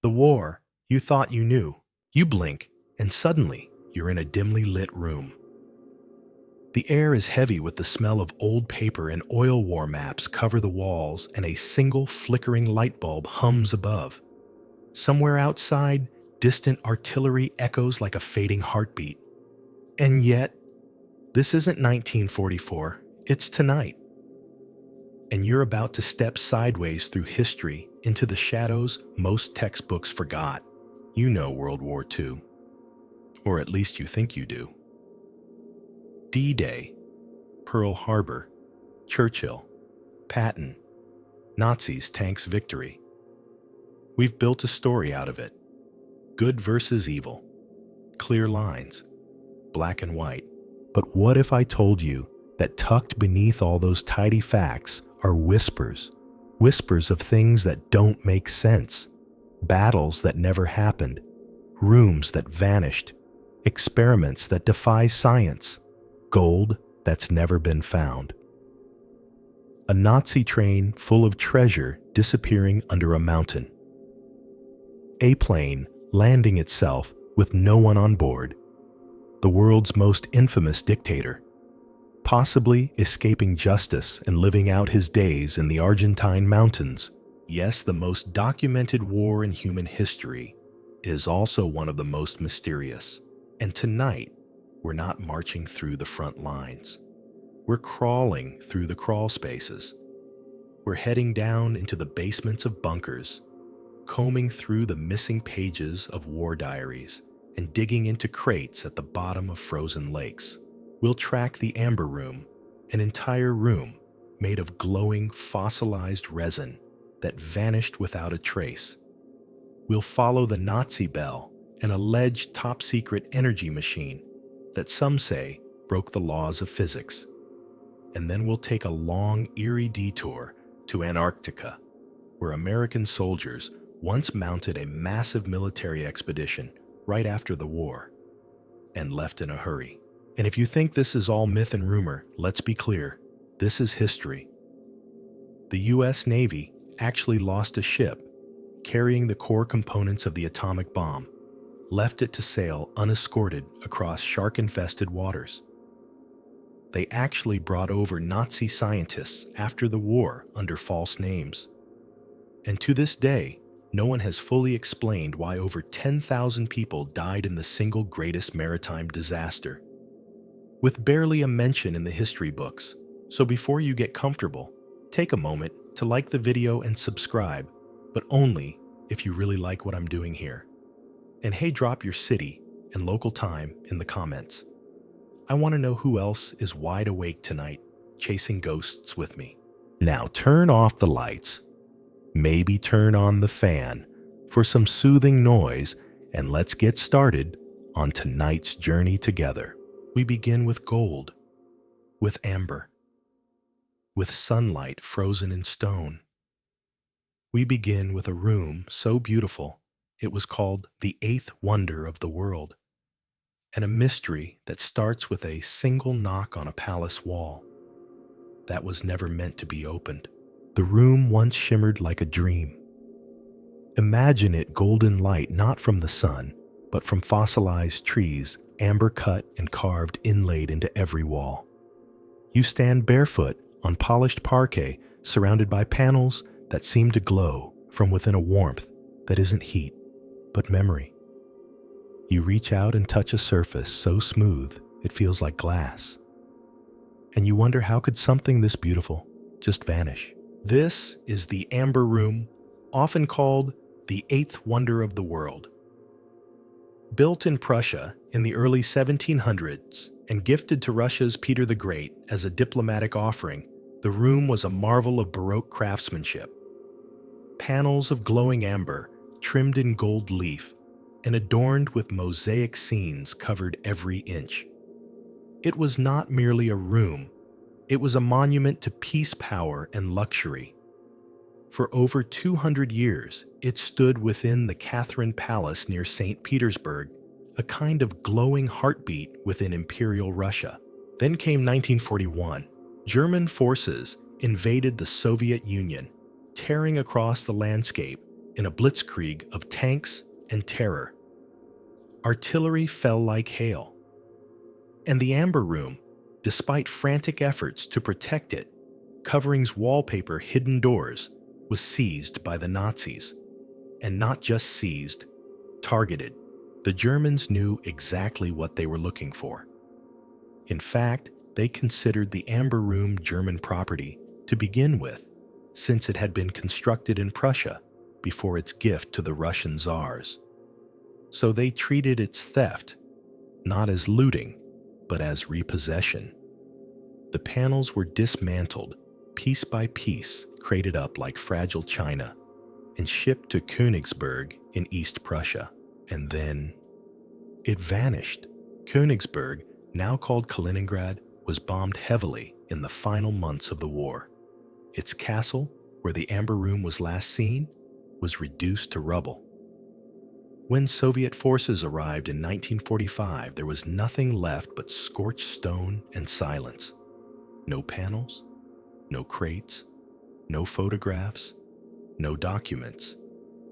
The war you thought you knew. You blink, and suddenly you're in a dimly lit room. The air is heavy with the smell of old paper, and oil war maps cover the walls, and a single flickering light bulb hums above. Somewhere outside, distant artillery echoes like a fading heartbeat. And yet, this isn't 1944, it's tonight. And you're about to step sideways through history into the shadows most textbooks forgot. You know World War II. Or at least you think you do. D-Day, Pearl Harbor, Churchill, Patton, Nazis' tanks victory. We've built a story out of it. Good versus evil. Clear lines. Black and white. But what if I told you that tucked beneath all those tidy facts are whispers? Whispers of things that don't make sense. Battles that never happened. Rooms that vanished. Experiments that defy science. Gold that's never been found. A Nazi train full of treasure disappearing under a mountain. A plane landing itself with no one on board. The world's most infamous dictator, possibly escaping justice and living out his days in the Argentine mountains. Yes, the most documented war in human history is also one of the most mysterious. And tonight, we're not marching through the front lines. We're crawling through the crawl spaces. We're heading down into the basements of bunkers, combing through the missing pages of war diaries, and digging into crates at the bottom of frozen lakes. We'll track the Amber Room, an entire room made of glowing fossilized resin that vanished without a trace. We'll follow the Nazi bell, an alleged top-secret energy machine that some say broke the laws of physics. And then we'll take a long, eerie detour to Antarctica, where American soldiers once mounted a massive military expedition right after the war and left in a hurry. And if you think this is all myth and rumor, let's be clear, this is history. The US Navy actually lost a ship carrying the core components of the atomic bomb, left it to sail unescorted across shark-infested waters. They actually brought over Nazi scientists after the war under false names. And to this day, no one has fully explained why over 10,000 people died in the single greatest maritime disaster, with barely a mention in the history books. So before you get comfortable, take a moment to like the video and subscribe, but only if you really like what I'm doing here. And hey, drop your city and local time in the comments. I want to know who else is wide awake tonight, chasing ghosts with me. Now turn off the lights, maybe turn on the fan for some soothing noise, and let's get started on tonight's journey together. We begin with gold, with amber, with sunlight frozen in stone. We begin with a room so beautiful it was called the eighth wonder of the world, and a mystery that starts with a single knock on a palace wall that was never meant to be opened. The room once shimmered like a dream. Imagine it golden light not from the sun, but from fossilized trees, amber cut and carved inlaid into every wall. You stand barefoot on polished parquet, surrounded by panels that seem to glow from within a warmth that isn't heat, but memory. You reach out and touch a surface so smooth it feels like glass. And you wonder, how could something this beautiful just vanish? This is the Amber Room, often called the eighth wonder of the world. Built in Prussia in the early 1700s and gifted to Russia's Peter the Great as a diplomatic offering, the room was a marvel of Baroque craftsmanship. Panels of glowing amber, trimmed in gold leaf, and adorned with mosaic scenes covered every inch. It was not merely a room, it was a monument to peace, power, and luxury. For over 200 years, it stood within the Catherine Palace near St. Petersburg, a kind of glowing heartbeat within Imperial Russia. Then came 1941. German forces invaded the Soviet Union, tearing across the landscape in a blitzkrieg of tanks and terror. Artillery fell like hail. And the Amber Room, despite frantic efforts to protect it, covering's wallpaper hidden doors, was seized by the Nazis. And not just seized, targeted. The Germans knew exactly what they were looking for. In fact, they considered the Amber Room German property to begin with, since it had been constructed in Prussia before its gift to the Russian Tsars. So they treated its theft not as looting, but as repossession. The panels were dismantled, piece by piece, crated up like fragile china, and shipped to Königsberg in East Prussia. And then it vanished. Königsberg, now called Kaliningrad, was bombed heavily in the final months of the war. Its castle, where the Amber Room was last seen, was reduced to rubble. When Soviet forces arrived in 1945, there was nothing left but scorched stone and silence. No panels, no crates, no photographs, no documents,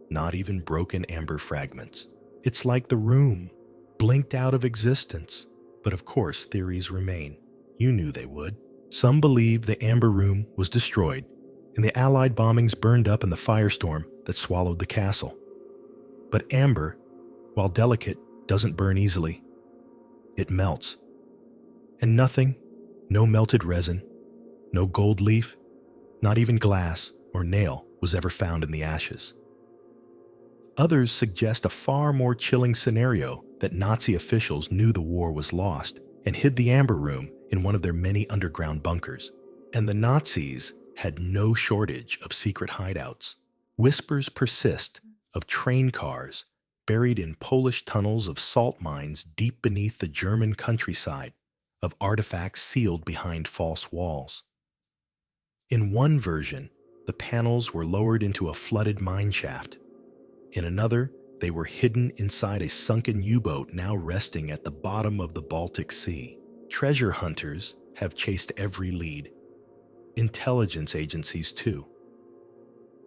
not even broken amber fragments. It's like the room blinked out of existence. But of course, theories remain. You knew they would. Some believe the Amber Room was destroyed, and the Allied bombings burned up in the firestorm that swallowed the castle. But amber, while delicate, doesn't burn easily. It melts. And nothing, no melted resin, no gold leaf, not even glass or nail was ever found in the ashes. Others suggest a far more chilling scenario, that Nazi officials knew the war was lost and hid the Amber Room in one of their many underground bunkers. And the Nazis had no shortage of secret hideouts. Whispers persist of train cars buried in Polish tunnels, of salt mines deep beneath the German countryside, of artifacts sealed behind false walls. In one version, the panels were lowered into a flooded mine shaft. In another, they were hidden inside a sunken U-boat now resting at the bottom of the Baltic Sea. Treasure hunters have chased every lead. Intelligence agencies too.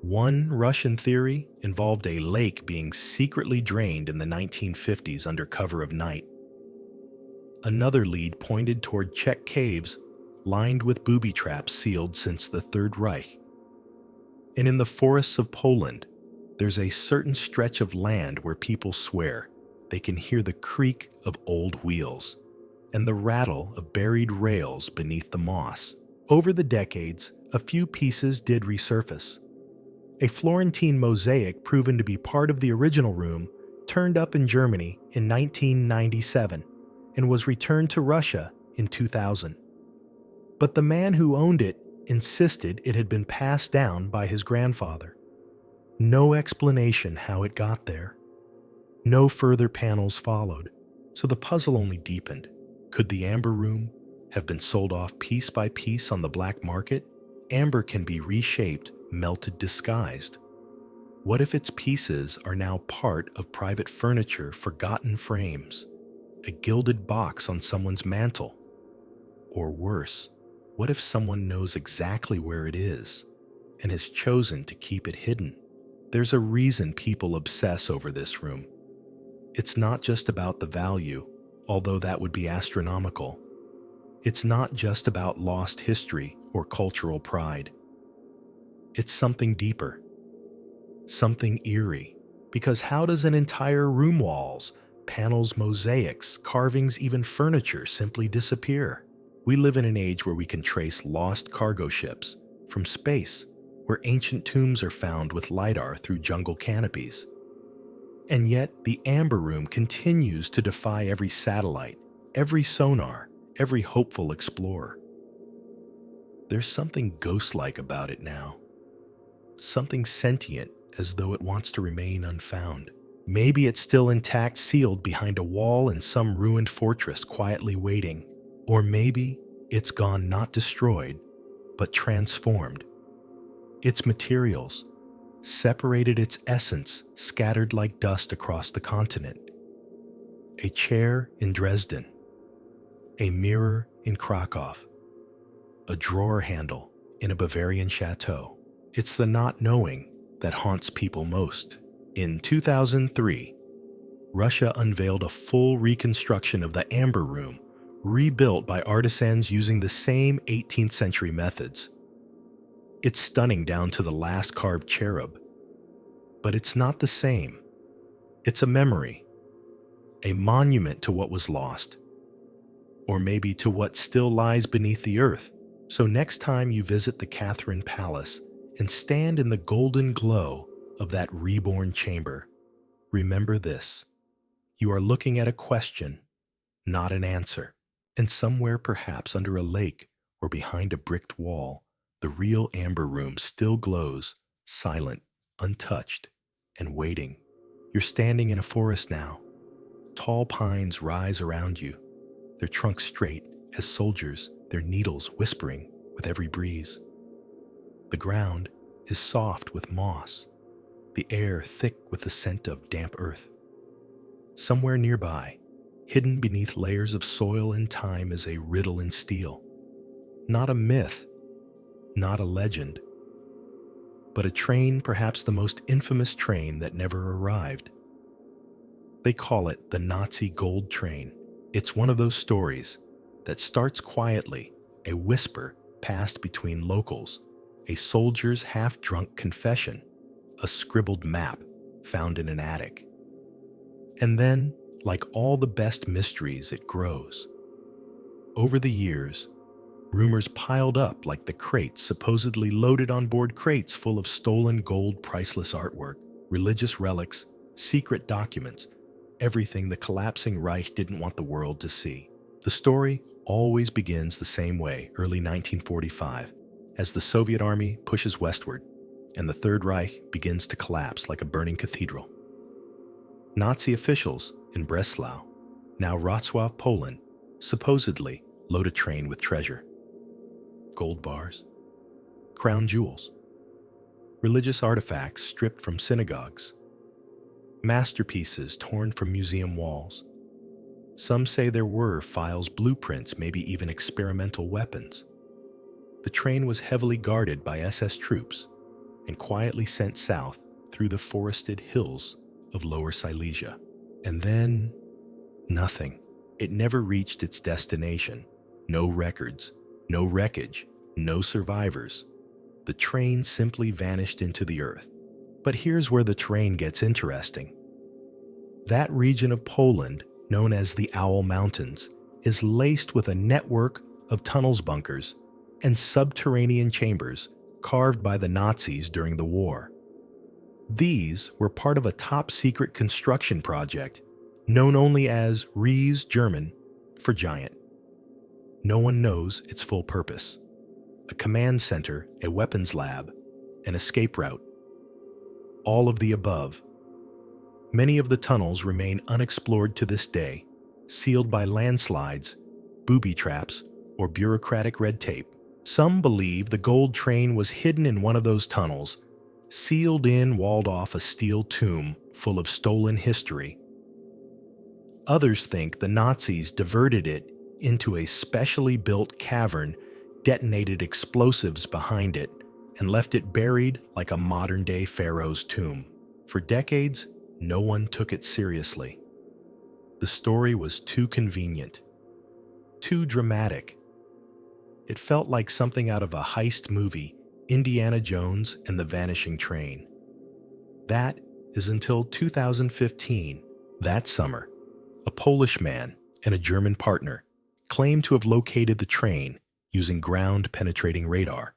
One Russian theory involved a lake being secretly drained in the 1950s under cover of night. Another lead pointed toward Czech caves lined with booby traps sealed since the Third Reich. And in the forests of Poland, there's a certain stretch of land where people swear they can hear the creak of old wheels and the rattle of buried rails beneath the moss. Over the decades, a few pieces did resurface. A Florentine mosaic proven to be part of the original room turned up in Germany in 1997 and was returned to Russia in 2000. But the man who owned it insisted it had been passed down by his grandfather. No explanation how it got there. No further panels followed, so the puzzle only deepened. Could the Amber Room have been sold off piece by piece on the black market? Amber can be reshaped, melted, disguised. What if its pieces are now part of private furniture, forgotten frames, a gilded box on someone's mantle? Or worse, what if someone knows exactly where it is and has chosen to keep it hidden? There's a reason people obsess over this room. It's not just about the value, although that would be astronomical. It's not just about lost history or cultural pride. It's something deeper, something eerie. Because how does an entire room walls, panels, mosaics, carvings, even furniture simply disappear? We live in an age where we can trace lost cargo ships from space, where ancient tombs are found with LiDAR through jungle canopies. And yet, the Amber Room continues to defy every satellite, every sonar, every hopeful explorer. There's something ghost-like about it now. Something sentient, as though it wants to remain unfound. Maybe it's still intact, sealed behind a wall in some ruined fortress, quietly waiting. Or maybe it's gone, not destroyed, but transformed. Its materials separated, its essence scattered like dust across the continent. A chair in Dresden, a mirror in Krakow, a drawer handle in a Bavarian chateau. It's the not knowing that haunts people most. In 2003, Russia unveiled a full reconstruction of the Amber Room, rebuilt by artisans using the same 18th century methods. It's stunning down to the last carved cherub. But it's not the same. It's a memory, a monument to what was lost, or maybe to what still lies beneath the earth. So next time you visit the Catherine Palace and stand in the golden glow of that reborn chamber, remember this. You are looking at a question, not an answer. And somewhere perhaps under a lake or behind a bricked wall, the real Amber Room still glows, silent, untouched, and waiting. You're standing in a forest now. Tall pines rise around you, their trunks straight as soldiers, their needles whispering with every breeze. The ground is soft with moss, the air thick with the scent of damp earth. Somewhere nearby, hidden beneath layers of soil and time, is a riddle in steel. Not a myth, not a legend, but a train, perhaps the most infamous train that never arrived. They call it the Nazi Gold Train. It's one of those stories that starts quietly, a whisper passed between locals, a soldier's half-drunk confession, a scribbled map found in an attic. And then, like all the best mysteries, it grows. Over the years, rumors piled up like the crates supposedly loaded on board, crates full of stolen gold, priceless artwork, religious relics, secret documents, everything the collapsing Reich didn't want the world to see. The story always begins the same way, early 1945, as the Soviet army pushes westward and the Third Reich begins to collapse like a burning cathedral. Nazi officials in Breslau, now Wrocław, Poland, supposedly load a train with treasure. Gold bars, crown jewels, religious artifacts stripped from synagogues, masterpieces torn from museum walls. Some say there were files, blueprints, maybe even experimental weapons. The train was heavily guarded by SS troops and quietly sent south through the forested hills of Lower Silesia. And then, nothing. It never reached its destination. No records, no wreckage, no survivors. The train simply vanished into the earth. But here's where the terrain gets interesting. That region of Poland, known as the Owl Mountains, is laced with a network of tunnels, bunkers, and subterranean chambers carved by the Nazis during the war. These were part of a top-secret construction project known only as Ries, German, for giant. No one knows its full purpose. A command center, a weapons lab, an escape route. All of the above. Many of the tunnels remain unexplored to this day, sealed by landslides, booby traps, or bureaucratic red tape. Some believe the gold train was hidden in one of those tunnels, sealed in, walled off a steel tomb full of stolen history. Others think the Nazis diverted it into a specially built cavern, detonated explosives behind it, and left it buried like a modern-day pharaoh's tomb. For decades, no one took it seriously. The story was too convenient, too dramatic. It felt like something out of a heist movie, Indiana Jones and the Vanishing Train. That is until 2015. That summer, a Polish man and a German partner claimed to have located the train using ground-penetrating radar.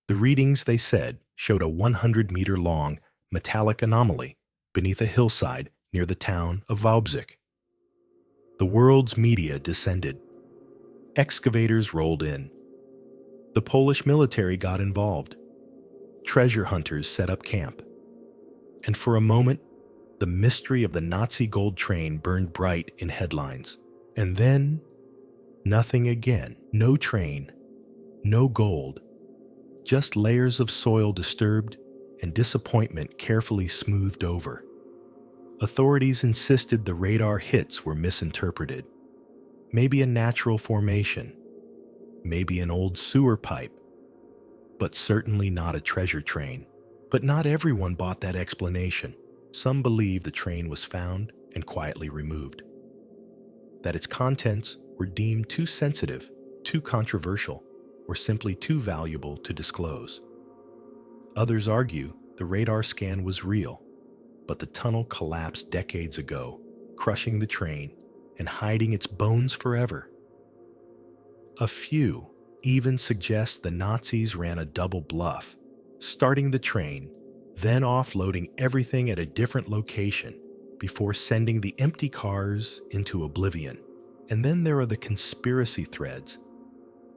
The readings, they said, showed a 100-meter-long metallic anomaly beneath a hillside near the town of Wałbrzych. The world's media descended. Excavators rolled in. The Polish military got involved. Treasure hunters set up camp. And for a moment, the mystery of the Nazi gold train burned bright in headlines. And then, nothing again. No train, no gold, just layers of soil disturbed and disappointment carefully smoothed over. Authorities insisted the radar hits were misinterpreted. Maybe a natural formation, maybe an old sewer pipe, but certainly not a treasure train. But not everyone bought that explanation. Some believe the train was found and quietly removed, that its contents were deemed too sensitive, too controversial, or simply too valuable to disclose. Others argue the radar scan was real, but the tunnel collapsed decades ago, crushing the train and hiding its bones forever. A few even suggest the Nazis ran a double bluff, starting the train, then offloading everything at a different location before sending the empty cars into oblivion. And then there are the conspiracy threads,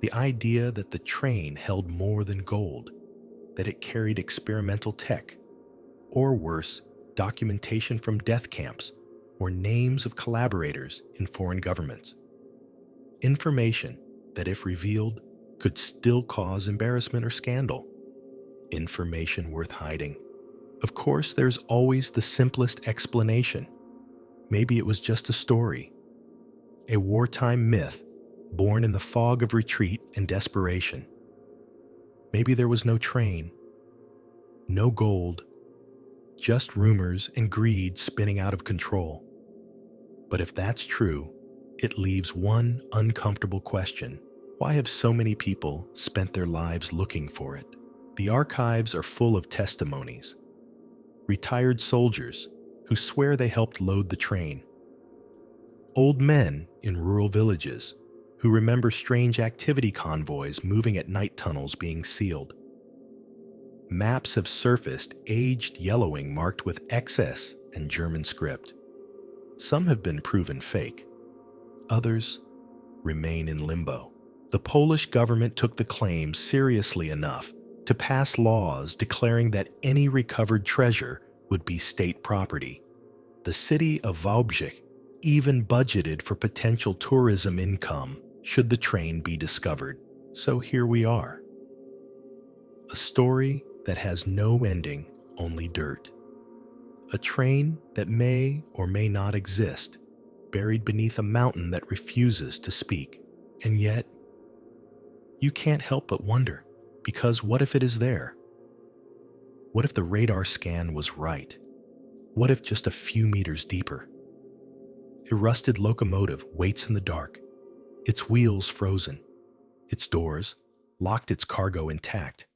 the idea that the train held more than gold, that it carried experimental tech, or worse, documentation from death camps or names of collaborators in foreign governments. Information that, if revealed, could still cause embarrassment or scandal. Information worth hiding. Of course, there's always the simplest explanation. Maybe it was just a story, a wartime myth born in the fog of retreat and desperation. Maybe there was no train, no gold, just rumors and greed spinning out of control. But if that's true, it leaves one uncomfortable question. Why have so many people spent their lives looking for it? The archives are full of testimonies. Retired soldiers who swear they helped load the train. Old men in rural villages who remember strange activity convoys moving at night tunnels being sealed. Maps have surfaced, aged yellowing marked with XS and German script. Some have been proven fake. Others remain in limbo. The Polish government took the claim seriously enough to pass laws declaring that any recovered treasure would be state property. The city of Wałbrzych even budgeted for potential tourism income should the train be discovered. So here we are. A story that has no ending, only dirt. A train that may or may not exist, buried beneath a mountain that refuses to speak. And yet, you can't help but wonder, because what if it is there? What if the radar scan was right? What if just a few meters deeper? A rusted locomotive waits in the dark, its wheels frozen, its doors locked, its cargo intact.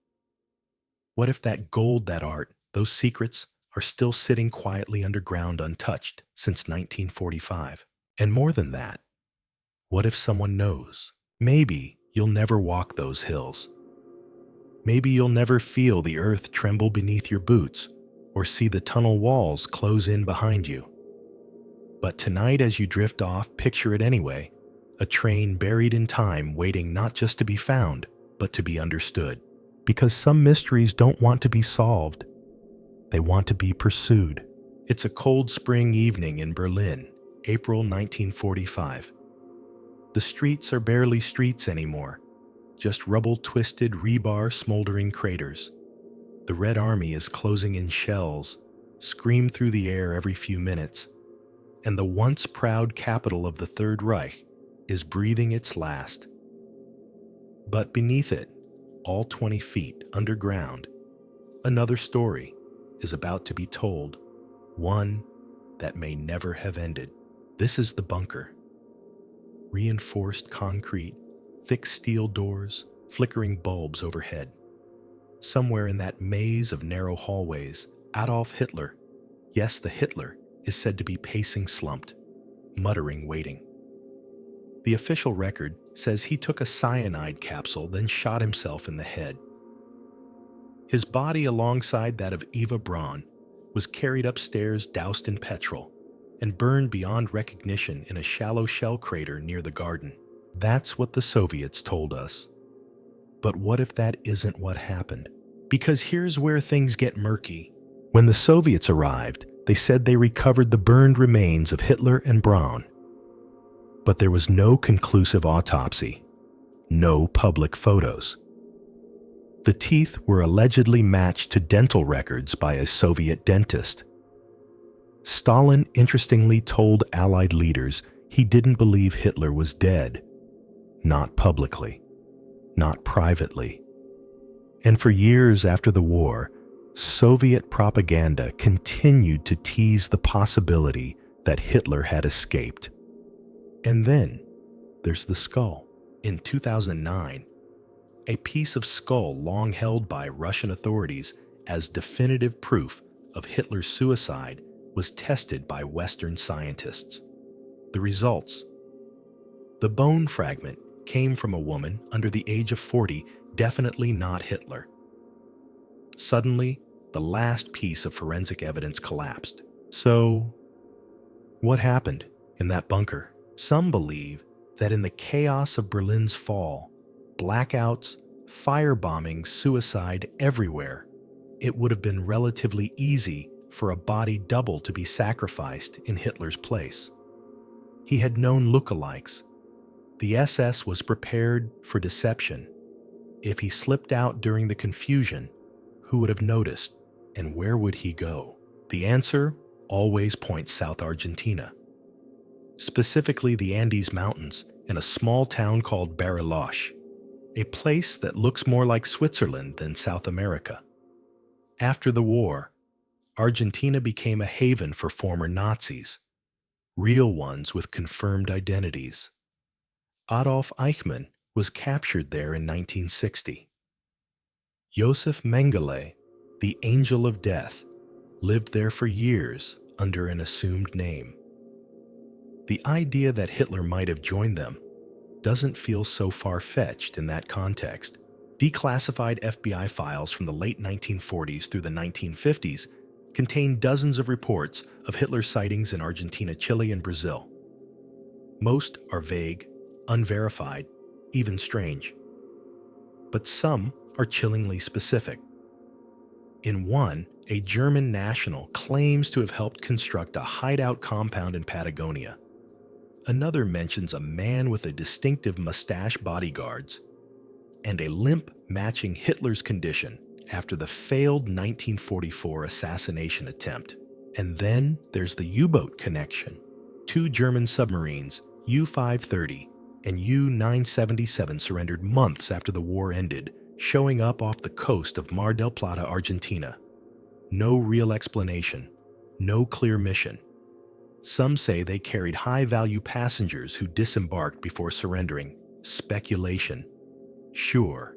What if that gold, that art, those secrets are still sitting quietly underground untouched since 1945? And more than that, what if someone knows? Maybe you'll never walk those hills. Maybe you'll never feel the earth tremble beneath your boots or see the tunnel walls close in behind you. But tonight, as you drift off, picture it anyway, a train buried in time waiting not just to be found, but to be understood. Because some mysteries don't want to be solved. They want to be pursued. It's a cold spring evening in Berlin, April 1945. The streets are barely streets anymore, just rubble-twisted rebar smoldering craters. The Red Army is closing in shells, scream through the air every few minutes, and the once proud capital of the Third Reich is breathing its last. But beneath it, all 20 feet underground, another story is about to be told, one that may never have ended. This is the bunker. Reinforced concrete, thick steel doors, flickering bulbs overhead. Somewhere in that maze of narrow hallways, Adolf Hitler, yes, the Hitler, is said to be pacing slumped, muttering, waiting. The official record says he took a cyanide capsule, then shot himself in the head. His body, alongside that of Eva Braun, was carried upstairs doused in petrol and burned beyond recognition in a shallow shell crater near the garden. That's what the Soviets told us. But what if that isn't what happened? Because here's where things get murky. When the Soviets arrived, they said they recovered the burned remains of Hitler and Braun. But there was no conclusive autopsy, no public photos. The teeth were allegedly matched to dental records by a Soviet dentist. Stalin interestingly told Allied leaders he didn't believe Hitler was dead. Not publicly, not privately. And for years after the war, Soviet propaganda continued to tease the possibility that Hitler had escaped. And then there's the skull. In 2009, a piece of skull long held by Russian authorities as definitive proof of Hitler's suicide was tested by Western scientists. The results: the bone fragment came from a woman under the age of 40, definitely not Hitler. Suddenly, the last piece of forensic evidence collapsed. So, what happened in that bunker? Some believe that in the chaos of Berlin's fall, blackouts, firebombing, suicide everywhere, it would have been relatively easy for a body double to be sacrificed in Hitler's place. He had known lookalikes. The SS was prepared for deception. If he slipped out during the confusion, who would have noticed, and where would he go? The answer always points South Argentina, specifically the Andes Mountains and a small town called Bariloche, a place that looks more like Switzerland than South America. After the war, Argentina became a haven for former Nazis, real ones with confirmed identities. Adolf Eichmann was captured there in 1960. Josef Mengele, the Angel of Death, lived there for years under an assumed name. The idea that Hitler might have joined them doesn't feel so far-fetched in that context. Declassified FBI files from the late 1940s through the 1950s contain dozens of reports of Hitler's sightings in Argentina, Chile, and Brazil. Most are vague, unverified, even strange. But some are chillingly specific. In one, a German national claims to have helped construct a hideout compound in Patagonia. Another mentions a man with a distinctive mustache bodyguards and a limp matching Hitler's condition after the failed 1944 assassination attempt. And then there's the U-boat connection. Two German submarines, U-530 and U-977, surrendered months after the war ended, showing up off the coast of Mar del Plata, Argentina. No real explanation, no clear mission. Some say they carried high-value passengers who disembarked before surrendering. Speculation. Sure,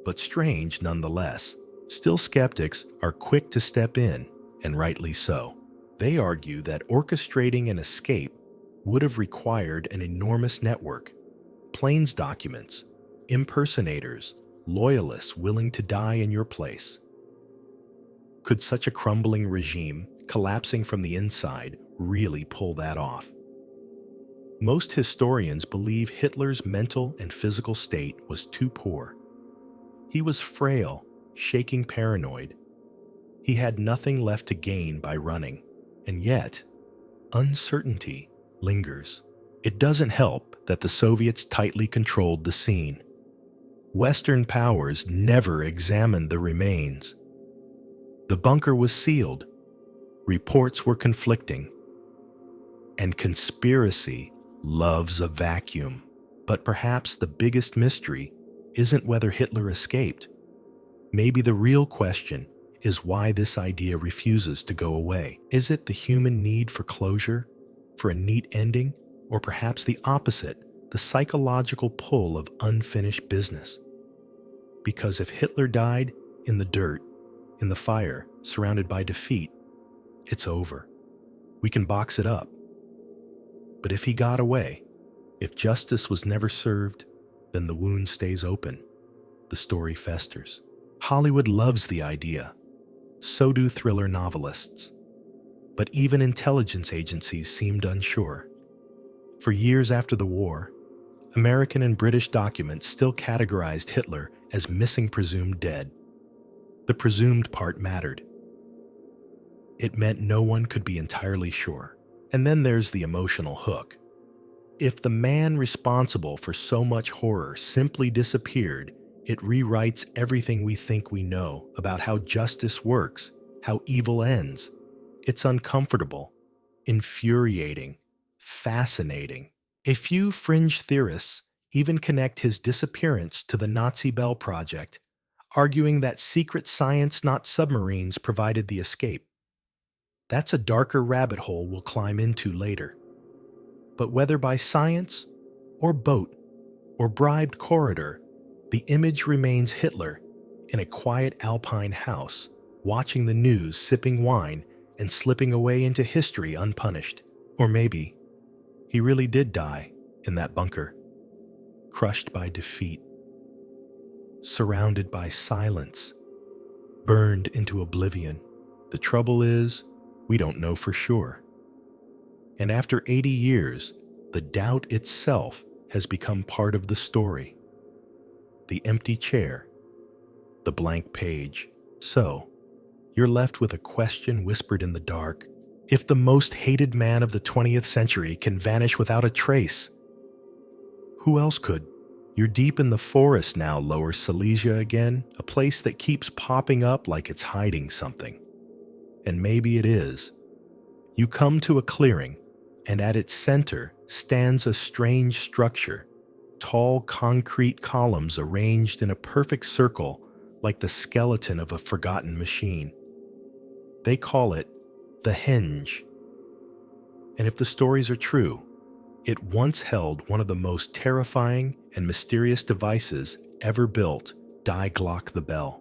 but strange nonetheless. Still, skeptics are quick to step in, and rightly so. They argue that orchestrating an escape would have required an enormous network: planes documents, impersonators, loyalists willing to die in your place. Could such a crumbling regime, collapsing from the inside, really pull that off? Most historians believe Hitler's mental and physical state was too poor. He was frail, shaking paranoid. He had nothing left to gain by running, and yet, uncertainty lingers. It doesn't help that the Soviets tightly controlled the scene. Western powers never examined the remains. The bunker was sealed. Reports were conflicting. And conspiracy loves a vacuum. But perhaps the biggest mystery isn't whether Hitler escaped. Maybe the real question is why this idea refuses to go away. Is it the human need for closure, for a neat ending, or perhaps the opposite, the psychological pull of unfinished business? Because if Hitler died in the dirt, in the fire, surrounded by defeat, it's over. We can box it up. But if he got away, if justice was never served, then the wound stays open. The story festers. Hollywood loves the idea. So do thriller novelists. But even intelligence agencies seemed unsure. For years after the war, American and British documents still categorized Hitler as missing presumed dead. The presumed part mattered. It meant no one could be entirely sure. And then there's the emotional hook. If the man responsible for so much horror simply disappeared, it rewrites everything we think we know about how justice works, how evil ends. It's uncomfortable, infuriating, fascinating. A few fringe theorists even connect his disappearance to the Nazi Bell Project, arguing that secret science, not submarines, provided the escape. That's a darker rabbit hole we'll climb into later. But whether by science, or boat, or bribed corridor, the image remains Hitler in a quiet alpine house, watching the news, sipping wine, and slipping away into history unpunished. Or maybe he really did die in that bunker, crushed by defeat, surrounded by silence, burned into oblivion. The trouble is, we don't know for sure. And after 80 years, the doubt itself has become part of the story. The empty chair, the blank page. So, you're left with a question whispered in the dark. If the most hated man of the 20th century can vanish without a trace, who else could? You're deep in the forest now, Lower Silesia again, a place that keeps popping up like it's hiding something. And maybe it is. You come to a clearing, and at its center stands a strange structure, tall concrete columns arranged in a perfect circle like the skeleton of a forgotten machine. They call it the Henge. And if the stories are true, it once held one of the most terrifying and mysterious devices ever built, Die Glock the Bell.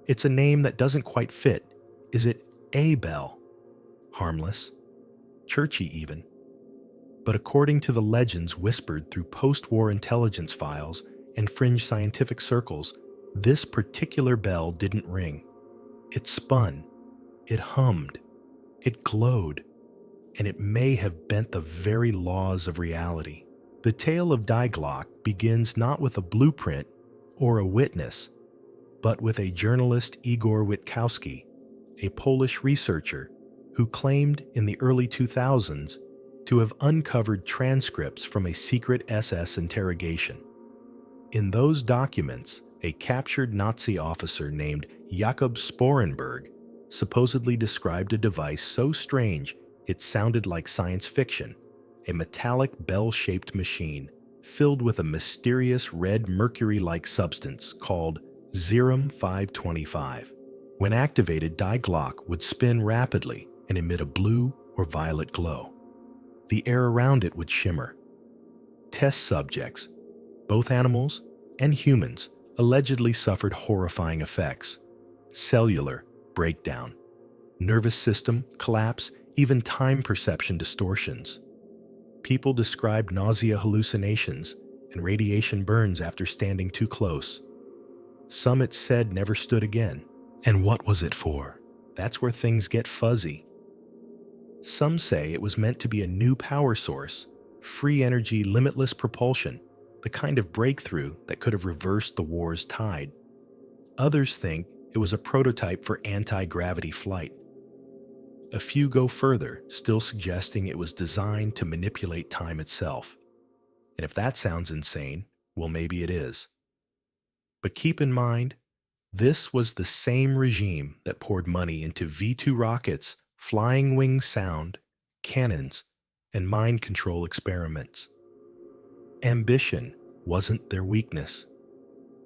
It's a name that doesn't quite fit. Is it a bell? Harmless, churchy even. But according to the legends whispered through post-war intelligence files and fringe scientific circles, this particular bell didn't ring. It spun, it hummed, it glowed, and it may have bent the very laws of reality. The tale of Die Glock begins not with a blueprint or a witness, but with a journalist, Igor Witkowski, a Polish researcher who claimed in the early 2000s to have uncovered transcripts from a secret SS interrogation. In those documents, a captured Nazi officer named Jakob Sporenberg supposedly described a device so strange it sounded like science fiction, a metallic bell-shaped machine filled with a mysterious red mercury-like substance called Zerum 525. When activated, Die Glock would spin rapidly and emit a blue or violet glow. The air around it would shimmer. Test subjects, both animals and humans, allegedly suffered horrifying effects: cellular breakdown, nervous system collapse, even time perception distortions. People described nausea, hallucinations, and radiation burns after standing too close. Some, it said, never stood again. And what was it for? That's where things get fuzzy. Some say it was meant to be a new power source, free energy, limitless propulsion, the kind of breakthrough that could have reversed the war's tide. Others think it was a prototype for anti-gravity flight. A few go further, still suggesting it was designed to manipulate time itself. And if that sounds insane, well, maybe it is. But keep in mind, this was the same regime that poured money into V-2 rockets, flying wing sound, cannons, and mind control experiments. Ambition wasn't their weakness.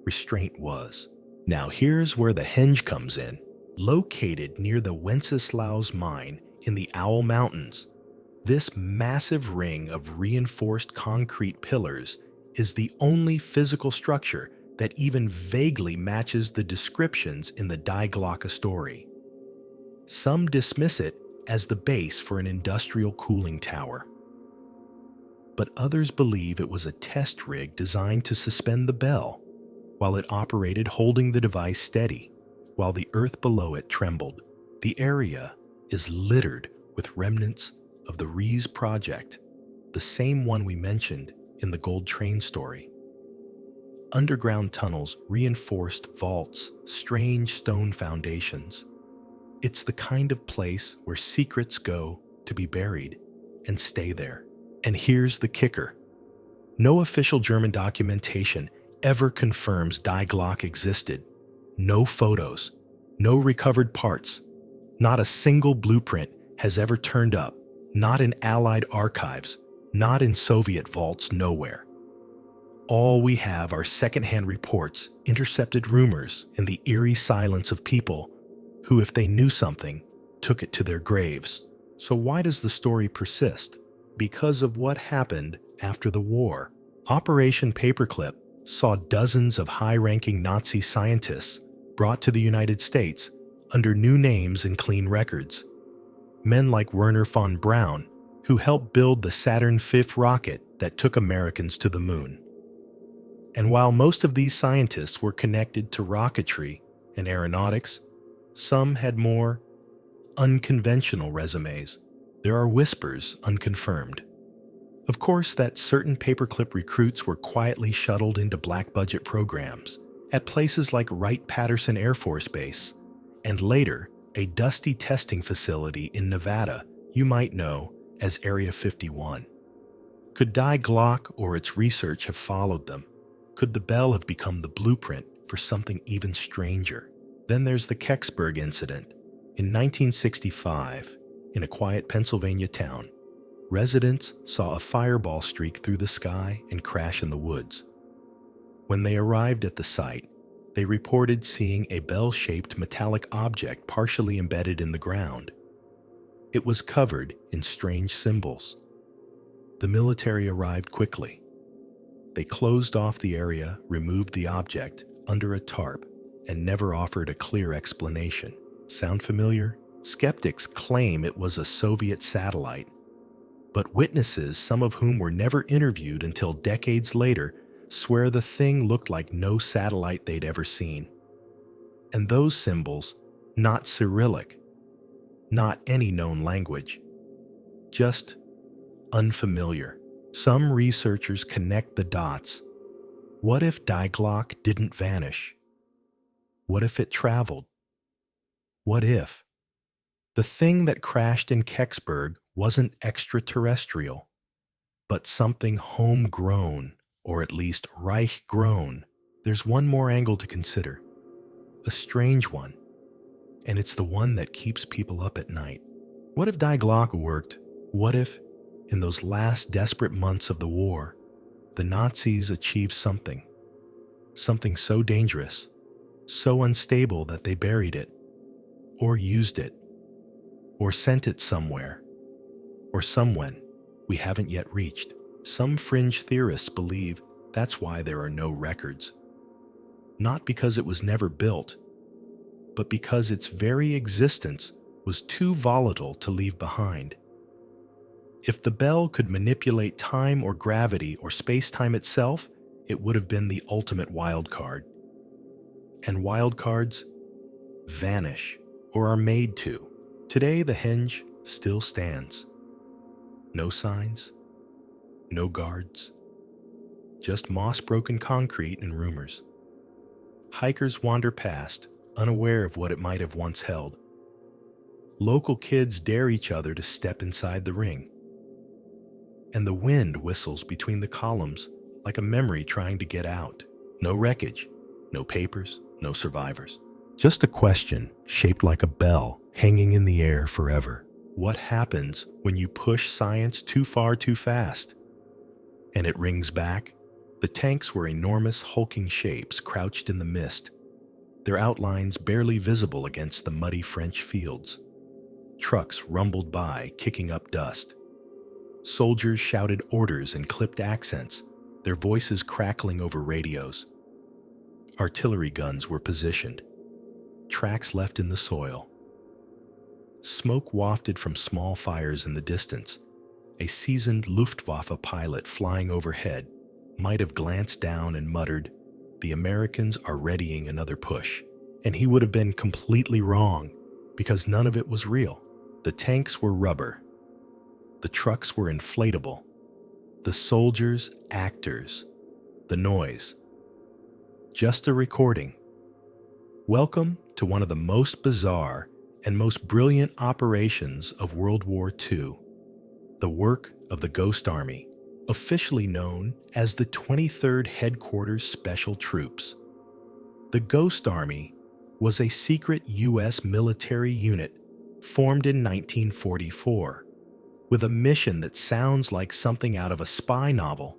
Restraint was. Now here's where the Henge comes in. Located near the Wenceslaus mine in the Owl Mountains, this massive ring of reinforced concrete pillars is the only physical structure that even vaguely matches the descriptions in the Die Glocke story. Some dismiss it as the base for an industrial cooling tower, but others believe it was a test rig designed to suspend the bell while it operated, holding the device steady while the earth below it trembled. The area is littered with remnants of the Rees project, the same one we mentioned in the gold train story. Underground tunnels, reinforced vaults, strange stone foundations. It's the kind of place where secrets go to be buried and stay there. And here's the kicker. No official German documentation ever confirms Die Glock existed. No photos, no recovered parts, not a single blueprint has ever turned up, not in Allied archives, not in Soviet vaults, nowhere. All we have are secondhand reports, intercepted rumors, and the eerie silence of people who, if they knew something, took it to their graves. So why does the story persist? Because of what happened after the war. Operation Paperclip saw dozens of high-ranking Nazi scientists brought to the United States under new names and clean records. Men like Werner von Braun, who helped build the Saturn V rocket that took Americans to the moon. And while most of these scientists were connected to rocketry and aeronautics, some had more unconventional resumes. There are whispers unconfirmed. Of course, that certain paperclip recruits were quietly shuttled into black-budget programs at places like Wright-Patterson Air Force Base, and later, a dusty testing facility in Nevada you might know as Area 51. Could Die Glock or its research have followed them? Could the bell have become the blueprint for something even stranger? Then there's the Kecksburg incident. In 1965, in a quiet Pennsylvania town, residents saw a fireball streak through the sky and crash in the woods. When they arrived at the site, they reported seeing a bell-shaped metallic object partially embedded in the ground. It was covered in strange symbols. The military arrived quickly. They closed off the area, removed the object under a tarp, and never offered a clear explanation. Sound familiar? Skeptics claim it was a Soviet satellite, but witnesses, some of whom were never interviewed until decades later, swear the thing looked like no satellite they'd ever seen. And those symbols, not Cyrillic, not any known language, just unfamiliar. Some researchers connect the dots. What if Die Glock didn't vanish? What if it traveled? What if the thing that crashed in Kecksburg wasn't extraterrestrial, but something homegrown, or at least Reich-grown? There's one more angle to consider, a strange one, and it's the one that keeps people up at night. What if Die Glock worked? What if, in those last desperate months of the war, the Nazis achieved something so dangerous, so unstable that they buried it, or used it, or sent it somewhere, or someone we haven't yet reached? Some fringe theorists believe that's why there are no records. Not because it was never built, but because its very existence was too volatile to leave behind. If the bell could manipulate time or gravity or space-time itself, it would have been the ultimate wild card. And wild cards vanish, or are made to. Today, the henge still stands. No signs, no guards, just moss-broken concrete and rumors. Hikers wander past, unaware of what it might have once held. Local kids dare each other to step inside the ring. And the wind whistles between the columns like a memory trying to get out. No wreckage, no papers, no survivors. Just a question shaped like a bell hanging in the air forever. What happens when you push science too far too fast? And it rings back. The tanks were enormous hulking shapes crouched in the mist, their outlines barely visible against the muddy French fields. Trucks rumbled by, kicking up dust. Soldiers shouted orders in clipped accents, their voices crackling over radios. Artillery guns were positioned, tracks left in the soil. Smoke wafted from small fires in the distance. A seasoned Luftwaffe pilot flying overhead might have glanced down and muttered, "The Americans are readying another push." And he would have been completely wrong, because none of it was real. The tanks were rubber. The trucks were inflatable. The soldiers, actors. The noise, just a recording. Welcome to one of the most bizarre and most brilliant operations of World War II, the work of the Ghost Army, officially known as the 23rd Headquarters Special Troops. The Ghost Army was a secret U.S. military unit formed in 1944, with a mission that sounds like something out of a spy novel.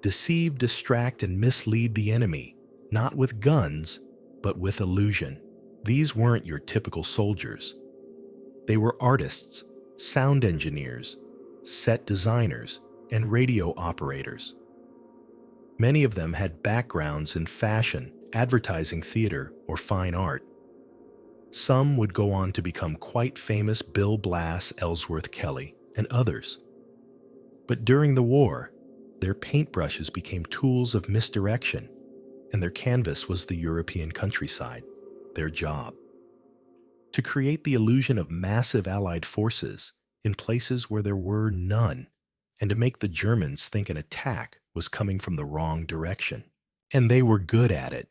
deceive, distract, and mislead the enemy, not with guns, but with illusion. These weren't your typical soldiers. They were artists, sound engineers, set designers, and radio operators. Many of them had backgrounds in fashion, advertising, theater, or fine art. Some would go on to become quite famous: Bill Blass, Ellsworth Kelly, and others. But during the war, their paintbrushes became tools of misdirection, and their canvas was the European countryside, their job. To create the illusion of massive Allied forces in places where there were none, and to make the Germans think an attack was coming from the wrong direction. And they were good at it.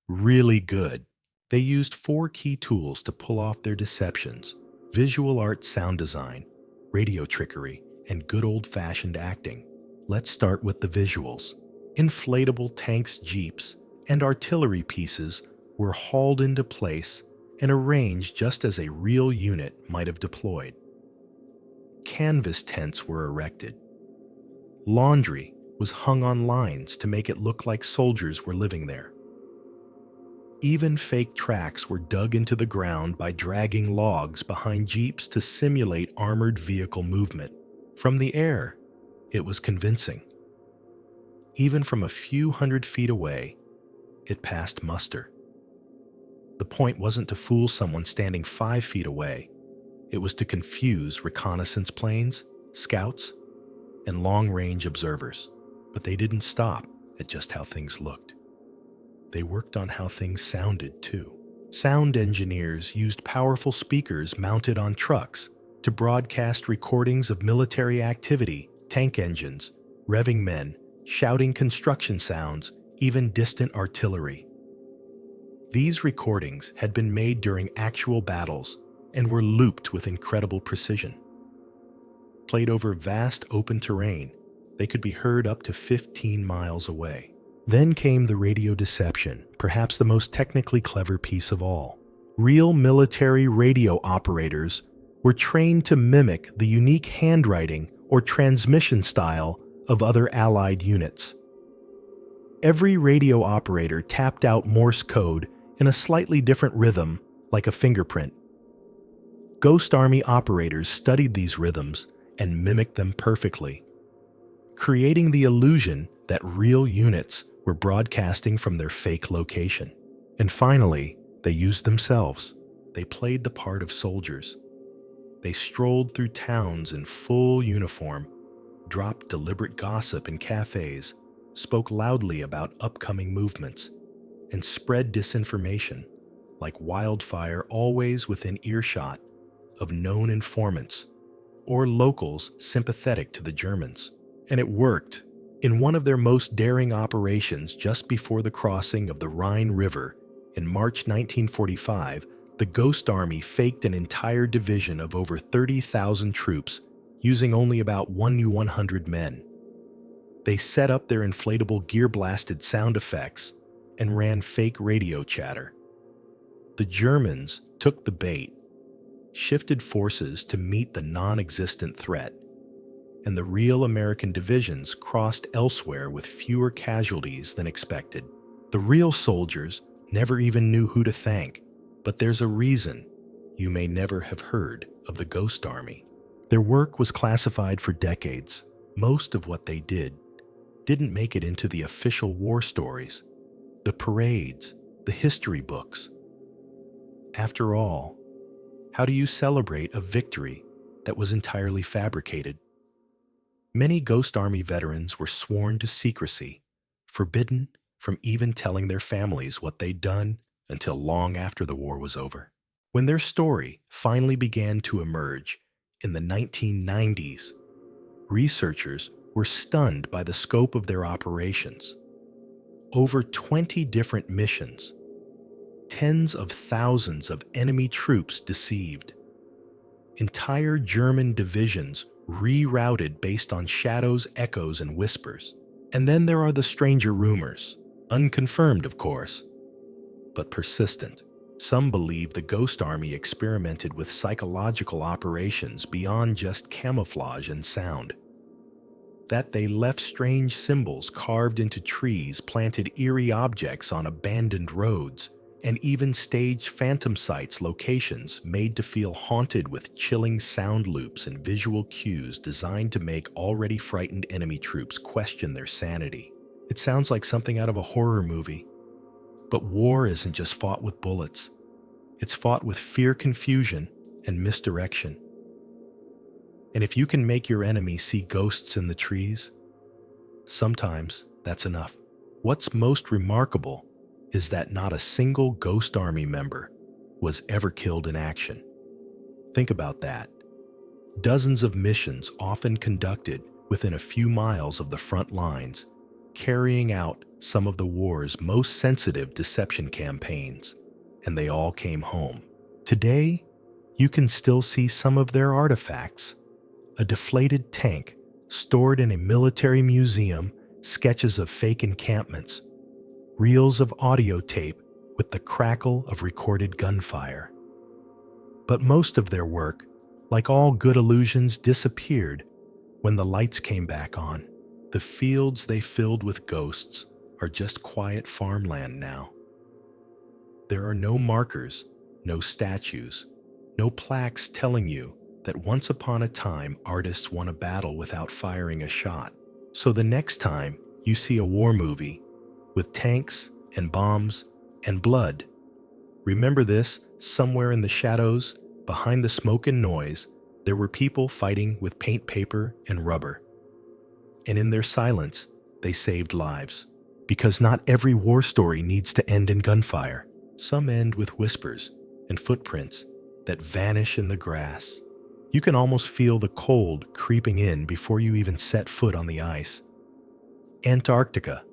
Really good. They used 4 key tools to pull off their deceptions: visual art, sound design, radio trickery, and good old-fashioned acting. Let's start with the visuals. Inflatable tanks, jeeps, and artillery pieces were hauled into place and arranged just as a real unit might have deployed. Canvas tents were erected. Laundry was hung on lines to make it look like soldiers were living there. Even fake tracks were dug into the ground by dragging logs behind jeeps to simulate armored vehicle movement. From the air, it was convincing. Even from a few hundred feet away, it passed muster. The point wasn't to fool someone standing 5 feet away. It was to confuse reconnaissance planes, scouts, and long-range observers. But they didn't stop at just how things looked. They worked on how things sounded, too. Sound engineers used powerful speakers mounted on trucks to broadcast recordings of military activity, tank engines, revving men, shouting construction sounds, even distant artillery. These recordings had been made during actual battles and were looped with incredible precision. Played over vast open terrain, they could be heard up to 15 miles away. Then came the radio deception, perhaps the most technically clever piece of all. Real military radio operators were trained to mimic the unique handwriting or transmission style of other Allied units. Every radio operator tapped out Morse code in a slightly different rhythm, like a fingerprint. Ghost Army operators studied these rhythms and mimicked them perfectly, creating the illusion that real units were broadcasting from their fake location. And finally, they used themselves. They played the part of soldiers. They strolled through towns in full uniform, dropped deliberate gossip in cafes, spoke loudly about upcoming movements, and spread disinformation like wildfire, always within earshot of known informants or locals sympathetic to the Germans. And it worked. In one of their most daring operations just before the crossing of the Rhine River in March 1945, the Ghost Army faked an entire division of over 30,000 troops using only about 100 men. They set up their inflatable gear-blasted sound effects and ran fake radio chatter. The Germans took the bait, shifted forces to meet the non-existent threat, and the real American divisions crossed elsewhere with fewer casualties than expected. The real soldiers never even knew who to thank, but there's a reason you may never have heard of the Ghost Army. Their work was classified for decades. Most of what they didn't make it into the official war stories, the parades, the history books. After all, how do you celebrate a victory that was entirely fabricated? Many Ghost Army veterans were sworn to secrecy, forbidden from even telling their families what they'd done until long after the war was over. When their story finally began to emerge in the 1990s, researchers were stunned by the scope of their operations. Over 20 different missions, tens of thousands of enemy troops deceived, entire German divisions rerouted based on shadows, echoes, and whispers. And then there are the stranger rumors, unconfirmed of course, but persistent. Some believe the Ghost Army experimented with psychological operations beyond just camouflage and sound. that they left strange symbols carved into trees, planted eerie objects on abandoned roads, and even staged phantom sites locations made to feel haunted with chilling sound loops and visual cues designed to make already frightened enemy troops question their sanity. It sounds like something out of a horror movie. But war isn't just fought with bullets. It's fought with fear, confusion, and misdirection. And if you can make your enemy see ghosts in the trees, sometimes that's enough. What's most remarkable is that not a single Ghost Army member was ever killed in action. Think about that. Dozens of missions often conducted within a few miles of the front lines, carrying out some of the war's most sensitive deception campaigns, and they all came home. Today, you can still see some of their artifacts. A deflated tank stored in a military museum, sketches of fake encampments, reels of audio tape with the crackle of recorded gunfire. But most of their work, like all good illusions, disappeared when the lights came back on. The fields they filled with ghosts are just quiet farmland now. There are no markers, no statues, no plaques telling you that once upon a time artists won a battle without firing a shot. So the next time you see a war movie with tanks and bombs and blood, remember this: somewhere in the shadows, behind the smoke and noise, there were people fighting with paint paper and rubber. And in their silence, they saved lives. Because not every war story needs to end in gunfire. Some end with whispers and footprints that vanish in the grass. You can almost feel the cold creeping in before you even set foot on the ice. Antarctica,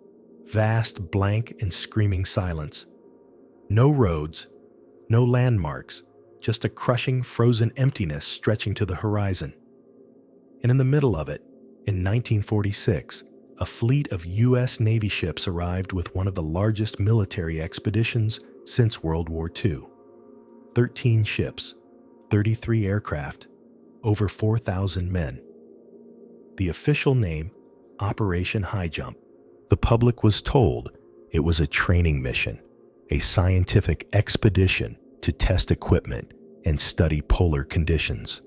vast, blank, and screaming silence. No roads, no landmarks, just a crushing, frozen emptiness stretching to the horizon. And in the middle of it, in 1946, a fleet of U.S. Navy ships arrived with one of the largest military expeditions since World War II. 13 ships, 33 aircraft, over 4,000 men. The official name, Operation High Jump. The public was told it was a training mission, a scientific expedition to test equipment and study polar conditions.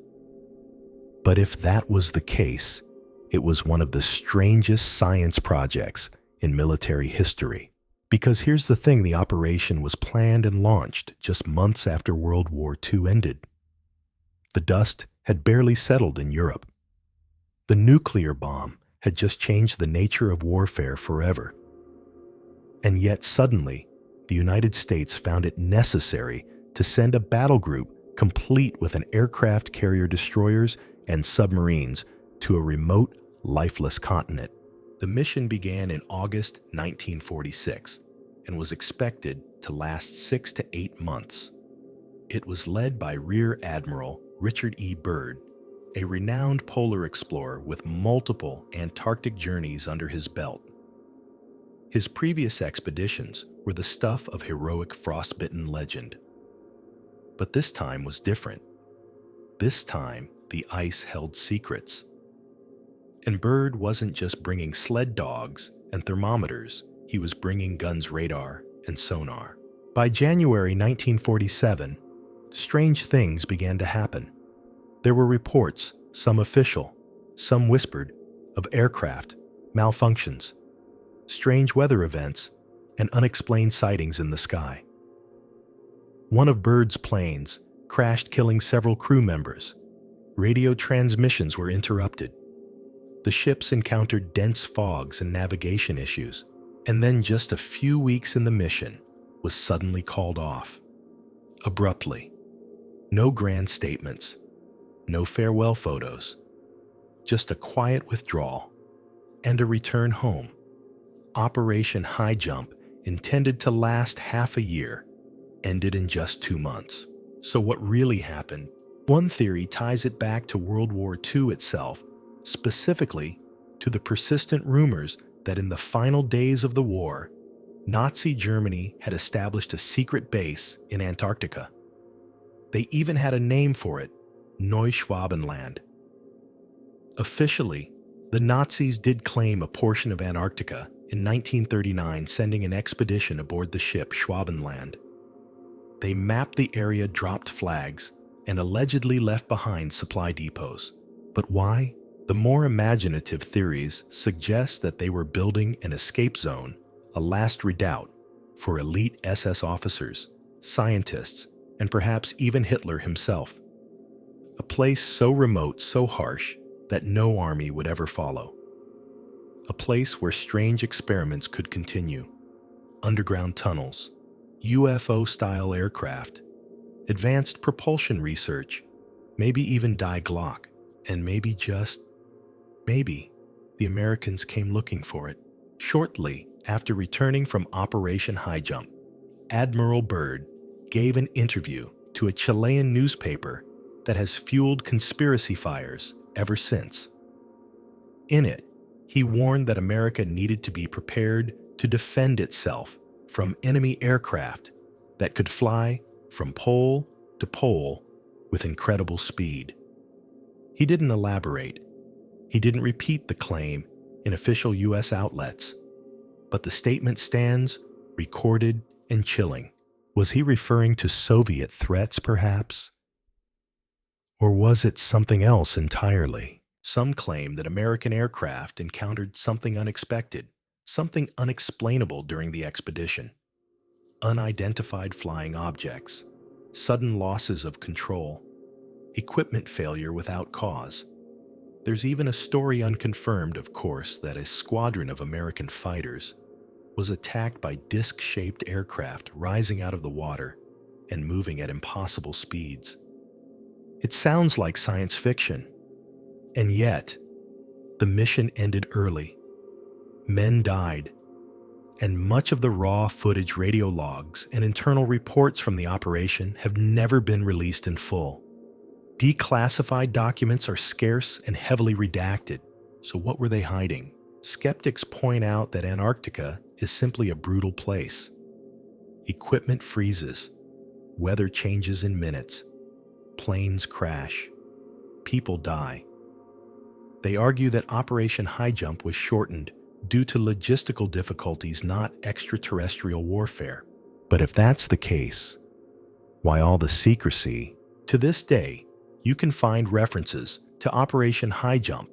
But if that was the case, it was one of the strangest science projects in military history. Because here's the thing, the operation was planned and launched just months after World War II ended. The dust had barely settled in Europe. The nuclear bomb had just changed the nature of warfare forever. And yet suddenly, the United States found it necessary to send a battle group complete with an aircraft carrier destroyers and submarines to a remote, lifeless continent. The mission began in August 1946 and was expected to last 6 to 8 months. It was led by Rear Admiral Richard E. Byrd, a renowned polar explorer with multiple Antarctic journeys under his belt. His previous expeditions were the stuff of heroic frostbitten legend. But this time was different. This time, the ice held secrets. And Byrd wasn't just bringing sled dogs and thermometers, he was bringing guns, radar, and sonar. By January 1947, strange things began to happen. There were reports, some official, some whispered, of aircraft malfunctions, strange weather events, and unexplained sightings in the sky. One of Byrd's planes crashed, killing several crew members. Radio transmissions were interrupted. The ships encountered dense fogs and navigation issues, and then just a few weeks in the mission was suddenly called off. Abruptly. No grand statements, no farewell photos, just a quiet withdrawal and a return home. Operation High Jump, intended to last half a year, ended in just 2 months. So what really happened? One theory ties it back to World War II itself, specifically to the persistent rumors that in the final days of the war, Nazi Germany had established a secret base in Antarctica. They even had a name for it, Neuschwabenland. Officially, The Nazis did claim a portion of Antarctica in 1939, sending an expedition aboard the ship Schwabenland. They mapped the area, dropped flags, and allegedly left behind supply depots. But why? The more imaginative theories suggest that they were building an escape zone, a last redoubt for elite SS officers, scientists, and perhaps even Hitler himself. A place so remote, so harsh, that no army would ever follow. A place where strange experiments could continue. Underground tunnels, UFO-style aircraft, advanced propulsion research, maybe even Die Glock, and maybe the Americans came looking for it. Shortly after returning from Operation High Jump, Admiral Byrd gave an interview to a Chilean newspaper that has fueled conspiracy fires ever since. In it, he warned that America needed to be prepared to defend itself from enemy aircraft that could fly from pole to pole with incredible speed. He didn't elaborate. He didn't repeat the claim in official U.S. outlets, but the statement stands recorded and chilling. Was he referring to Soviet threats, perhaps? Or was it something else entirely? Some claim that American aircraft encountered something unexpected, something unexplainable during the expedition. Unidentified flying objects, sudden losses of control, equipment failure without cause. There's even a story, unconfirmed of course, that a squadron of American fighters was attacked by disc-shaped aircraft rising out of the water and moving at impossible speeds. It sounds like science fiction, and yet the mission ended early. Men died, and much of the raw footage, radio logs, and internal reports from the operation have never been released in full. Declassified documents are scarce and heavily redacted, so what were they hiding? Skeptics point out that Antarctica is simply a brutal place. Equipment freezes, weather changes in minutes, planes crash, people die. They argue that Operation High Jump was shortened due to logistical difficulties, not extraterrestrial warfare. But if that's the case, why all the secrecy? To this day, you can find references to Operation High Jump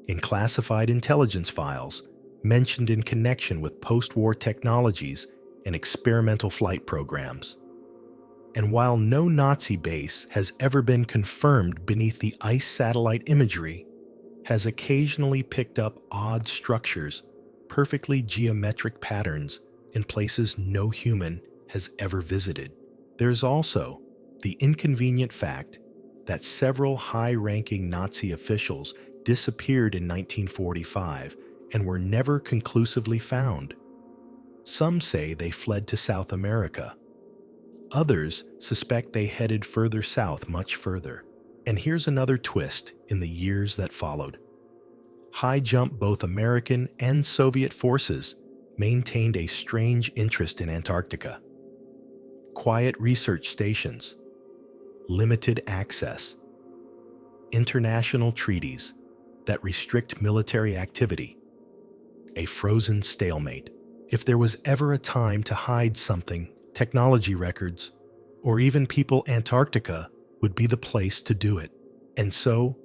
in classified intelligence files mentioned in connection with post-war technologies and experimental flight programs. And while no Nazi base has ever been confirmed beneath the ice, satellite imagery has occasionally picked up odd structures, perfectly geometric patterns in places no human has ever visited. There's also the inconvenient fact that several high-ranking Nazi officials disappeared in 1945 and were never conclusively found. Some say they fled to South America. Others suspect they headed further south, much further. And here's another twist in the years that followed. High Jump, both American and Soviet forces maintained a strange interest in Antarctica. Quiet research stations, limited access, international treaties that restrict military activity, a frozen stalemate. If there was ever a time to hide something, technology records, or even people, Antarctica would be the place to do it. And so,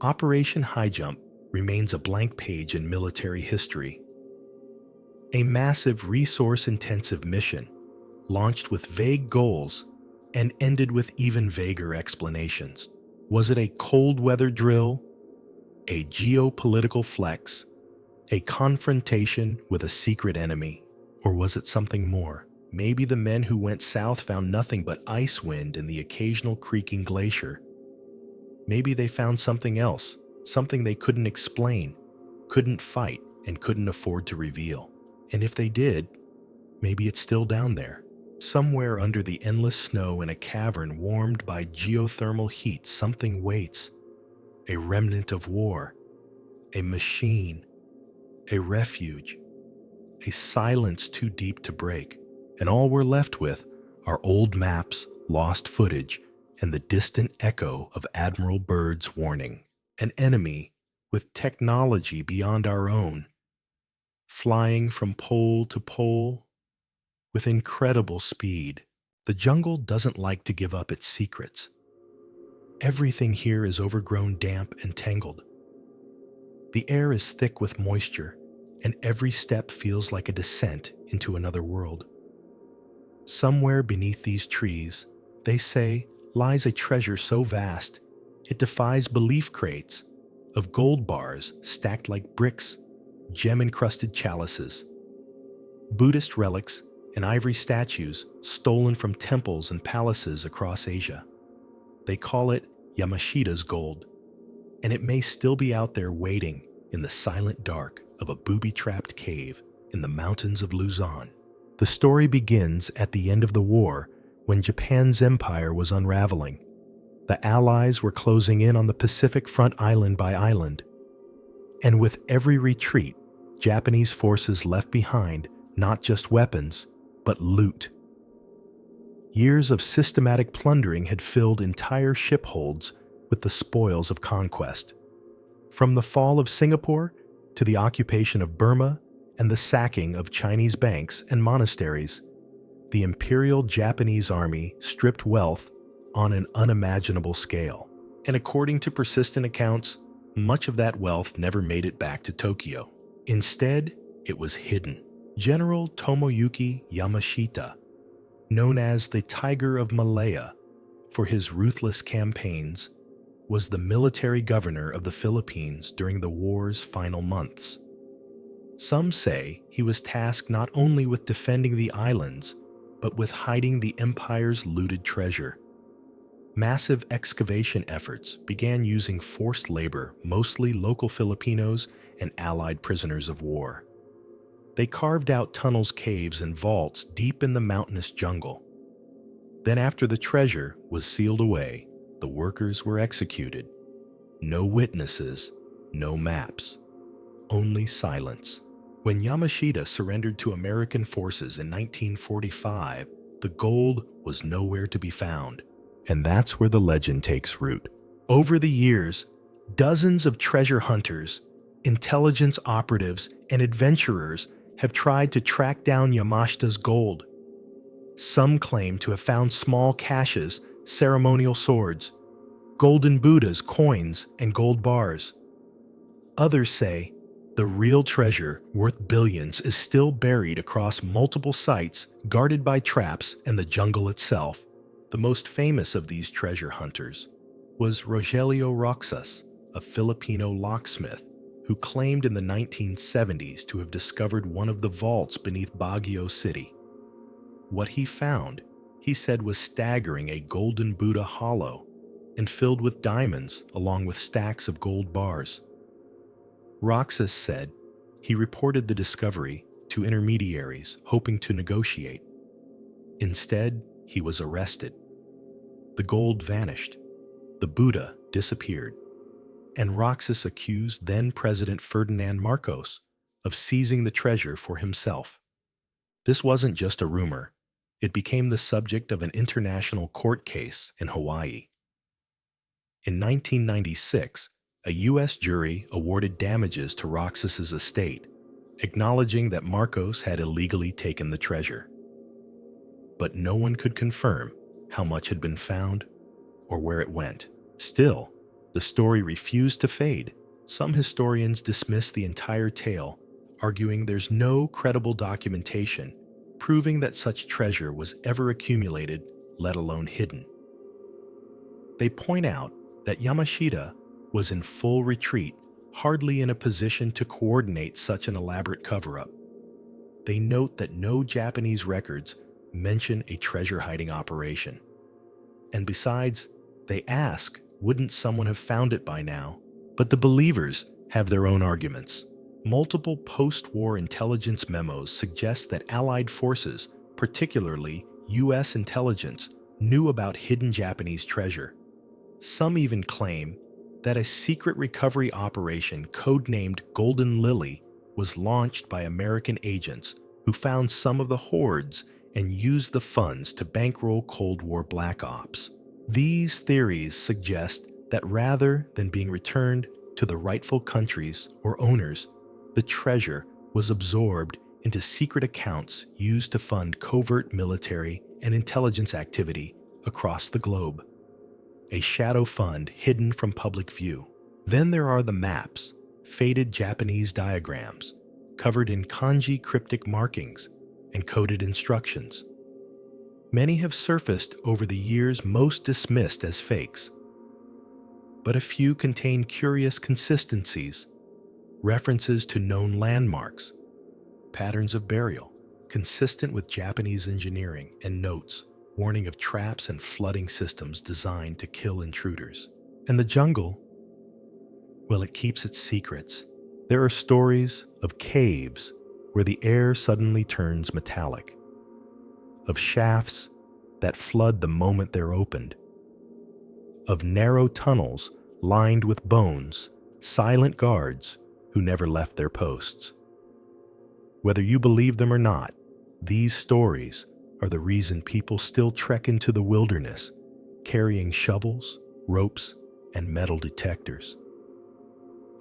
Operation High Jump remains a blank page in military history. A massive, resource-intensive mission, launched with vague goals and ended with even vaguer explanations. Was it a cold weather drill, a geopolitical flex, a confrontation with a secret enemy, or was it something more? Maybe the men who went south found nothing but ice wind and the occasional creaking glacier. Maybe they found something else, something they couldn't explain, couldn't fight, and couldn't afford to reveal. And if they did, maybe it's still down there. Somewhere under the endless snow in a cavern warmed by geothermal heat, something waits. A remnant of war, a machine, a refuge, a silence too deep to break. And all we're left with are old maps, lost footage, and the distant echo of Admiral Byrd's warning. An enemy with technology beyond our own, flying from pole to pole with incredible speed. The jungle doesn't like to give up its secrets. Everything here is overgrown, damp, and tangled. The air is thick with moisture, and every step feels like a descent into another world. Somewhere beneath these trees, they say, lies a treasure so vast it defies belief. Crates of gold bars stacked like bricks, gem-encrusted chalices, Buddhist relics, and ivory statues stolen from temples and palaces across Asia. They call it Yamashita's gold, and it may still be out there waiting in the silent dark of a booby-trapped cave in the mountains of Luzon. The story begins at the end of the war when Japan's empire was unraveling. The Allies were closing in on the Pacific front island by island, and with every retreat, Japanese forces left behind not just weapons, but loot. Years of systematic plundering had filled entire ship holds with the spoils of conquest. From the fall of Singapore to the occupation of Burma and the sacking of Chinese banks and monasteries, the Imperial Japanese Army stripped wealth on an unimaginable scale. And according to persistent accounts, much of that wealth never made it back to Tokyo. Instead, it was hidden. General Tomoyuki Yamashita, known as the Tiger of Malaya for his ruthless campaigns, was the military governor of the Philippines during the war's final months. Some say he was tasked not only with defending the islands, but with hiding the empire's looted treasure. Massive excavation efforts began using forced labor, mostly local Filipinos and Allied prisoners of war. They carved out tunnels, caves, and vaults deep in the mountainous jungle. Then, after the treasure was sealed away, the workers were executed. No witnesses, no maps, only silence. When Yamashita surrendered to American forces in 1945, the gold was nowhere to be found. And that's where the legend takes root. Over the years, dozens of treasure hunters, intelligence operatives, and adventurers have tried to track down Yamashita's gold. Some claim to have found small caches, ceremonial swords, golden Buddhas, coins, and gold bars. Others say the real treasure, worth billions, is still buried across multiple sites, guarded by traps and the jungle itself. The most famous of these treasure hunters was Rogelio Roxas, a Filipino locksmith who claimed in the 1970s to have discovered one of the vaults beneath Baguio City. What he found, he said, was staggering: a golden Buddha hollow and filled with diamonds along with stacks of gold bars. Roxas said he reported the discovery to intermediaries hoping to negotiate. Instead, he was arrested. The gold vanished, the Buddha disappeared, and Roxas accused then-President Ferdinand Marcos of seizing the treasure for himself. This wasn't just a rumor. It became the subject of an international court case in Hawaii. In 1996, a U.S. jury awarded damages to Roxas's estate, acknowledging that Marcos had illegally taken the treasure. But no one could confirm how much had been found or where it went. Still, the story refused to fade. Some historians dismiss the entire tale, arguing there's no credible documentation proving that such treasure was ever accumulated, let alone hidden. They point out that Yamashita was in full retreat, hardly in a position to coordinate such an elaborate cover-up. They note that no Japanese records mention a treasure-hiding operation. And besides, they ask, wouldn't someone have found it by now? But the believers have their own arguments. Multiple post-war intelligence memos suggest that Allied forces, particularly U.S. intelligence, knew about hidden Japanese treasure. Some even claim that a secret recovery operation codenamed Golden Lily was launched by American agents who found some of the hoards and used the funds to bankroll Cold War black ops. These theories suggest that rather than being returned, to the rightful countries or owners, the treasure was absorbed into secret accounts used to fund covert military and intelligence activity across the globe. A shadow fund hidden from public view. Then there are the maps, faded Japanese diagrams, covered in kanji cryptic markings and coded instructions. Many have surfaced over the years, most dismissed as fakes. But a few contain curious consistencies, references to known landmarks, patterns of burial, consistent with Japanese engineering, and notes warning of traps and flooding systems designed to kill intruders. And the jungle, well, it keeps its secrets. There are stories of caves where the air suddenly turns metallic, of shafts that flood the moment they're opened, of narrow tunnels lined with bones, silent guards who never left their posts. Whether you believe them or not, these stories are the reason people still trek into the wilderness, carrying shovels, ropes, and metal detectors.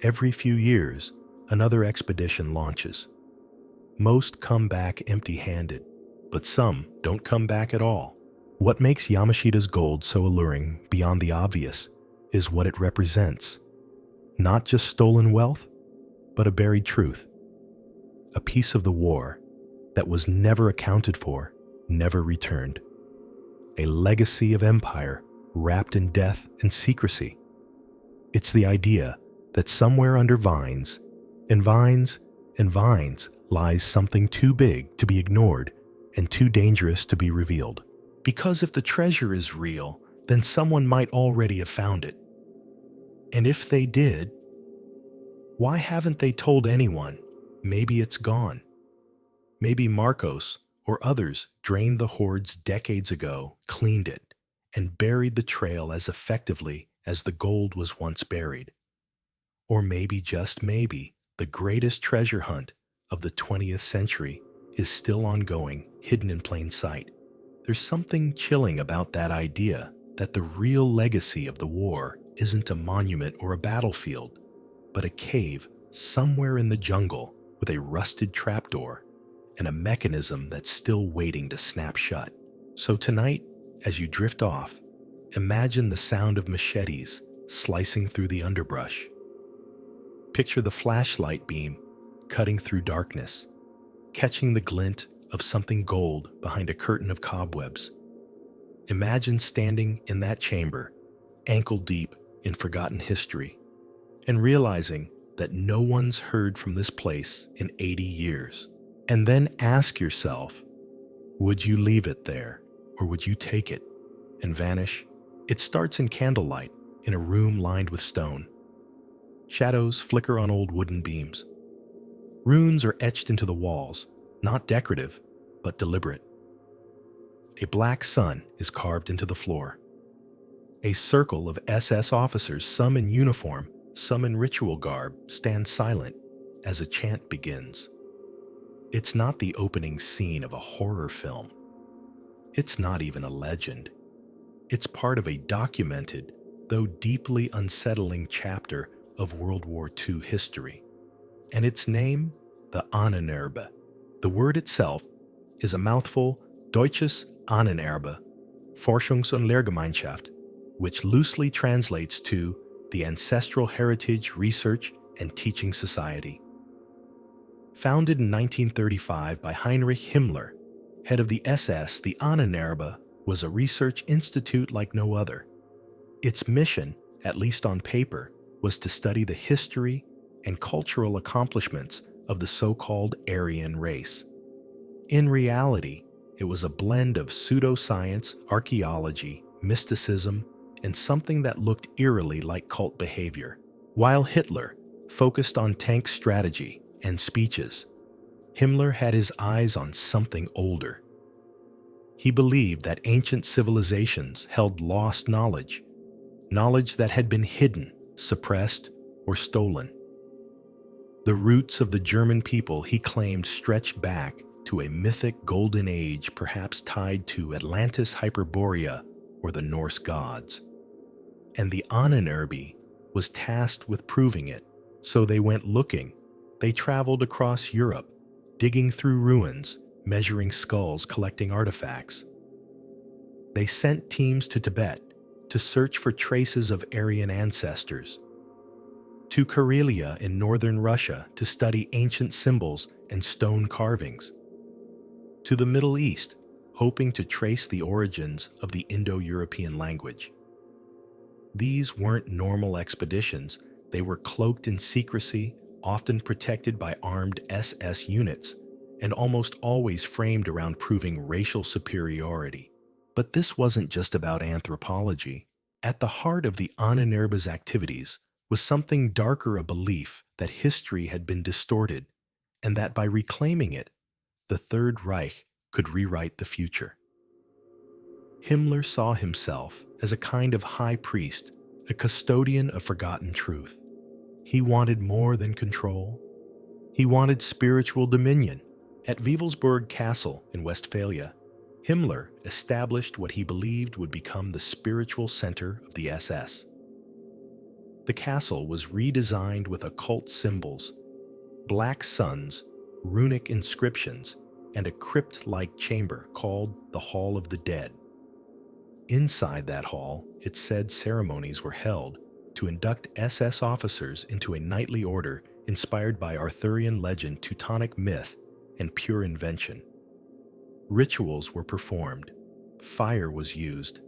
Every few years, another expedition launches. Most come back empty-handed, but some don't come back at all. What makes Yamashita's gold so alluring beyond the obvious is what it represents. Not just stolen wealth, but a buried truth. A piece of the war that was never accounted for, never returned. A legacy of empire wrapped in death and secrecy. It's the idea that somewhere under vines, and vines, and vines lies something too big to be ignored and too dangerous to be revealed. Because if the treasure is real, then someone might already have found it. And if they did, why haven't they told anyone? Maybe it's gone. Maybe Marcos or others drained the hoards decades ago, cleaned it, and buried the trail as effectively as the gold was once buried. Or maybe, just maybe, the greatest treasure hunt of the 20th century is still ongoing, hidden in plain sight. There's something chilling about that idea that the real legacy of the war isn't a monument or a battlefield, but a cave somewhere in the jungle with a rusted trapdoor and a mechanism that's still waiting to snap shut. So tonight, as you drift off, imagine the sound of machetes slicing through the underbrush. Picture the flashlight beam cutting through darkness, catching the glint of something gold behind a curtain of cobwebs. Imagine standing in that chamber, ankle deep in forgotten history, and realizing that no one's heard from this place in 80 years. And then ask yourself, would you leave it there, or would you take it and vanish? It starts in candlelight in a room lined with stone. Shadows flicker on old wooden beams. Runes are etched into the walls, not decorative, but deliberate. A black sun is carved into the floor. A circle of SS officers, some in uniform, some in ritual garb, stand silent as a chant begins. It's not the opening scene of a horror film. It's not even a legend. It's part of a documented, though deeply unsettling chapter of World War II history. And its name, the Ahnenerbe. The word itself is a mouthful, Deutsches Ahnenerbe, Forschungs- und Lehrgemeinschaft, which loosely translates to the Ancestral Heritage Research and Teaching Society. Founded in 1935 by Heinrich Himmler, head of the SS, the Ahnenerbe was a research institute like no other. Its mission, at least on paper, was to study the history and cultural accomplishments of the so-called Aryan race. In reality, it was a blend of pseudoscience, archaeology, mysticism, and something that looked eerily like cult behavior. While Hitler focused on tank strategy and speeches, Himmler had his eyes on something older. He believed that ancient civilizations held lost knowledge, knowledge that had been hidden, suppressed, or stolen. The roots of the German people, he claimed, stretched back to a mythic golden age, perhaps tied to Atlantis, Hyperborea, or the Norse gods. And the Ahnenerbe was tasked with proving it, so they went looking. They traveled across Europe, digging through ruins, measuring skulls, collecting artifacts. They sent teams to Tibet to search for traces of Aryan ancestors, to Karelia in northern Russia to study ancient symbols and stone carvings, to the Middle East, hoping to trace the origins of the Indo-European language. These weren't normal expeditions. They were cloaked in secrecy, often protected by armed SS units, and almost always framed around proving racial superiority. But this wasn't just about anthropology. At the heart of the Ahnenerbe's activities was something darker, a belief that history had been distorted, and that by reclaiming it, the Third Reich could rewrite the future. Himmler saw himself as a kind of high priest, a custodian of forgotten truth. He wanted more than control. He wanted spiritual dominion. At Wewelsburg Castle in Westphalia, Himmler established what he believed would become the spiritual center of the SS. The castle was redesigned with occult symbols, black suns, runic inscriptions, and a crypt-like chamber called the Hall of the Dead. Inside that hall, it said ceremonies were held to induct SS officers into a knightly order inspired by Arthurian legend, Teutonic myth, and pure invention. Rituals were performed, fire was used,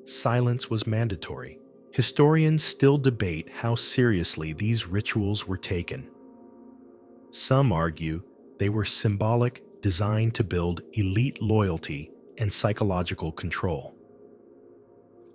silence was mandatory. Historians still debate how seriously these rituals were taken. Some argue they were symbolic, designed to build elite loyalty and psychological control.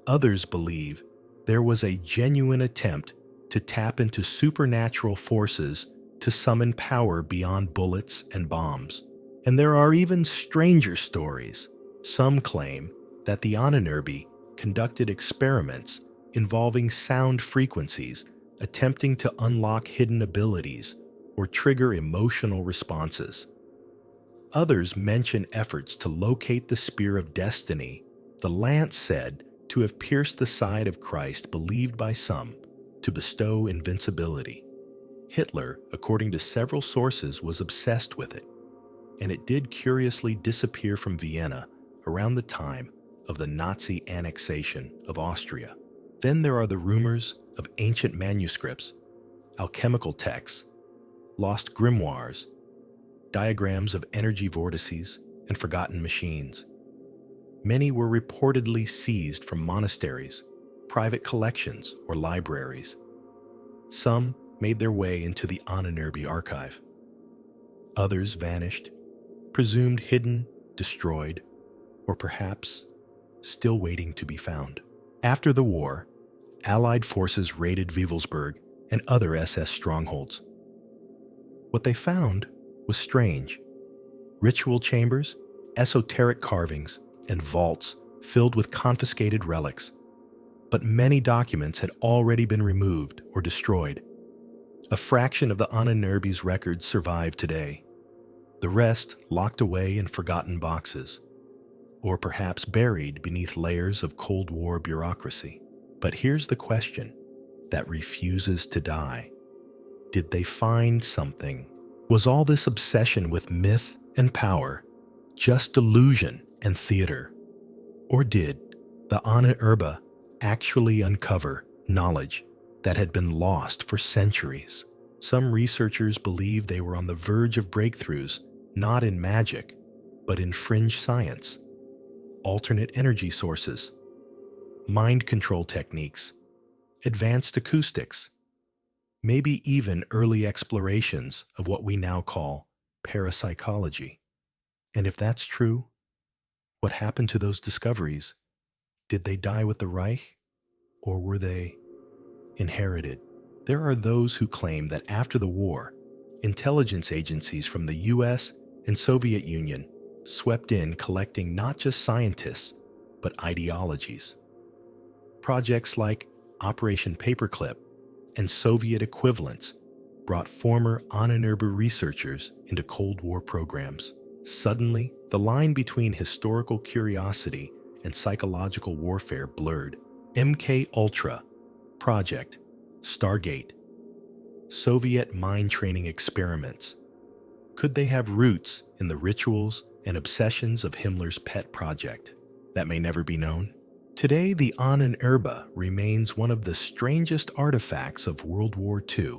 Others believe there was a genuine attempt to tap into supernatural forces to summon power beyond bullets and bombs. And there are even stranger stories. Some claim that the Ahnenerbe conducted experiments involving sound frequencies, attempting to unlock hidden abilities or trigger emotional responses. Others mention efforts to locate the Spear of Destiny, the lance said to have pierced the side of Christ, believed by some to bestow invincibility. Hitler, according to several sources, was obsessed with it, and it did curiously disappear from Vienna around the time of the Nazi annexation of Austria. Then there are the rumors of ancient manuscripts, alchemical texts, lost grimoires, diagrams of energy vortices, and forgotten machines. Many were reportedly seized from monasteries, private collections, or libraries. Some made their way into the Ahnenerbe archive. Others vanished, presumed hidden, destroyed, or perhaps still waiting to be found. After the war, Allied forces raided Wewelsburg and other SS strongholds. What they found was strange. Ritual chambers, esoteric carvings, and vaults filled with confiscated relics. But many documents had already been removed or destroyed. A fraction of the Ahnenerbe's records survive today. The rest locked away in forgotten boxes, or perhaps buried beneath layers of Cold War bureaucracy. But here's the question that refuses to die. Did they find something? Was all this obsession with myth and power just delusion and theater? Or did the Ahnenerbe actually uncover knowledge that had been lost for centuries? Some researchers believe they were on the verge of breakthroughs, not in magic, but in fringe science, alternate energy sources, mind control techniques, advanced acoustics, maybe even early explorations of what we now call parapsychology. And if that's true, what happened to those discoveries? Did they die with the Reich, or were they inherited? There are those who claim that after the war, intelligence agencies from the US and Soviet Union swept in, collecting not just scientists, but ideologies. Projects like Operation Paperclip and Soviet equivalents brought former Ahnenerbe researchers into Cold War programs. Suddenly, the line between historical curiosity and psychological warfare blurred. MK Ultra Project Stargate, Soviet mine training experiments. Could they have roots in the rituals and obsessions of Himmler's pet project? That may never be known. Today, the Ahnenerbe remains one of the strangest artifacts of World War II,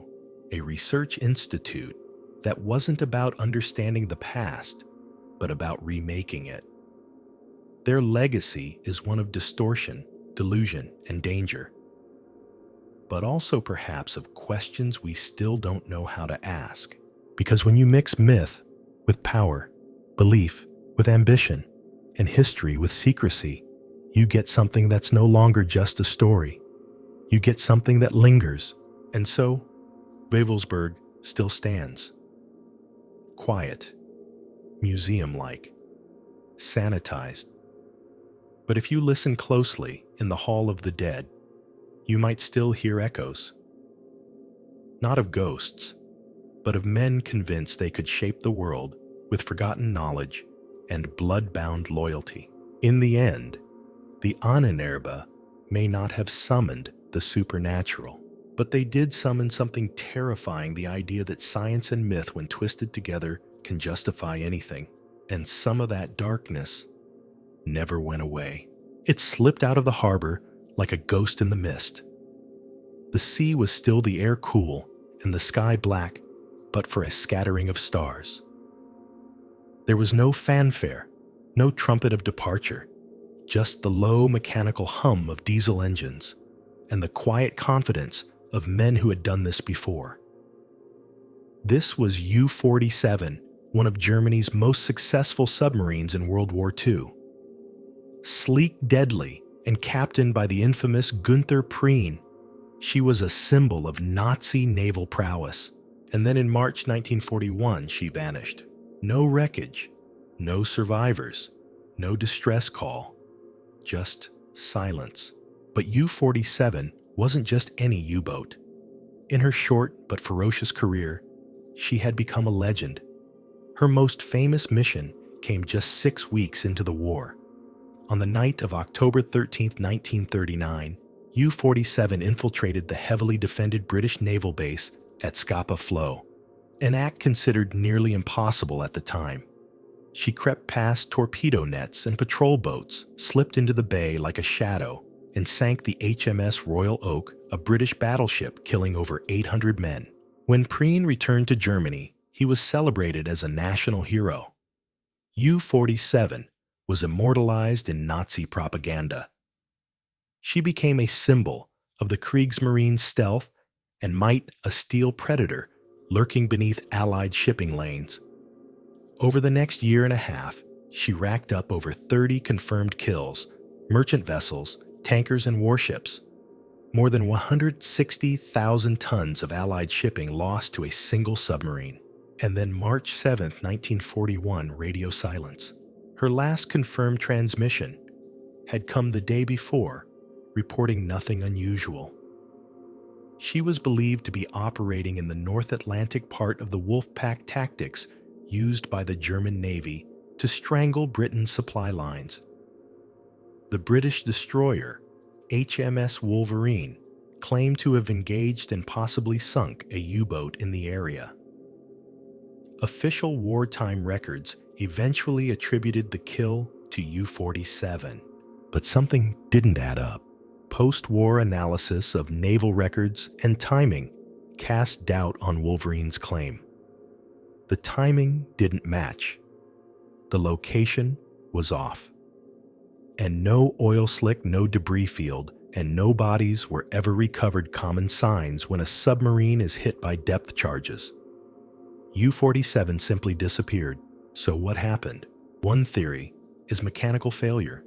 a research institute that wasn't about understanding the past, but about remaking it. Their legacy is one of distortion, delusion, and danger, but also perhaps of questions we still don't know how to ask. Because when you mix myth with power, belief with ambition, and history with secrecy, you get something that's no longer just a story. You get something that lingers, and so Wewelsburg still stands. Quiet, museum-like, sanitized. But if you listen closely in the Hall of the Dead, you might still hear echoes. Not of ghosts, but of men convinced they could shape the world with forgotten knowledge and blood-bound loyalty. In the end, the Ahnenerbe may not have summoned the supernatural, but they did summon something terrifying, the idea that science and myth, when twisted together, can justify anything. And some of that darkness never went away. It slipped out of the harbor like a ghost in the mist. The sea was still, the air cool, and the sky black, but for a scattering of stars. There was no fanfare, no trumpet of departure, just the low mechanical hum of diesel engines and the quiet confidence of men who had done this before. This was U-47, one of Germany's most successful submarines in World War II. Sleek, deadly, and captained by the infamous Günther Prien, she was a symbol of Nazi naval prowess. And then in March 1941, she vanished. No wreckage, no survivors, no distress call, just silence. But U-47 wasn't just any U-boat. In her short but ferocious career, she had become a legend. Her most famous mission came just 6 weeks into the war. On the night of October 13, 1939, U-47 infiltrated the heavily defended British naval base at Scapa Flow, an act considered nearly impossible at the time. She crept past torpedo nets and patrol boats, slipped into the bay like a shadow, and sank the HMS Royal Oak, a British battleship, killing over 800 men. When Prien returned to Germany, he was celebrated as a national hero. U-47 was immortalized in Nazi propaganda. She became a symbol of the Kriegsmarine's stealth and might, a steel predator lurking beneath Allied shipping lanes. Over the next year and a half, she racked up over 30 confirmed kills, merchant vessels, tankers, and warships. More than 160,000 tons of Allied shipping lost to a single submarine. And then March 7, 1941, radio silence. Her last confirmed transmission had come the day before, reporting nothing unusual. She was believed to be operating in the North Atlantic part of the Wolfpack tactics used by the German Navy to strangle Britain's supply lines. The British destroyer, HMS Wolverine, claimed to have engaged and possibly sunk a U-boat in the area. Official wartime records eventually attributed the kill to U-47, but something didn't add up. Post-war analysis of naval records and timing cast doubt on Wolverine's claim. The timing didn't match. The location was off. And no oil slick, no debris field, and no bodies were ever recovered, common signs when a submarine is hit by depth charges. U-47 simply disappeared. So what happened? One theory is mechanical failure.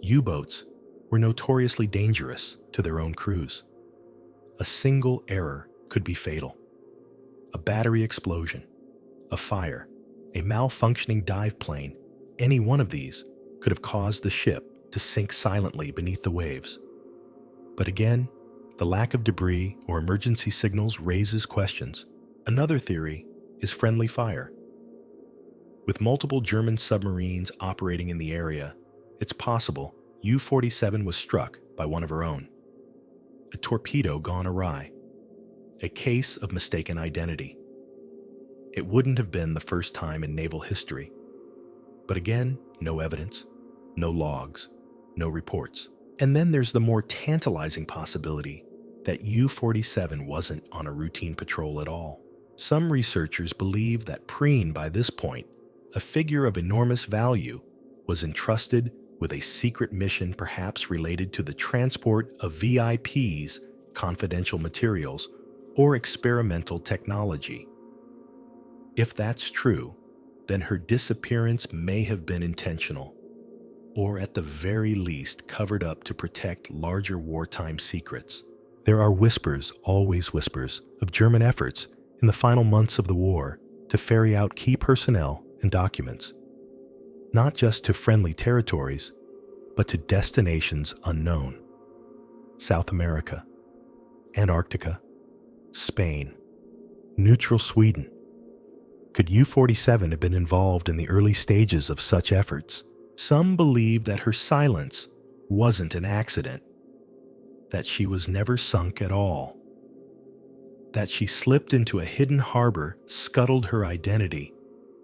U-boats were notoriously dangerous to their own crews. A single error could be fatal. A battery explosion, a fire, a malfunctioning dive plane, any one of these could have caused the ship to sink silently beneath the waves. But again, the lack of debris or emergency signals raises questions. Another theory is friendly fire. With multiple German submarines operating in the area, it's possible U-47 was struck by one of her own. a torpedo gone awry, a case of mistaken identity. It wouldn't have been the first time in naval history. But again, no evidence, no logs, no reports. And then there's the more tantalizing possibility that U-47 wasn't on a routine patrol at all. Some researchers believe that Preen, by this point, a figure of enormous value, was entrusted with a secret mission perhaps related to the transport of VIPs, confidential materials, or experimental technology. If that's true, then her disappearance may have been intentional, or at the very least covered up to protect larger wartime secrets. There are whispers, always whispers, of German efforts in the final months of the war to ferry out key personnel and documents, not just to friendly territories, but to destinations unknown. South America, Antarctica, Spain, neutral Sweden. Could U-47 have been involved in the early stages of such efforts? Some believe that her silence wasn't an accident, that she was never sunk at all, that she slipped into a hidden harbor, scuttled her identity,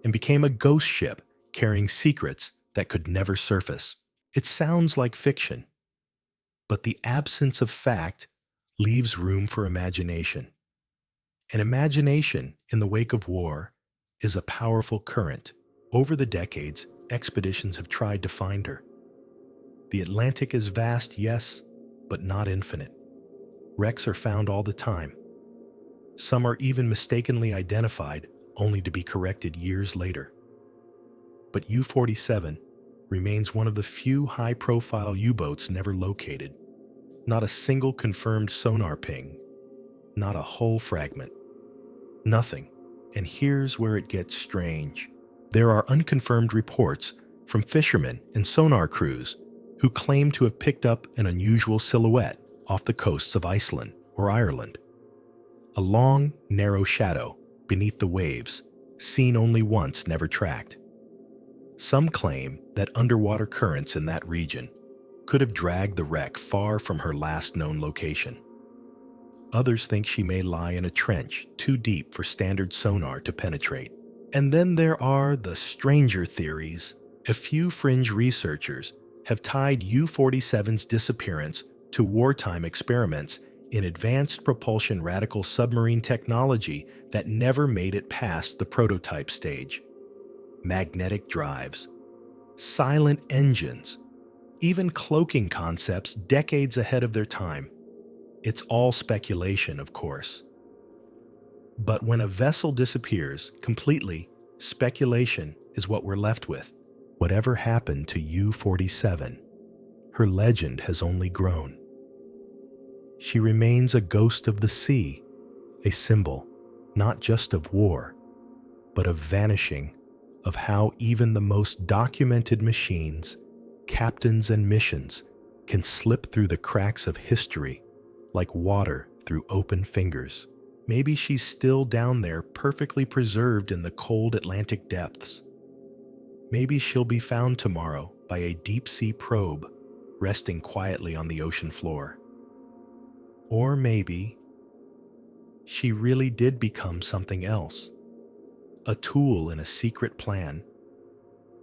and became a ghost ship carrying secrets that could never surface. It sounds like fiction, but the absence of fact leaves room for imagination. And imagination in the wake of war is a powerful current. Over the decades, expeditions have tried to find her. The Atlantic is vast, yes, but not infinite. Wrecks are found all the time. Some are even mistakenly identified, only to be corrected years later. But U-47 remains one of the few high-profile U-boats never located. Not a single confirmed sonar ping, not a hull fragment. Nothing. And here's where it gets strange. There are unconfirmed reports from fishermen and sonar crews who claim to have picked up an unusual silhouette off the coasts of Iceland or Ireland. A long, narrow shadow beneath the waves, seen only once, never tracked. Some claim that underwater currents in that region could have dragged the wreck far from her last known location. Others think she may lie in a trench too deep for standard sonar to penetrate. And then there are the stranger theories. A few fringe researchers have tied U-47's disappearance to wartime experiments in advanced propulsion radical submarine technology that never made it past the prototype stage. Magnetic drives, silent engines, even cloaking concepts decades ahead of their time. It's all speculation, of course. But when a vessel disappears completely, speculation is what we're left with. Whatever happened to U-47, her legend has only grown. She remains a ghost of the sea, a symbol not just of war, but of vanishing, of how even the most documented machines, captains and missions can slip through the cracks of history like water through open fingers. Maybe she's still down there, perfectly preserved in the cold Atlantic depths. Maybe she'll be found tomorrow by a deep-sea probe resting quietly on the ocean floor. Or maybe she really did become something else, a tool in a secret plan,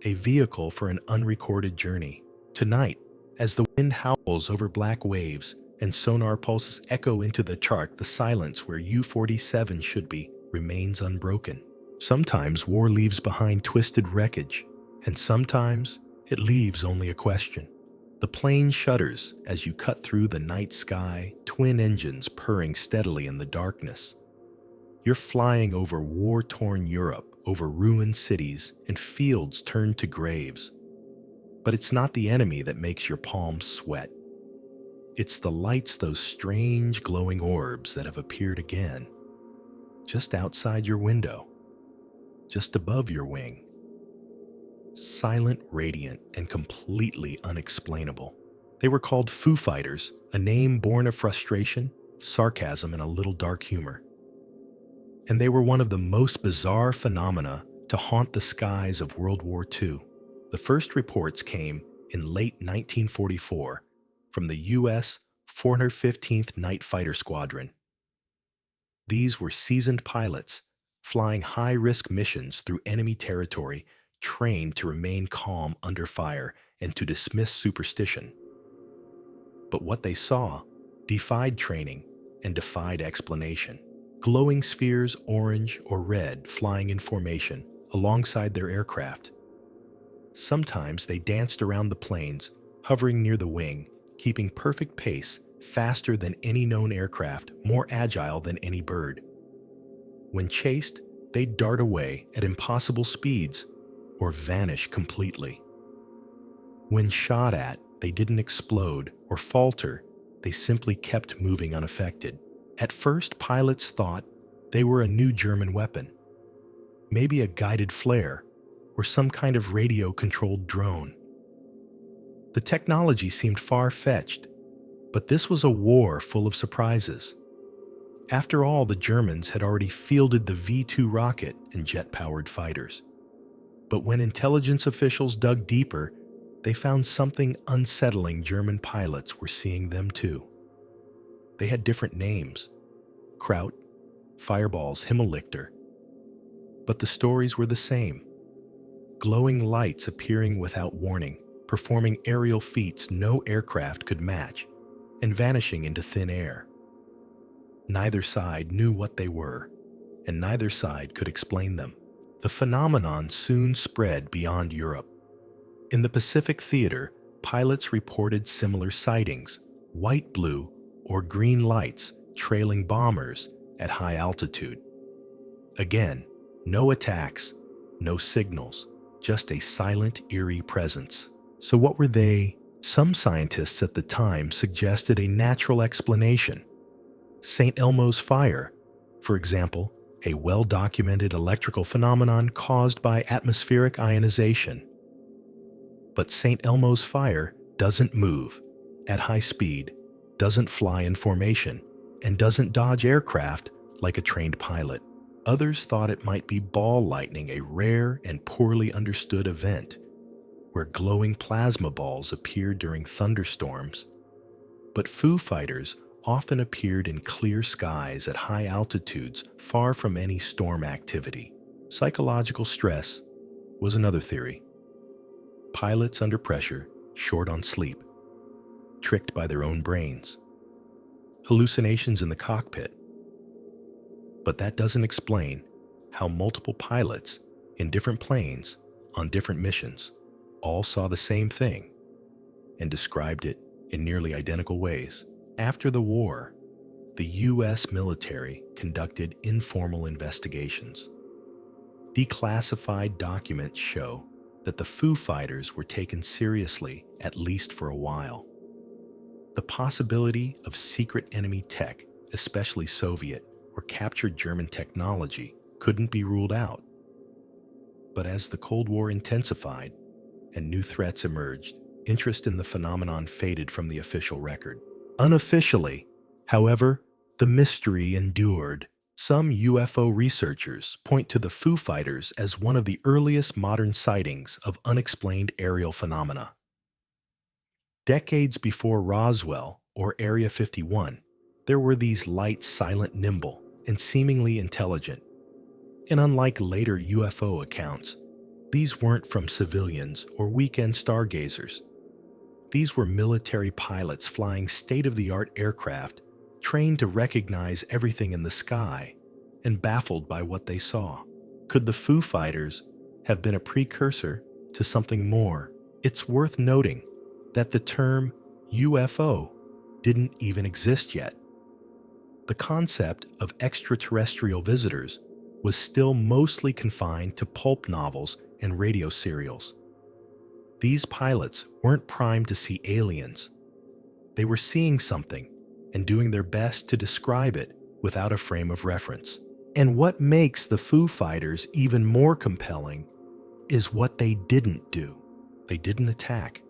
a vehicle for an unrecorded journey. Tonight, as the wind howls over black waves and sonar pulses echo into the chart, the silence where U-47 should be remains unbroken. Sometimes war leaves behind twisted wreckage, and sometimes it leaves only a question. The plane shudders as you cut through the night sky, twin engines purring steadily in the darkness. You're flying over war-torn Europe, over ruined cities and fields turned to graves. But it's not the enemy that makes your palms sweat. It's the lights, those strange glowing orbs that have appeared again, just outside your window, just above your wing. Silent, radiant, and completely unexplainable. They were called Foo Fighters, a name born of frustration, sarcasm, and a little dark humor. And they were one of the most bizarre phenomena to haunt the skies of World War II. The first reports came in late 1944 from the U.S. 415th Night Fighter Squadron. These were seasoned pilots, flying high-risk missions through enemy territory, trained to remain calm under fire and to dismiss superstition. But what they saw defied training and defied explanation. Glowing spheres, orange or red, flying in formation alongside their aircraft. Sometimes they danced around the planes, hovering near the wing, keeping perfect pace, faster than any known aircraft, more agile than any bird. When chased, they'd dart away at impossible speeds or vanish completely. When shot at, they didn't explode or falter, they simply kept moving unaffected. At first, pilots thought they were a new German weapon, maybe a guided flare or some kind of radio-controlled drone. The technology seemed far-fetched, but this was a war full of surprises. After all, the Germans had already fielded the V-2 rocket and jet-powered fighters. But when intelligence officials dug deeper, they found something unsettling. German pilots were seeing them too. They had different names: Kraut, Fireballs, Himmellichter. But the stories were the same. Glowing lights appearing without warning, performing aerial feats no aircraft could match, and vanishing into thin air. Neither side knew what they were, and neither side could explain them. The phenomenon soon spread beyond Europe. In the Pacific Theater, pilots reported similar sightings: white, blue, or green lights trailing bombers at high altitude. Again, no attacks, no signals, just a silent, eerie presence. So what were they? Some scientists at the time suggested a natural explanation. St. Elmo's fire, for example, a well-documented electrical phenomenon caused by atmospheric ionization. But St. Elmo's fire doesn't move at high speed, doesn't fly in formation, and doesn't dodge aircraft like a trained pilot. Others thought it might be ball lightning, a rare and poorly understood event where glowing plasma balls appeared during thunderstorms. But Foo Fighters often appeared in clear skies at high altitudes far from any storm activity. Psychological stress was another theory. Pilots under pressure, short on sleep, tricked by their own brains. Hallucinations in the cockpit. But that doesn't explain how multiple pilots in different planes on different missions all saw the same thing and described it in nearly identical ways. After the war, the U.S. military conducted informal investigations. Declassified documents show that the Foo Fighters were taken seriously, at least for a while. The possibility of secret enemy tech, especially Soviet or captured German technology, couldn't be ruled out. But as the Cold War intensified and new threats emerged, interest in the phenomenon faded from the official record. Unofficially, however, the mystery endured. Some UFO researchers point to the Foo Fighters as one of the earliest modern sightings of unexplained aerial phenomena. Decades before Roswell or Area 51, there were these lights, silent, nimble, and seemingly intelligent. And unlike later UFO accounts, these weren't from civilians or weekend stargazers. These were military pilots flying state-of-the-art aircraft, trained to recognize everything in the sky, and baffled by what they saw. Could the Foo Fighters have been a precursor to something more? It's worth noting that the term UFO didn't even exist yet. The concept of extraterrestrial visitors was still mostly confined to pulp novels and radio serials. These pilots weren't primed to see aliens. They were seeing something and doing their best to describe it without a frame of reference. And what makes the Foo Fighters even more compelling is what they didn't do. They didn't attack.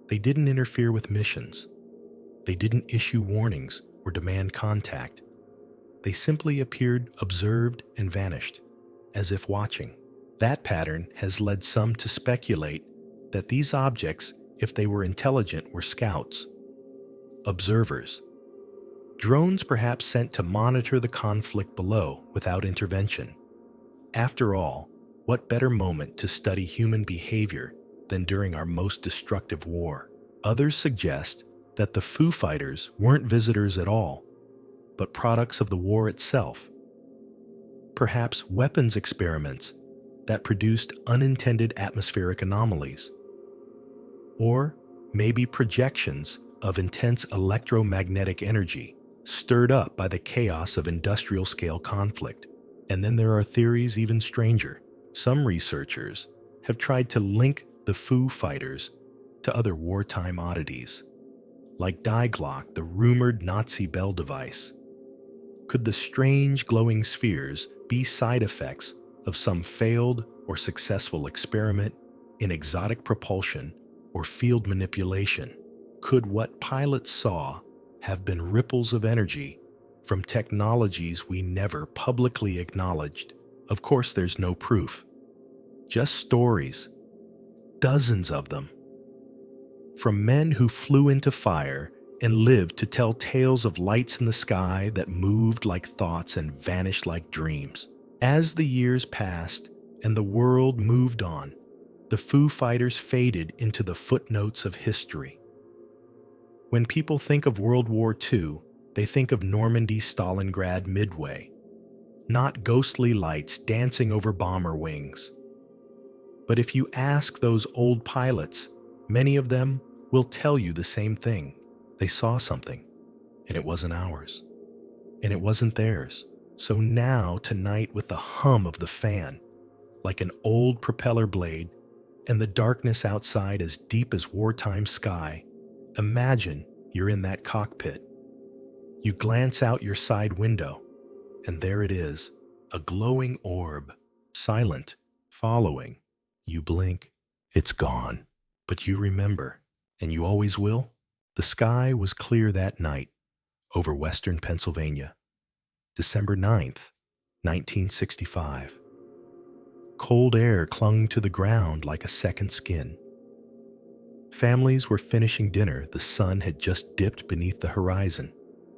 They didn't interfere with missions. They didn't issue warnings or demand contact. They simply appeared, observed, and vanished, as if watching. That pattern has led some to speculate that these objects, if they were intelligent, were scouts. observers. Drones perhaps sent to monitor the conflict below without intervention. After all, what better moment to study human behavior than during our most destructive war? Others suggest that the Foo Fighters weren't visitors at all, but products of the war itself. Perhaps weapons experiments that produced unintended atmospheric anomalies. Or maybe projections of intense electromagnetic energy stirred up by the chaos of industrial-scale conflict. And then there are theories even stranger. Some researchers have tried to link the Foo Fighters to other wartime oddities, like Die Glock, the rumored Nazi bell device. Could the strange glowing spheres be side effects of some failed or successful experiment in exotic propulsion or field manipulation? Could what pilots saw have been ripples of energy from technologies we never publicly acknowledged? Of course, there's no proof, just stories, dozens of them, from men who flew into fire and lived to tell tales of lights in the sky that moved like thoughts and vanished like dreams. As the years passed and the world moved on, the Foo Fighters faded into the footnotes of history. When people think of World War II, they think of Normandy, Stalingrad, Midway, not ghostly lights dancing over bomber wings. But if you ask those old pilots, many of them will tell you the same thing. They saw something, and it wasn't ours, and it wasn't theirs. So now, tonight, with the hum of the fan, like an old propeller blade, and the darkness outside as deep as wartime sky, imagine you're in that cockpit. You glance out your side window, and there it is, a glowing orb, silent, following. You blink, it's gone. But you remember, and you always will. The sky was clear that night over western Pennsylvania, December 9th, 1965. Cold air clung to the ground like a second skin. Families were finishing dinner. The sun had just dipped beneath the horizon,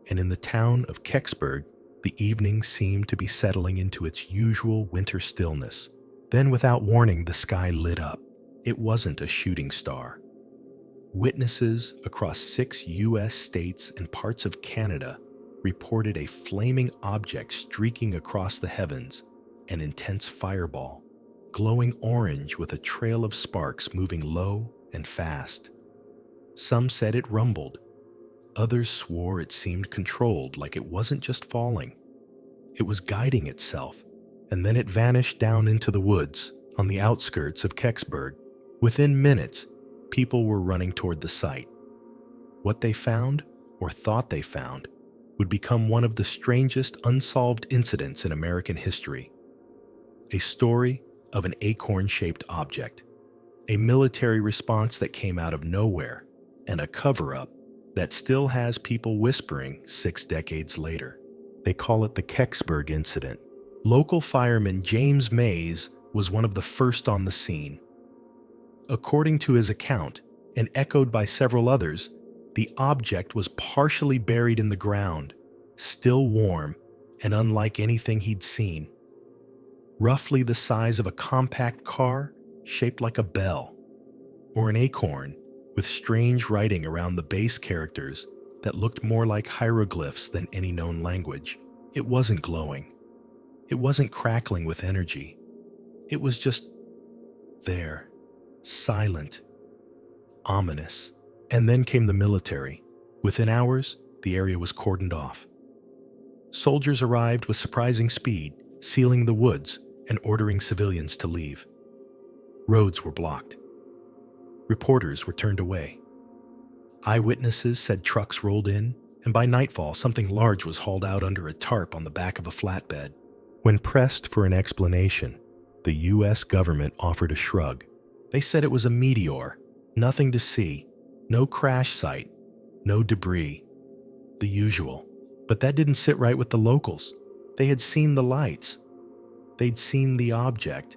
and in the town of Kecksburg, the evening seemed to be settling into its usual winter stillness. Then, without warning, the sky lit up. It wasn't a shooting star. Witnesses across 6 U.S. states and parts of Canada reported a flaming object streaking across the heavens, an intense fireball, glowing orange with a trail of sparks moving low and fast. Some said it rumbled. Others swore it seemed controlled, like it wasn't just falling. It was guiding itself, and then it vanished down into the woods on the outskirts of Kecksburg. Within minutes, people were running toward the site. What they found, or thought they found, would become one of the strangest unsolved incidents in American history. A story of an acorn-shaped object, a military response that came out of nowhere, and a cover-up that still has people whispering 6 decades later. They call it the Kecksburg incident. Local fireman James Mays was one of the first on the scene. According to his account, and echoed by several others, the object was partially buried in the ground, still warm and unlike anything he'd seen. Roughly the size of a compact car shaped like a bell, or an acorn with strange writing around the base characters that looked more like hieroglyphs than any known language. It wasn't glowing. It wasn't crackling with energy. It was just there, silent, ominous. And then came the military. Within hours, the area was cordoned off. Soldiers arrived with surprising speed, sealing the woods and ordering civilians to leave. Roads were blocked. Reporters were turned away. Eyewitnesses said trucks rolled in, and by nightfall, something large was hauled out under a tarp on the back of a flatbed. When pressed for an explanation, the U.S. government offered a shrug. They said it was a meteor, nothing to see, no crash site, no debris. The usual. But that didn't sit right with the locals. They had seen the lights. They'd seen the object.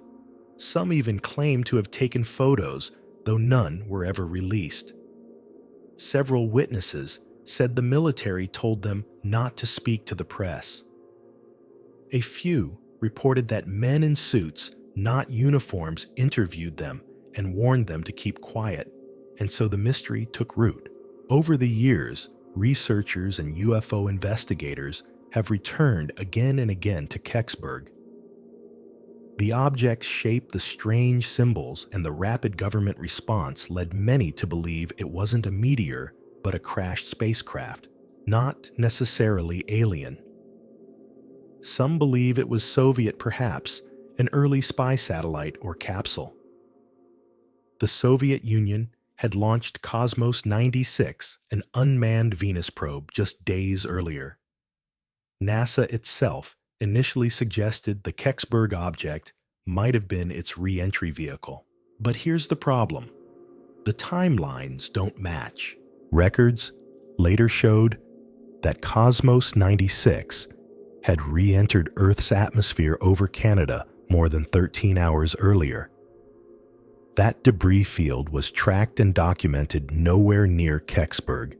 Some even claimed to have taken photos, though none were ever released. Several witnesses said the military told them not to speak to the press. A few reported that men in suits, not uniforms, interviewed them and warned them to keep quiet, and so the mystery took root. Over the years, researchers and UFO investigators have returned again and again to Kecksburg. The object's shape, the strange symbols, and the rapid government response led many to believe it wasn't a meteor, but a crashed spacecraft, not necessarily alien. Some believe it was Soviet, perhaps, an early spy satellite or capsule. The Soviet Union had launched Cosmos 96, an unmanned Venus probe, just days earlier. NASA itself initially suggested the Kecksburg object might have been its re-entry vehicle. But here's the problem. The timelines don't match. Records later showed that Cosmos 96 had re-entered Earth's atmosphere over Canada more than 13 hours earlier. That debris field was tracked and documented nowhere near Kecksburg.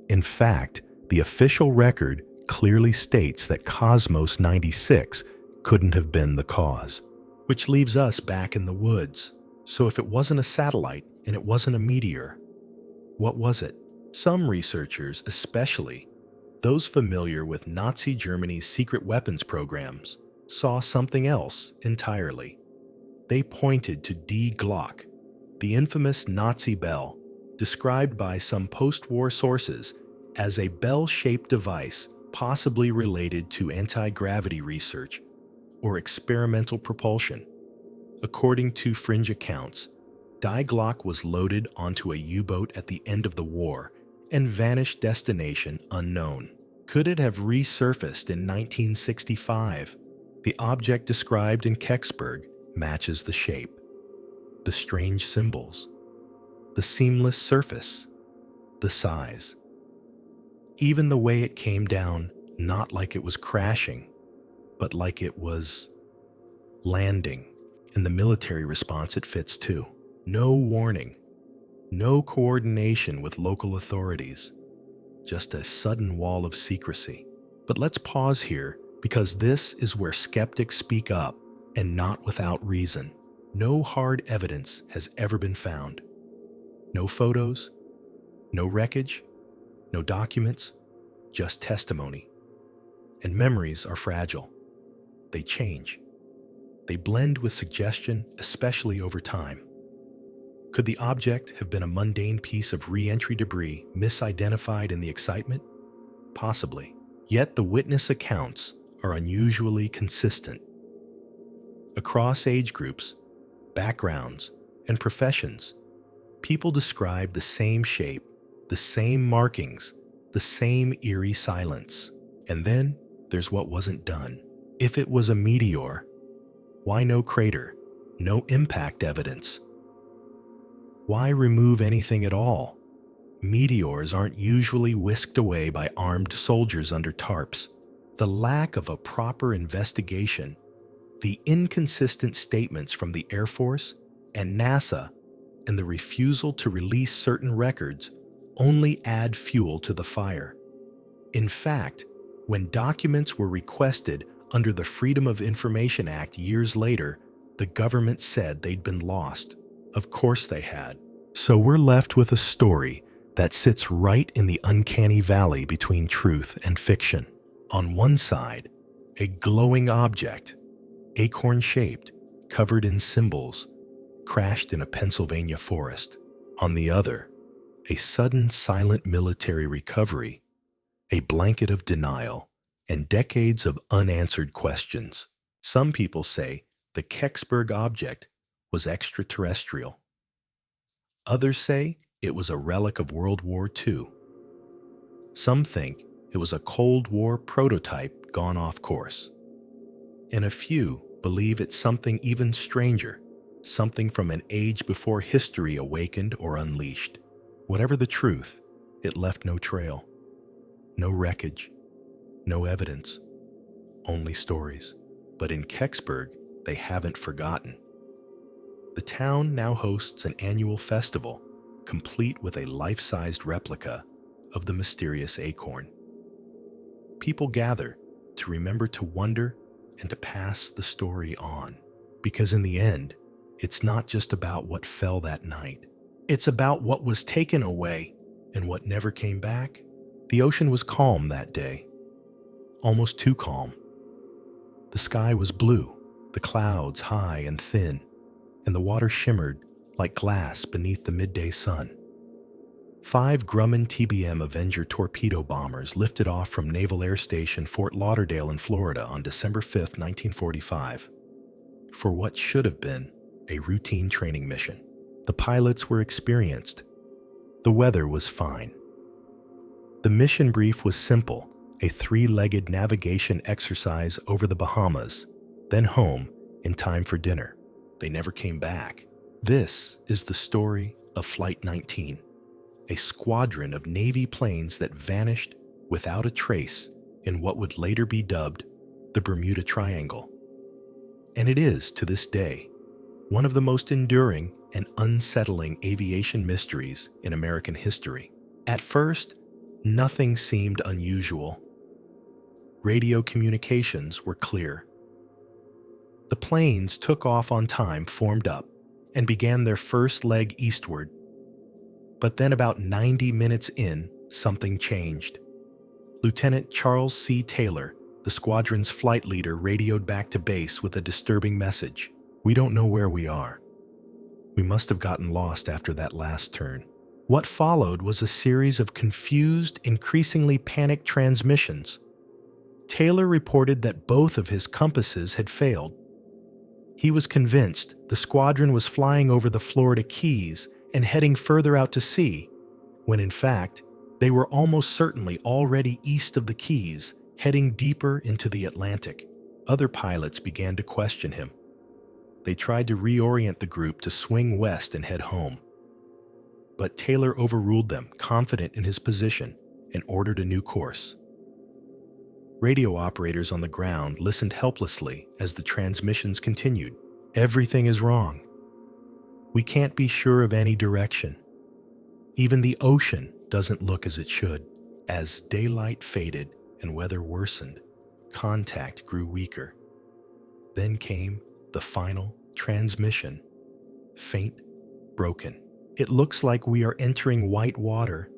In fact, the official record clearly states that Cosmos 96 couldn't have been the cause, which leaves us back in the woods. So if it wasn't a satellite and it wasn't a meteor, what was it? Some researchers, especially those familiar with Nazi Germany's secret weapons programs, saw something else entirely. They pointed to Die Glock, the infamous Nazi bell, described by some post-war sources as a bell-shaped device possibly related to anti-gravity research or experimental propulsion. According to fringe accounts, Die Glock was loaded onto a U-boat at the end of the war and vanished, destination unknown. Could it have resurfaced in 1965? The object described in Kecksburg matches the shape, the strange symbols, the seamless surface, the size. Even the way it came down, not like it was crashing, but like it was landing. In the military response, it fits too. No warning, no coordination with local authorities, just a sudden wall of secrecy. But let's pause here, because this is where skeptics speak up, and not without reason. No hard evidence has ever been found. No photos, no wreckage, no documents, just testimony. And memories are fragile. They change. They blend with suggestion, especially over time. Could the object have been a mundane piece of re-entry debris misidentified in the excitement? Possibly. Yet the witness accounts are unusually consistent. Across age groups, backgrounds, and professions, people describe the same shape, the same markings, the same eerie silence. And then there's what wasn't done. If it was a meteor, why no crater, no impact evidence? Why remove anything at all? Meteors aren't usually whisked away by armed soldiers under tarps. The lack of a proper investigation, the inconsistent statements from the Air Force and NASA, and the refusal to release certain records only add fuel to the fire. In fact, when documents were requested under the Freedom of Information Act years later, the government said they'd been lost. Of course they had. So we're left with a story that sits right in the uncanny valley between truth and fiction. On one side, a glowing object, acorn-shaped, covered in symbols, crashed in a Pennsylvania forest. On the other, a sudden silent military recovery, a blanket of denial, and decades of unanswered questions. Some people say the Kecksburg object was extraterrestrial. Others say it was a relic of World War II. Some think it was a Cold War prototype gone off course. And a few believe it's something even stranger, something from an age before history awakened or unleashed. Whatever the truth, it left no trail, no wreckage, no evidence, only stories. But in Kecksburg, they haven't forgotten. The town now hosts an annual festival, complete with a life-sized replica, of the mysterious acorn. People gather to remember, to wonder, and to pass the story on. Because in the end, it's not just about what fell that night. It's about what was taken away and what never came back. The ocean was calm that day, almost too calm. The sky was blue, the clouds high and thin, and the water shimmered like glass beneath the midday sun. 5 Grumman TBM Avenger torpedo bombers lifted off from Naval Air Station Fort Lauderdale in Florida on December 5, 1945, for what should have been a routine training mission. The pilots were experienced. The weather was fine. The mission brief was simple: a 3-legged navigation exercise over the Bahamas, then home in time for dinner. They never came back. This is the story of Flight 19, a squadron of Navy planes that vanished without a trace in what would later be dubbed the Bermuda Triangle. And it is, to this day, one of the most enduring and unsettling aviation mysteries in American history. At first, nothing seemed unusual. Radio communications were clear. The planes took off on time, formed up, and began their first leg eastward. But then about 90 minutes in, something changed. Lieutenant Charles C. Taylor, the squadron's flight leader, radioed back to base with a disturbing message. "We don't know where we are. We must have gotten lost after that last turn." What followed was a series of confused, increasingly panicked transmissions. Taylor reported that both of his compasses had failed. He was convinced the squadron was flying over the Florida Keys and heading further out to sea, when in fact, they were almost certainly already east of the Keys, heading deeper into the Atlantic. Other pilots began to question him. They tried to reorient the group to swing west and head home. But Taylor overruled them, confident in his position, and ordered a new course. Radio operators on the ground listened helplessly as the transmissions continued. "Everything is wrong. We can't be sure of any direction. Even the ocean doesn't look as it should." As daylight faded and weather worsened, contact grew weaker. Then came the final transmission. Faint, broken. "It looks like we are entering white water.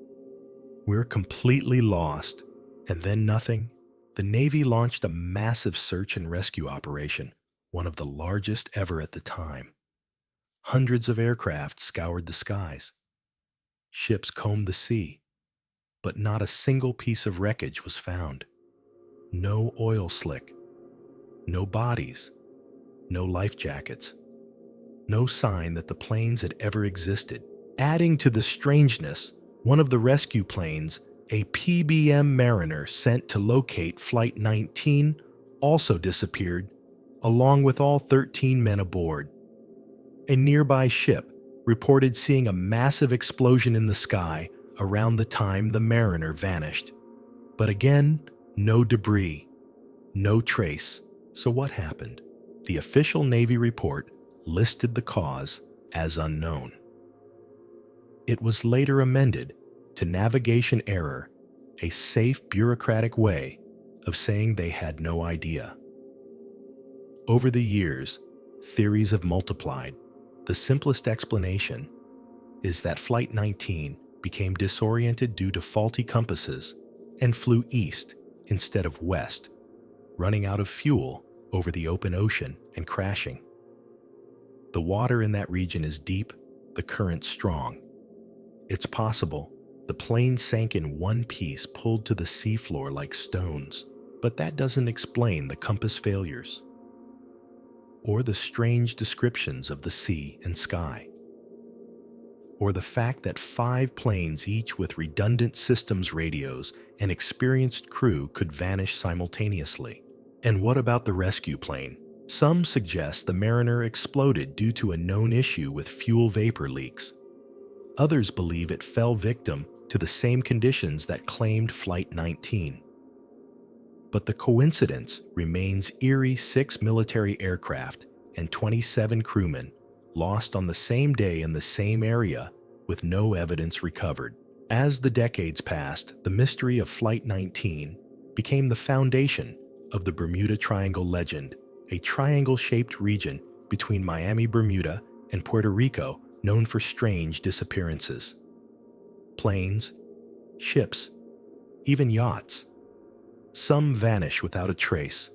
We're completely lost." And then nothing. The Navy launched a massive search and rescue operation, one of the largest ever at the time. Hundreds of aircraft scoured the skies. Ships combed the sea, but not a single piece of wreckage was found. No oil slick, no bodies, no life jackets, no sign that the planes had ever existed. Adding to the strangeness, one of the rescue planes, a PBM Mariner sent to locate Flight 19, also disappeared, along with all 13 men aboard. A nearby ship reported seeing a massive explosion in the sky around the time the Mariner vanished. But again, no debris, no trace. So what happened? The official Navy report listed the cause as unknown. It was later amended to navigation error, a safe bureaucratic way of saying they had no idea. Over the years, theories have multiplied. The simplest explanation is that Flight 19 became disoriented due to faulty compasses and flew east instead of west, running out of fuel over the open ocean and crashing. The water in that region is deep, the current strong. It's possible the plane sank in one piece, pulled to the seafloor like stones, but that doesn't explain the compass failures or the strange descriptions of the sea and sky, or the fact that 5 planes, each with redundant systems radios and experienced crew, could vanish simultaneously. And what about the rescue plane? Some suggest the Mariner exploded due to a known issue with fuel vapor leaks. Others believe it fell victim to the same conditions that claimed Flight 19. But the coincidence remains eerie: 6 military aircraft and 27 crewmen lost on the same day in the same area with no evidence recovered. As the decades passed, the mystery of Flight 19 became the foundation of the Bermuda Triangle legend, a triangle-shaped region between Miami, Bermuda, and Puerto Rico known for strange disappearances. Planes, ships, even yachts. Some vanish without a trace.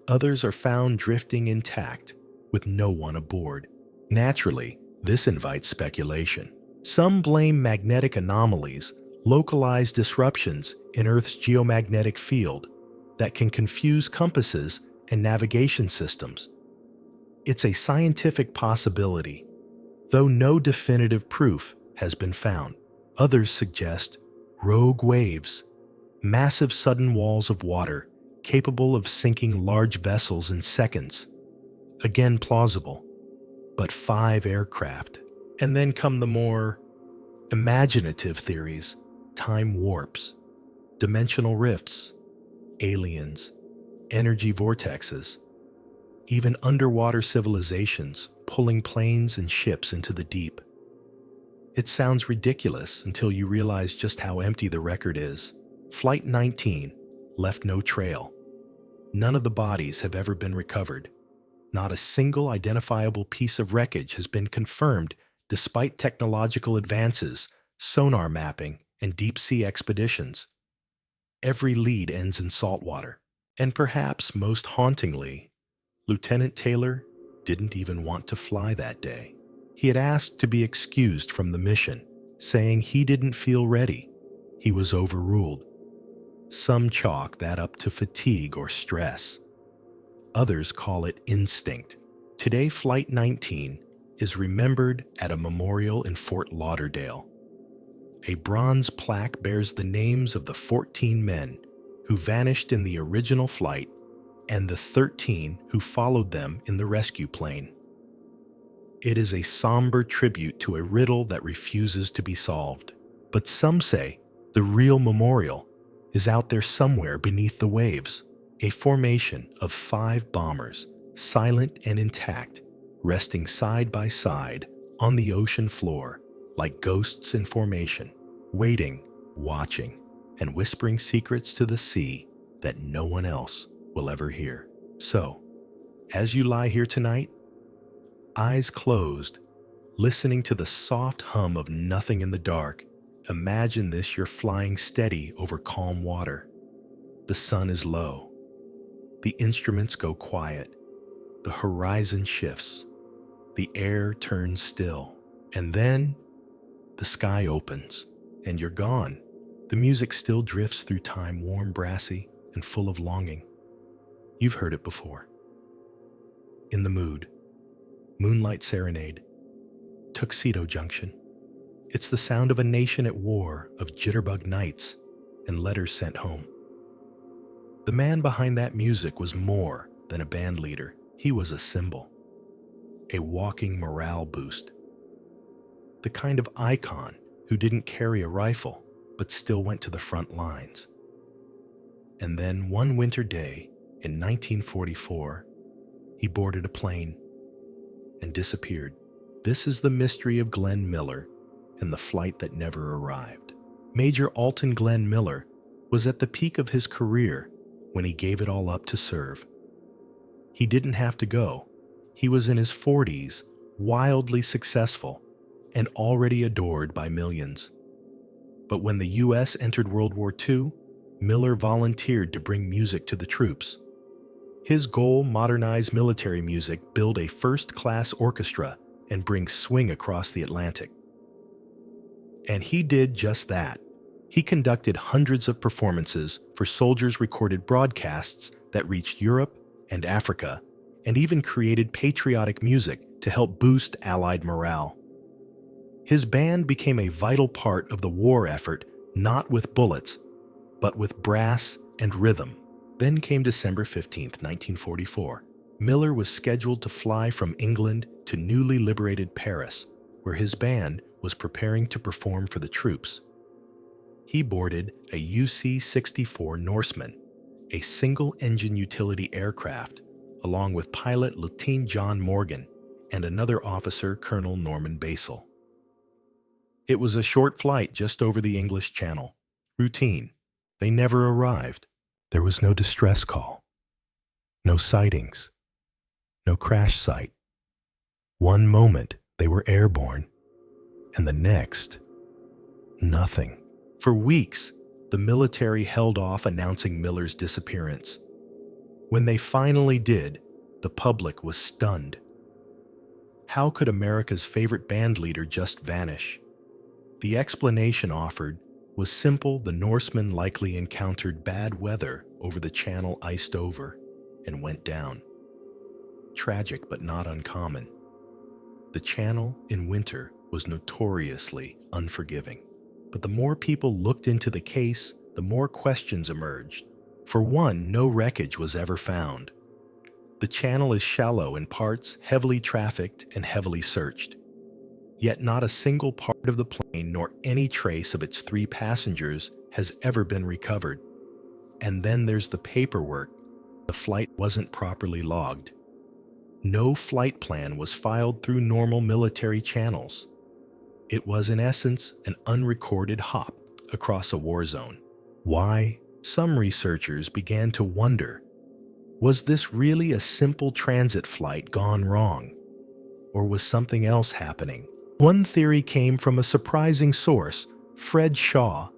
Others are found drifting intact, with no one aboard. Naturally, this invites speculation. Some blame magnetic anomalies, localized disruptions in Earth's geomagnetic field that can confuse compasses and navigation systems. It's a scientific possibility, though no definitive proof has been found. Others suggest rogue waves, massive sudden walls of water capable of sinking large vessels in seconds. Again plausible, but 5 aircraft. And then come the more imaginative theories: time warps, dimensional rifts, aliens, energy vortexes, even underwater civilizations pulling planes and ships into the deep. It sounds ridiculous until you realize just how empty the record is. Flight 19 left no trail. None of the bodies have ever been recovered. Not a single identifiable piece of wreckage has been confirmed despite technological advances, sonar mapping, and deep-sea expeditions. Every lead ends in saltwater. And perhaps most hauntingly, Lieutenant Taylor didn't even want to fly that day. He had asked to be excused from the mission, saying he didn't feel ready. He was overruled. Some chalk that up to fatigue or stress. Others call it instinct. Today, Flight 19 is remembered at a memorial in Fort Lauderdale. A bronze plaque bears the names of the 14 men who vanished in the original flight and the 13 who followed them in the rescue plane. It is a somber tribute to a riddle that refuses to be solved. But some say the real memorial is out there somewhere beneath the waves, a formation of 5 bombers, silent and intact, resting side by side on the ocean floor like ghosts in formation, waiting, watching, and whispering secrets to the sea that no one else will ever hear. So, as you lie here tonight, eyes closed, listening to the soft hum of nothing in the dark, imagine this: you're flying steady over calm water. The sun is low. The instruments go quiet. The horizon shifts. The air turns still. And then the sky opens, and you're gone. The music still drifts through time, warm, brassy, and full of longing. You've heard it before. In the Mood, Moonlight Serenade, Tuxedo Junction. It's the sound of a nation at war, of jitterbug nights and letters sent home. The man behind that music was more than a band leader. He was a symbol, a walking morale boost. The kind of icon who didn't carry a rifle but still went to the front lines. And then one winter day in 1944, he boarded a plane and disappeared. This is the mystery of Glenn Miller and the flight that never arrived. Major Alton Glenn Miller was at the peak of his career when he gave it all up to serve. He didn't have to go. He was in his 40s, wildly successful, and already adored by millions. But when the U.S. entered World War II, Miller volunteered to bring music to the troops. His goal: modernize military music, build a first-class orchestra, and bring swing across the Atlantic. And he did just that. He conducted hundreds of performances for soldiers, recorded broadcasts that reached Europe and Africa, and even created patriotic music to help boost Allied morale. His band became a vital part of the war effort, not with bullets, but with brass and rhythm. Then came December 15, 1944. Miller was scheduled to fly from England to newly liberated Paris, where his band was preparing to perform for the troops. He boarded a UC-64 Norseman, a single-engine utility aircraft, along with pilot Lieutenant John Morgan and another officer, Colonel Norman Basel. It was a short flight just over the English Channel. Routine. They never arrived. There was no distress call, no sightings, no crash site. One moment they were airborne, and the next, nothing. For weeks, the military held off announcing Miller's disappearance. When they finally did, the public was stunned. How could America's favorite band leader just vanish? The explanation offered was simple. The Norsemen likely encountered bad weather over the channel, iced over, and went down. Tragic but not uncommon. The channel in winter was notoriously unforgiving. But the more people looked into the case, the more questions emerged. For one, no wreckage was ever found. The channel is shallow in parts, heavily trafficked, and heavily searched. Yet not a single part of the plane nor any trace of its 3 passengers has ever been recovered. And then there's the paperwork. The flight wasn't properly logged. No flight plan was filed through normal military channels. It was in essence an unrecorded hop across a war zone. Why? Some researchers began to wonder, was this really a simple transit flight gone wrong? Or was something else happening? One theory came from a surprising source, Fred Shaw,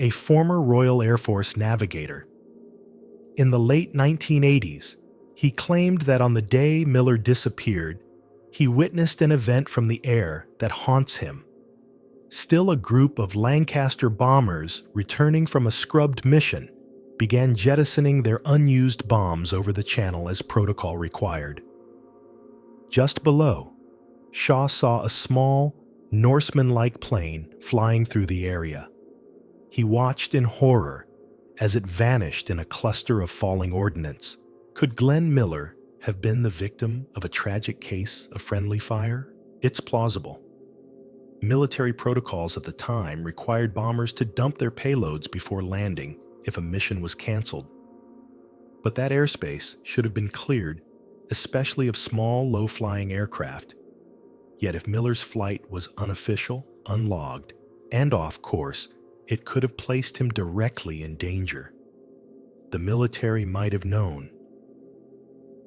a former Royal Air Force navigator. In the late 1980s, he claimed that on the day Miller disappeared, he witnessed an event from the air that haunts him. Still, a group of Lancaster bombers returning from a scrubbed mission began jettisoning their unused bombs over the channel as protocol required. Just below, Shaw saw a small, Norseman-like plane flying through the area. He watched in horror as it vanished in a cluster of falling ordnance. Could Glenn Miller have been the victim of a tragic case of friendly fire? It's plausible. Military protocols at the time required bombers to dump their payloads before landing if a mission was canceled. But that airspace should have been cleared, especially of small, low-flying aircraft. Yet if Miller's flight was unofficial, unlogged, and off course, it could have placed him directly in danger. The military might have known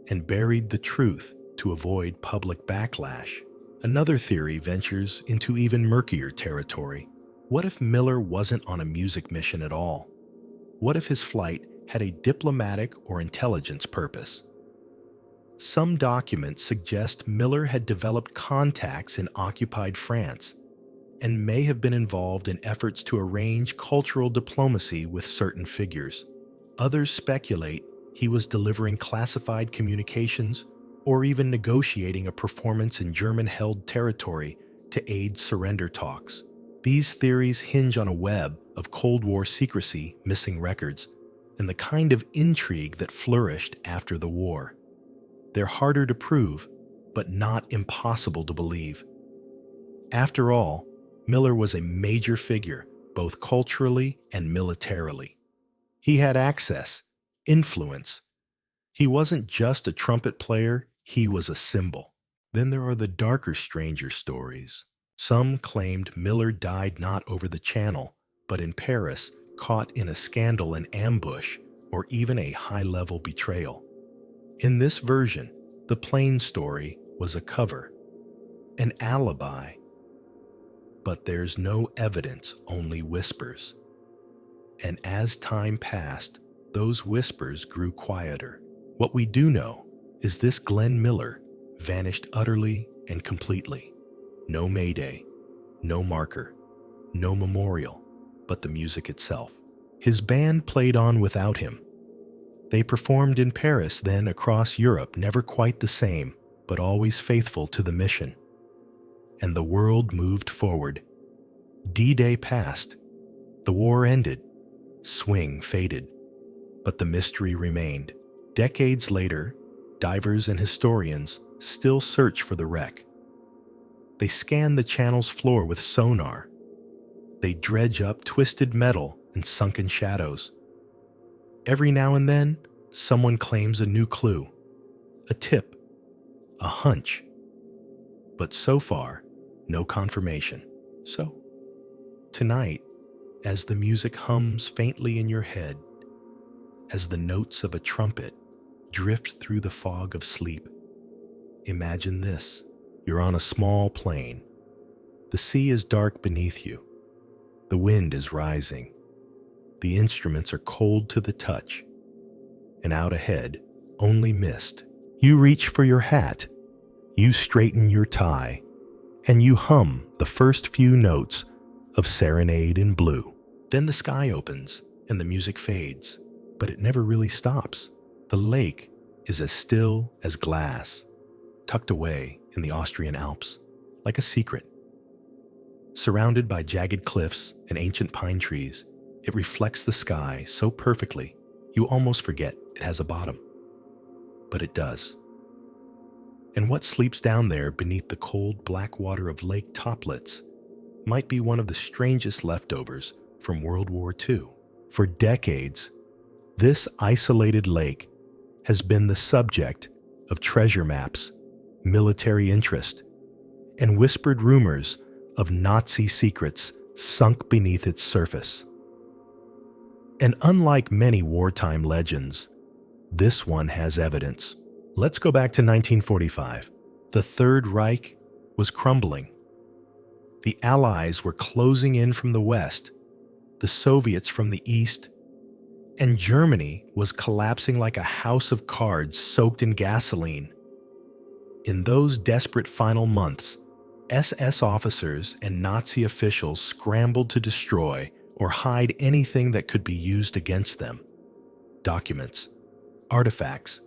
and buried the truth to avoid public backlash. Another theory ventures into even murkier territory. What if Miller wasn't on a music mission at all? What if his flight had a diplomatic or intelligence purpose? Some documents suggest Miller had developed contacts in occupied France and may have been involved in efforts to arrange cultural diplomacy with certain figures. Others speculate he was delivering classified communications or even negotiating a performance in German-held territory to aid surrender talks. These theories hinge on a web of Cold War secrecy, missing records, and the kind of intrigue that flourished after the war. They're harder to prove, but not impossible to believe. After all, Miller was a major figure, both culturally and militarily. He had access, influence. He wasn't just a trumpet player, he was a symbol. Then there are the darker, stranger stories. Some claimed Miller died not over the channel, but in Paris, caught in a scandal, an ambush, or even a high-level betrayal. In this version, the plane story was a cover, an alibi. But there's no evidence, only whispers. And as time passed, those whispers grew quieter. What we do know is this: Glenn Miller vanished utterly and completely. No Mayday, no marker, no memorial, but the music itself. His band played on without him. They performed in Paris, then across Europe, never quite the same, but always faithful to the mission. And the world moved forward. D-Day passed. The war ended. Swing faded. But the mystery remained. Decades later, divers and historians still search for the wreck. They scan the channel's floor with sonar. They dredge up twisted metal and sunken shadows. Every now and then, someone claims a new clue, a tip, a hunch. But so far, no confirmation. So, Tonight, as the music hums faintly in your head, as the notes of a trumpet drift through the fog of sleep, imagine this. You're on a small plain. The sea is dark beneath you. The wind is rising. The instruments are cold to the touch. And out ahead, only mist. You reach for your hat. You straighten your tie. And you hum the first few notes of Serenade in Blue. Then the sky opens and the music fades, but it never really stops. The lake is as still as glass, tucked away in the Austrian Alps, like a secret. Surrounded by jagged cliffs and ancient pine trees, it reflects the sky so perfectly you almost forget it has a bottom. But it does. And what sleeps down there beneath the cold black water of Lake Toplitz might be one of the strangest leftovers from World War II. For decades, this isolated lake has been the subject of treasure maps, military interest, and whispered rumors of Nazi secrets sunk beneath its surface. And unlike many wartime legends, this one has evidence. Let's go back to 1945. The Third Reich was crumbling. The Allies were closing in from the west, the Soviets from the east, and Germany was collapsing like a house of cards soaked in gasoline. In those desperate final months, SS officers and Nazi officials scrambled to destroy or hide anything that could be used against them. Documents, artifacts,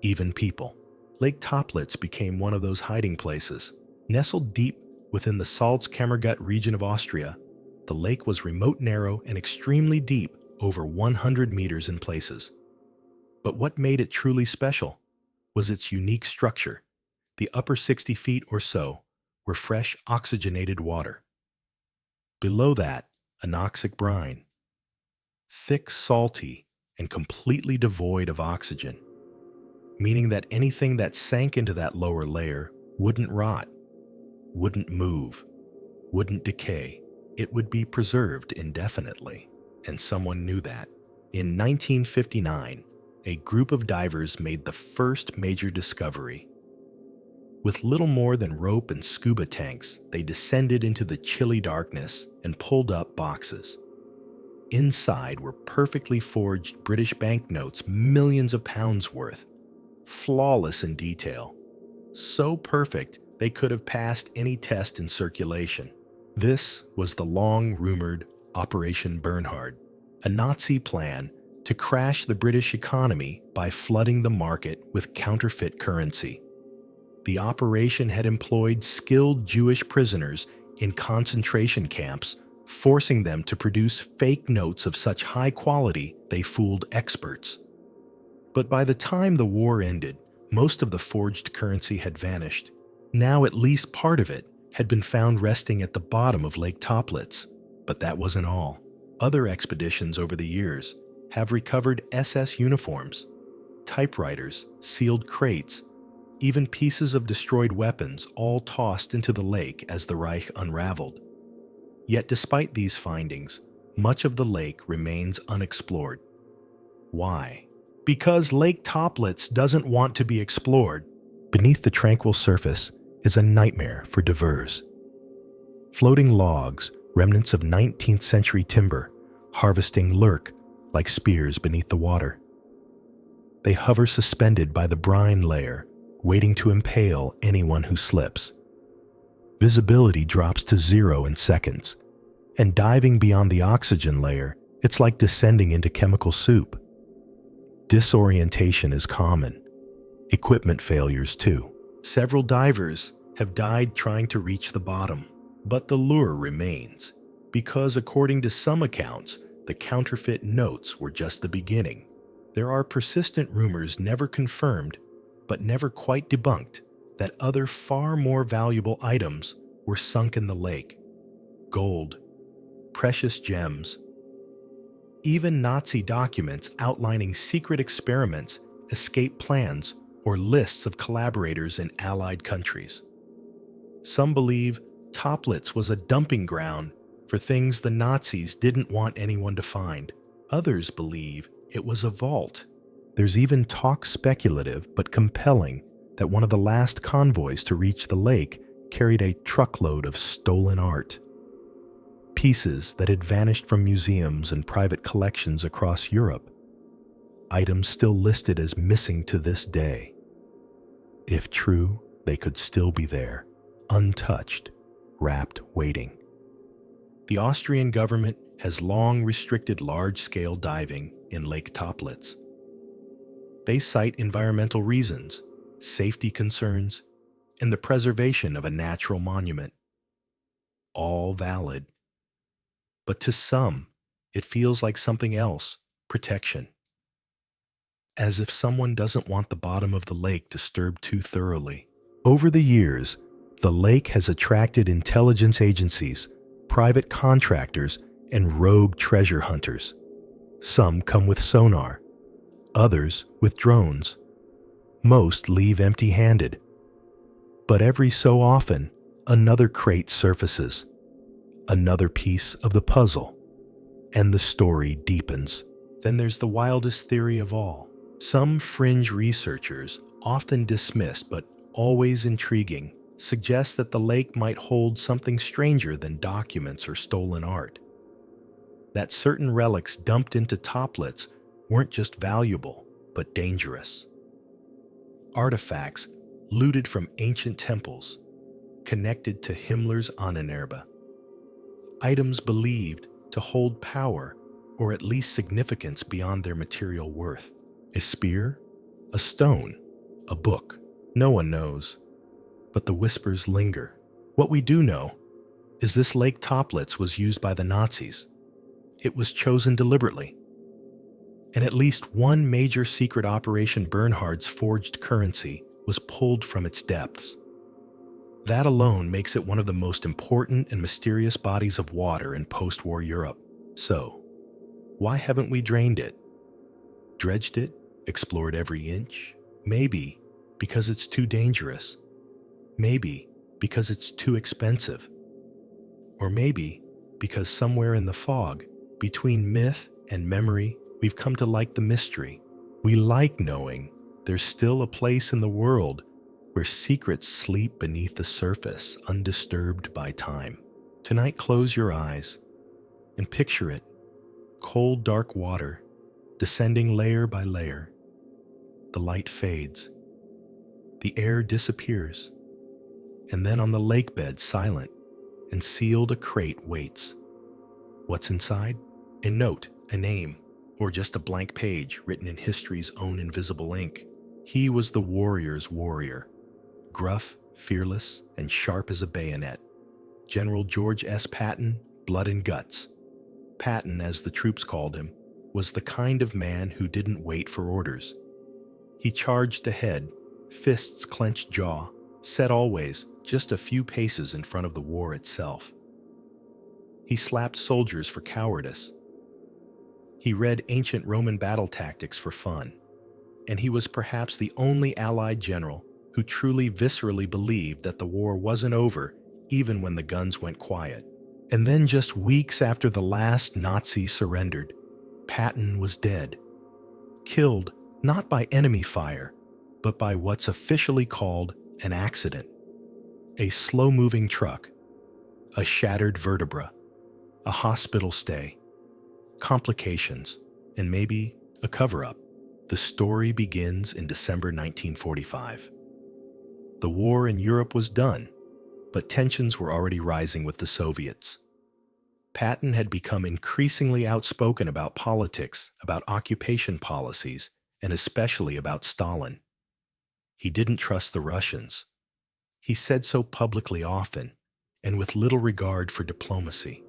even people. Lake Toplitz became one of those hiding places. Nestled deep within the Salzkammergut region of Austria, the lake was remote, narrow, and extremely deep, over 100 meters in places. But what made it truly special was its unique structure. The upper 60 feet or so were fresh, oxygenated water. Below that, anoxic brine, thick, salty, and completely devoid of oxygen, meaning that anything that sank into that lower layer wouldn't rot, wouldn't move, wouldn't decay. It would be preserved indefinitely, and someone knew that. In 1959, a group of divers made the first major discovery. With little more than rope and scuba tanks, they descended into the chilly darkness and pulled up boxes. Inside were perfectly forged British banknotes, millions of pounds worth, flawless in detail, so perfect they could have passed any test in circulation. This was the long-rumored Operation Bernhard, a Nazi plan to crash the British economy by flooding the market with counterfeit currency. The operation had employed skilled Jewish prisoners in concentration camps, forcing them to produce fake notes of such high quality they fooled experts. But by the time the war ended, most of the forged currency had vanished. Now at least part of it had been found resting at the bottom of Lake Toplitz. But that wasn't all. Other expeditions over the years have recovered SS uniforms, typewriters, sealed crates, even pieces of destroyed weapons, all tossed into the lake as the Reich unraveled. Yet despite these findings, much of the lake remains unexplored. Why? Because Lake Toplitz doesn't want to be explored. Beneath the tranquil surface is a nightmare for divers. Floating logs, remnants of 19th century timber, harvesting lurk like spears beneath the water. They hover suspended by the brine layer, waiting to impale anyone who slips. Visibility drops to 0 in seconds, and diving beyond the oxygen layer, it's like descending into chemical soup. Disorientation is common. Equipment failures too. Several divers have died trying to reach the bottom, but the lure remains, because according to some accounts, the counterfeit notes were just the beginning. There are persistent rumors never confirmed, but never quite debunked, that other far more valuable items were sunk in the lake. Gold, precious gems, even Nazi documents outlining secret experiments, escape plans, or lists of collaborators in Allied countries. Some believe Toplitz was a dumping ground for things the Nazis didn't want anyone to find. Others believe it was a vault. There's even talk, speculative but compelling, that one of the last convoys to reach the lake carried a truckload of stolen art. Pieces that had vanished from museums and private collections across Europe. Items still listed as missing to this day. If true, they could still be there, untouched, wrapped, waiting. The Austrian government has long restricted large-scale diving in Lake Toplitz. They cite environmental reasons, safety concerns, and the preservation of a natural monument. All valid. But to some, it feels like something else, protection. As if someone doesn't want the bottom of the lake disturbed too thoroughly. Over the years, the lake has attracted intelligence agencies, private contractors, and rogue treasure hunters. Some come with sonar, others with drones. Most leave empty-handed. But every so often, another crate surfaces, another piece of the puzzle, and the story deepens. Then there's the wildest theory of all. Some fringe researchers, often dismissed but always intriguing, suggest that the lake might hold something stranger than documents or stolen art. That certain relics dumped into Toplitz weren't just valuable, but dangerous. Artifacts looted from ancient temples, connected to Himmler's Ahnenerbe. Items believed to hold power or at least significance beyond their material worth. A spear? A stone? A book? No one knows. But the whispers linger. What we do know is this Lake Toplitz was used by the Nazis. It was chosen deliberately. And at least one major secret Operation Bernhard's forged currency was pulled from its depths. That alone makes it one of the most important and mysterious bodies of water in post-war Europe. So, why haven't we drained it? Dredged it? Explored every inch? Maybe because it's too dangerous. Maybe because it's too expensive. Or maybe because somewhere in the fog, between myth and memory, we've come to like the mystery. We like knowing there's still a place in the world where secrets sleep beneath the surface, undisturbed by time. Tonight, close your eyes and picture it. Cold, dark water, descending layer by layer. The light fades. The air disappears. And then on the lake bed, silent and sealed, a crate waits. What's inside? A note, a name, or just a blank page written in history's own invisible ink. He was the warrior's warrior, gruff, fearless, and sharp as a bayonet. General George S. Patton, blood and guts. Patton, as the troops called him, was the kind of man who didn't wait for orders. He charged ahead, fists clenched jaw, set always just a few paces in front of the war itself. He slapped soldiers for cowardice. He read ancient Roman battle tactics for fun. And he was perhaps the only Allied general who truly viscerally believed that the war wasn't over even when the guns went quiet. And then just weeks after the last Nazi surrendered, Patton was dead. Killed not by enemy fire, but by what's officially called an accident. A slow-moving truck, a shattered vertebra, a hospital stay, complications, and maybe a cover-up. The story begins in December 1945. The war in Europe was done, but tensions were already rising with the Soviets. Patton had become increasingly outspoken about politics, about occupation policies, and especially about Stalin. He didn't trust the Russians. He said so publicly often, and with little regard for diplomacy.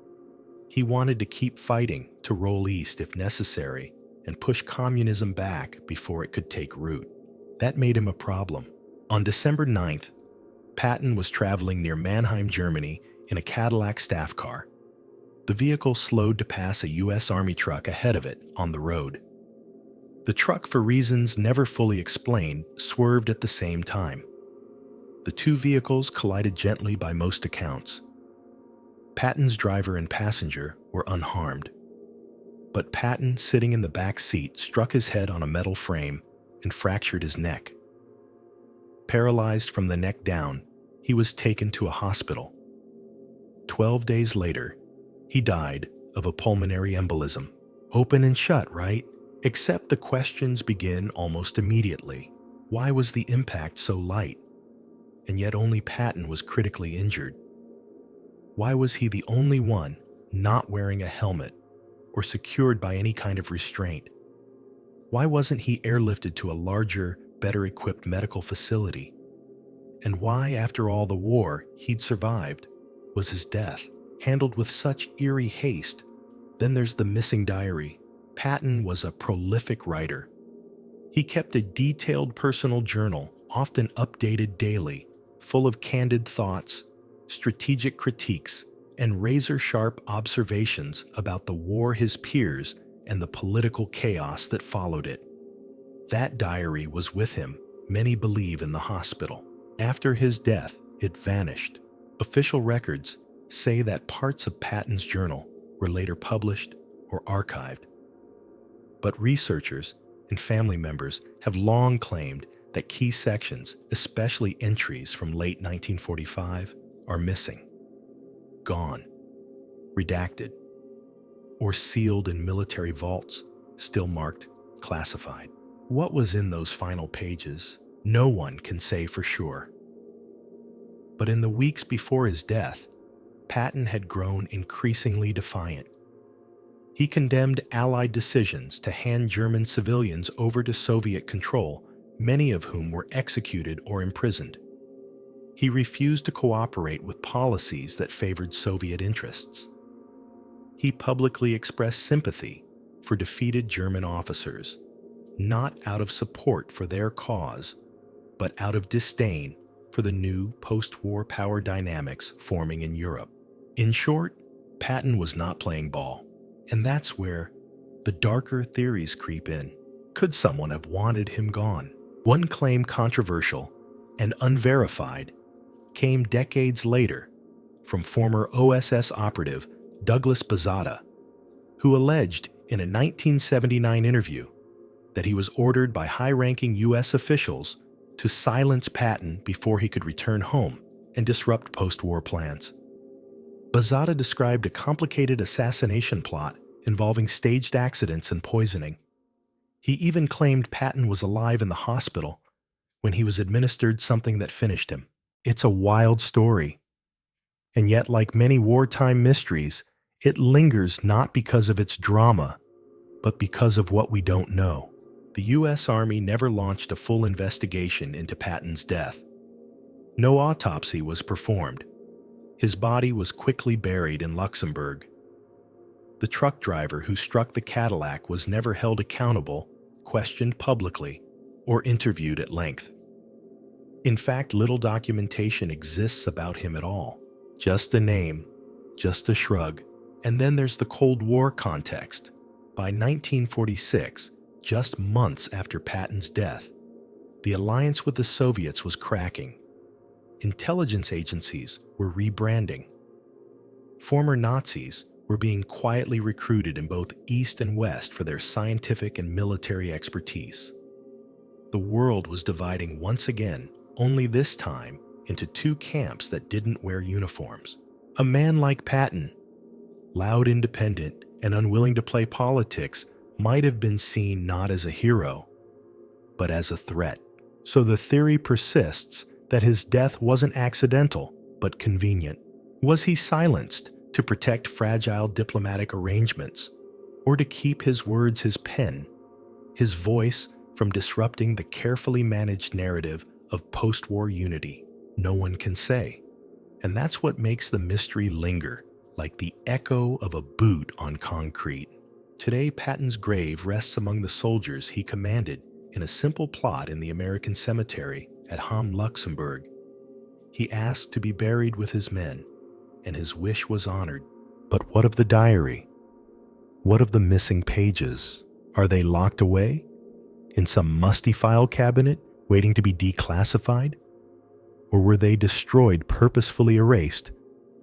He wanted to keep fighting, to roll east if necessary, and push communism back before it could take root. That made him a problem. On December 9th, Patton was traveling near Mannheim, Germany, in a Cadillac staff car. The vehicle slowed to pass a U.S. Army truck ahead of it on the road. The truck, for reasons never fully explained, swerved at the same time. The two vehicles collided gently by most accounts. Patton's driver and passenger were unharmed, but Patton, sitting in the back seat, struck his head on a metal frame and fractured his neck. Paralyzed from the neck down, he was taken to a hospital. 12 days later, he died of a pulmonary embolism. Open and shut, right? Except the questions begin almost immediately. Why was the impact so light? And yet only Patton was critically injured. Why was he the only one not wearing a helmet or secured by any kind of restraint? Why wasn't he airlifted to a larger, better-equipped medical facility? And why, after all the war he'd survived, was his death handled with such eerie haste? Then there's the missing diary. Patton was a prolific writer. He kept a detailed personal journal, often updated daily, full of candid thoughts, strategic critiques, and razor-sharp observations about the war, his peers, and the political chaos that followed it. That diary was with him, many believe, in the hospital. After his death, it vanished. Official records say that parts of Patton's journal were later published or archived. But researchers and family members have long claimed that key sections, especially entries from late 1945, are missing, gone, redacted, or sealed in military vaults, still marked classified. What was in those final pages? No one can say for sure. But in the weeks before his death, Patton had grown increasingly defiant. He condemned Allied decisions to hand German civilians over to Soviet control, many of whom were executed or imprisoned. He refused to cooperate with policies that favored Soviet interests. He publicly expressed sympathy for defeated German officers, not out of support for their cause, but out of disdain for the new post-war power dynamics forming in Europe. In short, Patton was not playing ball, and that's where the darker theories creep in. Could someone have wanted him gone? One claim, controversial and unverified, came decades later from former OSS operative Douglas Bazata, who alleged in a 1979 interview that he was ordered by high-ranking U.S. officials to silence Patton before he could return home and disrupt post-war plans. Bazata described a complicated assassination plot involving staged accidents and poisoning. He even claimed Patton was alive in the hospital when he was administered something that finished him. It's a wild story. And yet, like many wartime mysteries, it lingers not because of its drama, but because of what we don't know. The U.S. Army never launched a full investigation into Patton's death. No autopsy was performed. His body was quickly buried in Luxembourg. The truck driver who struck the Cadillac was never held accountable, questioned publicly, or interviewed at length. In fact, little documentation exists about him at all. Just a name, just a shrug. And then there's the Cold War context. By 1946, just months after Patton's death, the alliance with the Soviets was cracking. Intelligence agencies were rebranding. Former Nazis were being quietly recruited in both East and West for their scientific and military expertise. The world was dividing once again, only this time into two camps that didn't wear uniforms. A man like Patton, loud, independent, and unwilling to play politics, might have been seen not as a hero, but as a threat. So the theory persists that his death wasn't accidental, but convenient. Was he silenced to protect fragile diplomatic arrangements, or to keep his words, his pen, his voice from disrupting the carefully managed narrative of post-war unity? No one can say. And that's what makes the mystery linger, like the echo of a boot on concrete. Today, Patton's grave rests among the soldiers he commanded in a simple plot in the American cemetery at Hamm, Luxembourg. He asked to be buried with his men, and his wish was honored. But what of the diary? What of the missing pages? Are they locked away in some musty file cabinet waiting to be declassified? Or were they destroyed, purposefully erased,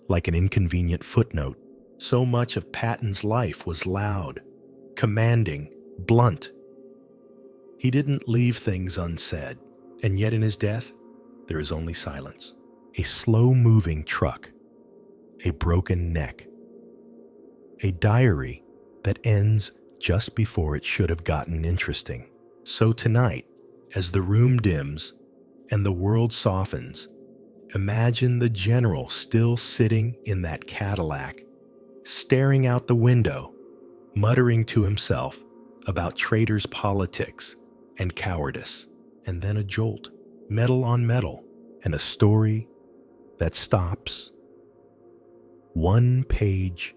like an inconvenient footnote. So much of Patton's life was loud, commanding, blunt. He didn't leave things unsaid, and yet in his death, there is only silence. A slow-moving truck, a broken neck, a diary that ends just before it should have gotten interesting. So tonight, as the room dims and the world softens, imagine the general still sitting in that Cadillac, staring out the window, muttering to himself about traitors' politics and cowardice, and then a jolt, metal on metal, and a story that stops 1 page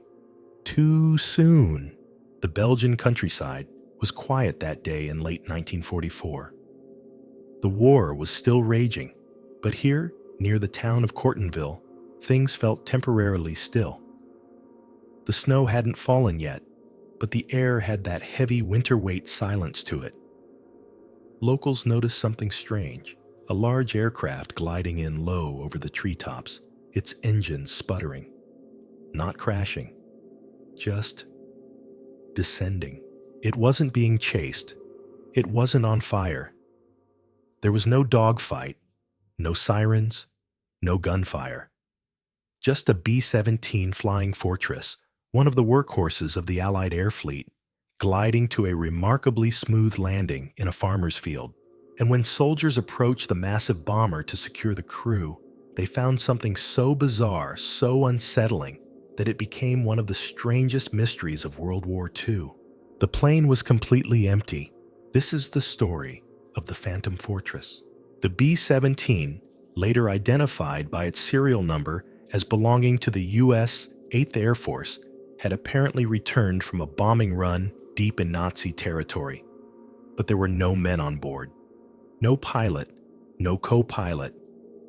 too soon. The Belgian countryside was quiet that day in late 1944. The war was still raging, but here, near the town of Cortonville, things felt temporarily still. The snow hadn't fallen yet, but the air had that heavy winter-weight silence to it. Locals noticed something strange, a large aircraft gliding in low over the treetops, its engines sputtering. Not crashing, just descending. It wasn't being chased. It wasn't on fire. There was no dogfight, no sirens, no gunfire. Just a B-17 Flying Fortress, one of the workhorses of the Allied air fleet, gliding to a remarkably smooth landing in a farmer's field. And when soldiers approached the massive bomber to secure the crew, they found something so bizarre, so unsettling, that it became one of the strangest mysteries of World War II. The plane was completely empty. This is the story of the Phantom Fortress. The B-17, later identified by its serial number as belonging to the U.S. 8th Air Force, had apparently returned from a bombing run deep in Nazi territory. But there were no men on board. No pilot, no co-pilot,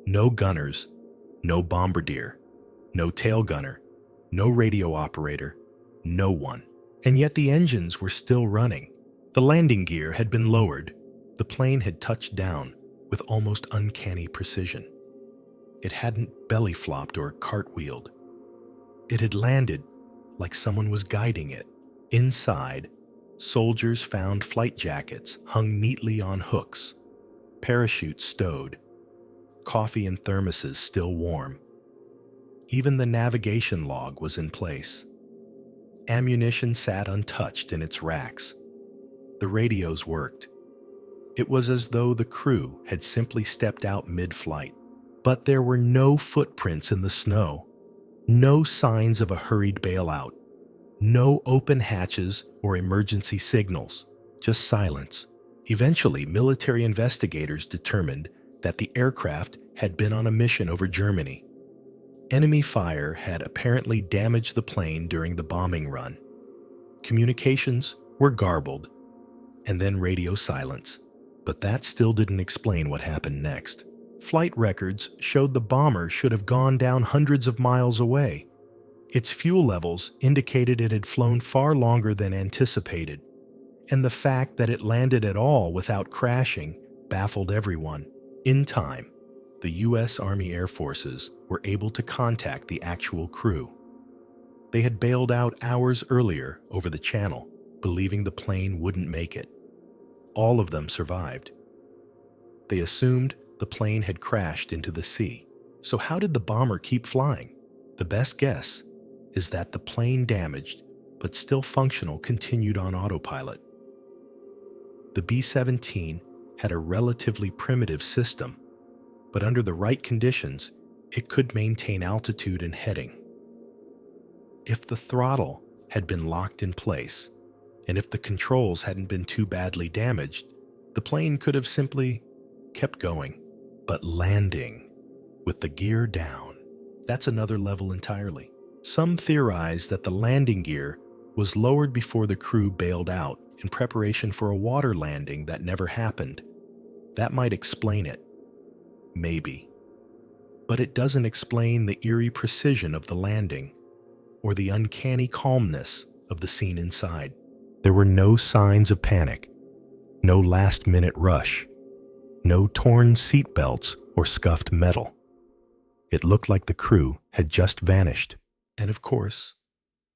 no gunners, no bombardier, no tail gunner, no radio operator, no one. And yet the engines were still running. The landing gear had been lowered. The plane had touched down with almost uncanny precision. It hadn't belly flopped or cartwheeled. It had landed like someone was guiding it. Inside, soldiers found flight jackets hung neatly on hooks, parachutes stowed, coffee and thermoses still warm. Even the navigation log was in place. Ammunition sat untouched in its racks. The radios worked. It was as though the crew had simply stepped out mid-flight. But there were no footprints in the snow, no signs of a hurried bailout, no open hatches or emergency signals, just silence. Eventually, military investigators determined that the aircraft had been on a mission over Germany. Enemy fire had apparently damaged the plane during the bombing run. Communications were garbled, and then radio silence. But that still didn't explain what happened next. Flight records showed the bomber should have gone down hundreds of miles away. Its fuel levels indicated it had flown far longer than anticipated, and the fact that it landed at all without crashing baffled everyone. In time, the U.S. Army Air Forces were able to contact the actual crew. They had bailed out hours earlier over the channel, believing the plane wouldn't make it. All of them survived. They assumed the plane had crashed into the sea. So how did the bomber keep flying? The best guess is that the plane damaged, but still functional, continued on autopilot. The B-17 had a relatively primitive system, but under the right conditions, it could maintain altitude and heading. If the throttle had been locked in place, and if the controls hadn't been too badly damaged, the plane could have simply kept going. But landing with the gear down, that's another level entirely. Some theorize that the landing gear was lowered before the crew bailed out in preparation for a water landing that never happened. That might explain it. Maybe. But it doesn't explain the eerie precision of the landing or the uncanny calmness of the scene inside. There were no signs of panic, no last-minute rush, no torn seatbelts or scuffed metal. It looked like the crew had just vanished. And of course,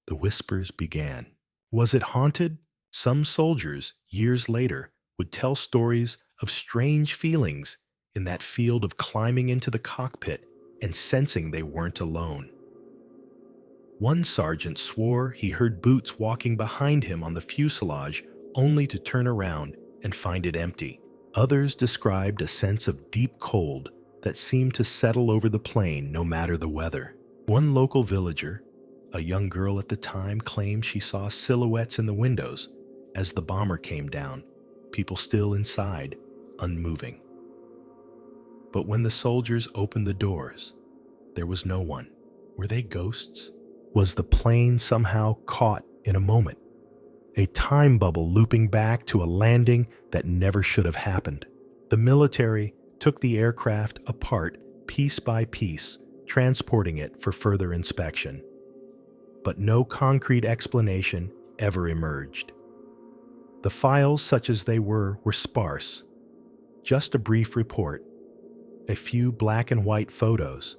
the whispers began. Was it haunted? Some soldiers, years later, would tell stories of strange feelings in that field of climbing into the cockpit and sensing they weren't alone. One sergeant swore he heard boots walking behind him on the fuselage only to turn around and find it empty. Others described a sense of deep cold that seemed to settle over the plane no matter the weather. One local villager, a young girl at the time, claimed she saw silhouettes in the windows as the bomber came down, people still inside, unmoving. But when the soldiers opened the doors, there was no one. Were they ghosts? Was the plane somehow caught in a moment? A time bubble looping back to a landing that never should have happened. The military took the aircraft apart piece by piece, transporting it for further inspection. But no concrete explanation ever emerged. The files, such as they were sparse. Just a brief report, a few black and white photos,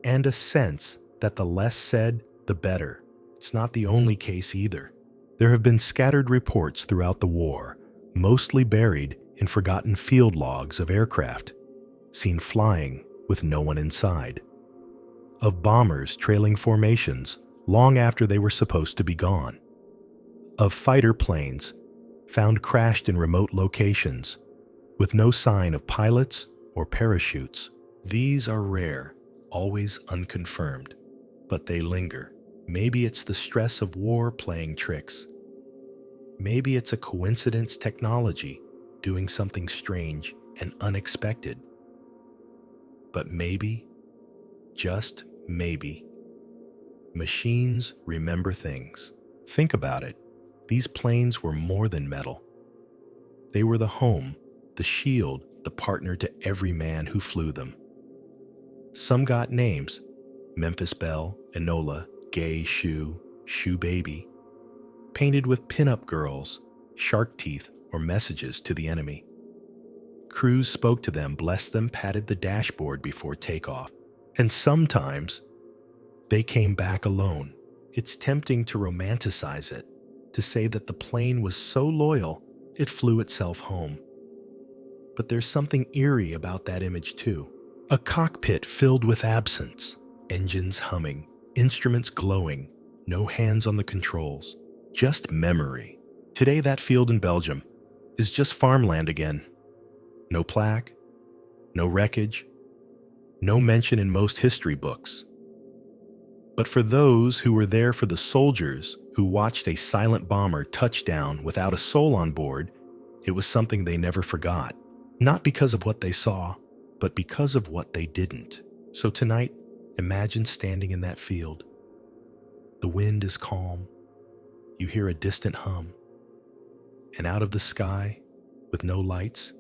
and a sense that the less said, the better. It's not the only case either. There have been scattered reports throughout the war, mostly buried in forgotten field logs of aircraft, seen flying with no one inside, of bombers trailing formations long after they were supposed to be gone, of fighter planes found crashed in remote locations with no sign of pilots or parachutes. These are rare, always unconfirmed, but they linger. Maybe it's the stress of war playing tricks. Maybe it's a coincidence technology doing something strange and unexpected. But maybe, just maybe, machines remember things. Think about it. These planes were more than metal. They were the home, the shield, the partner to every man who flew them. Some got names: Memphis Belle, Enola, Gay, Shoe, Shoe Baby, painted with pin-up girls, shark teeth, or messages to the enemy. Crews spoke to them, blessed them, patted the dashboard before takeoff. And sometimes, they came back alone. It's tempting to romanticize it, to say that the plane was so loyal, it flew itself home. But there's something eerie about that image too. A cockpit filled with absence, engines humming, instruments glowing, no hands on the controls, just memory. Today, that field in Belgium is just farmland again. No plaque, no wreckage, no mention in most history books. But for those who were there for the soldiers who watched a silent bomber touch down without a soul on board, it was something they never forgot. Not because of what they saw, but because of what they didn't. So tonight, imagine standing in that field. The wind is calm. You hear a distant hum. And out of the sky, with no lights,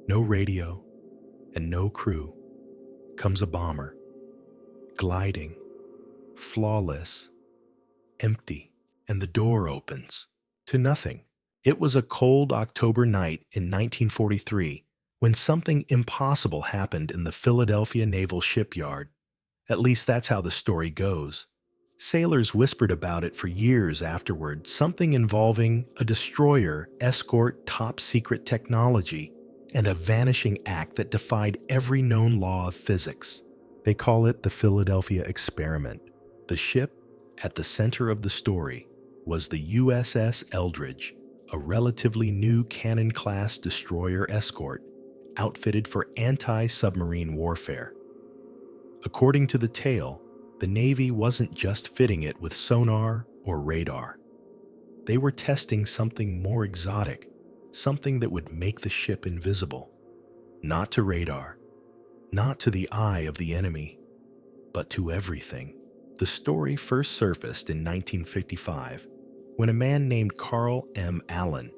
no radio, and no crew, comes a bomber, gliding, flawless, empty, and the door opens to nothing. It was a cold October night in 1943 when something impossible happened in the Philadelphia Naval Shipyard. At least that's how the story goes. Sailors whispered about it for years afterward, something involving a destroyer, escort, top-secret technology, and a vanishing act that defied every known law of physics. They call it the Philadelphia Experiment. The ship at the center of the story was the USS Eldridge, a relatively new Cannon-class destroyer escort outfitted for anti-submarine warfare. According to the tale, the Navy wasn't just fitting it with sonar or radar. They were testing something more exotic, something that would make the ship invisible. Not to radar, not to the eye of the enemy, but to everything. The story first surfaced in 1955 when a man named Carl M. Allen,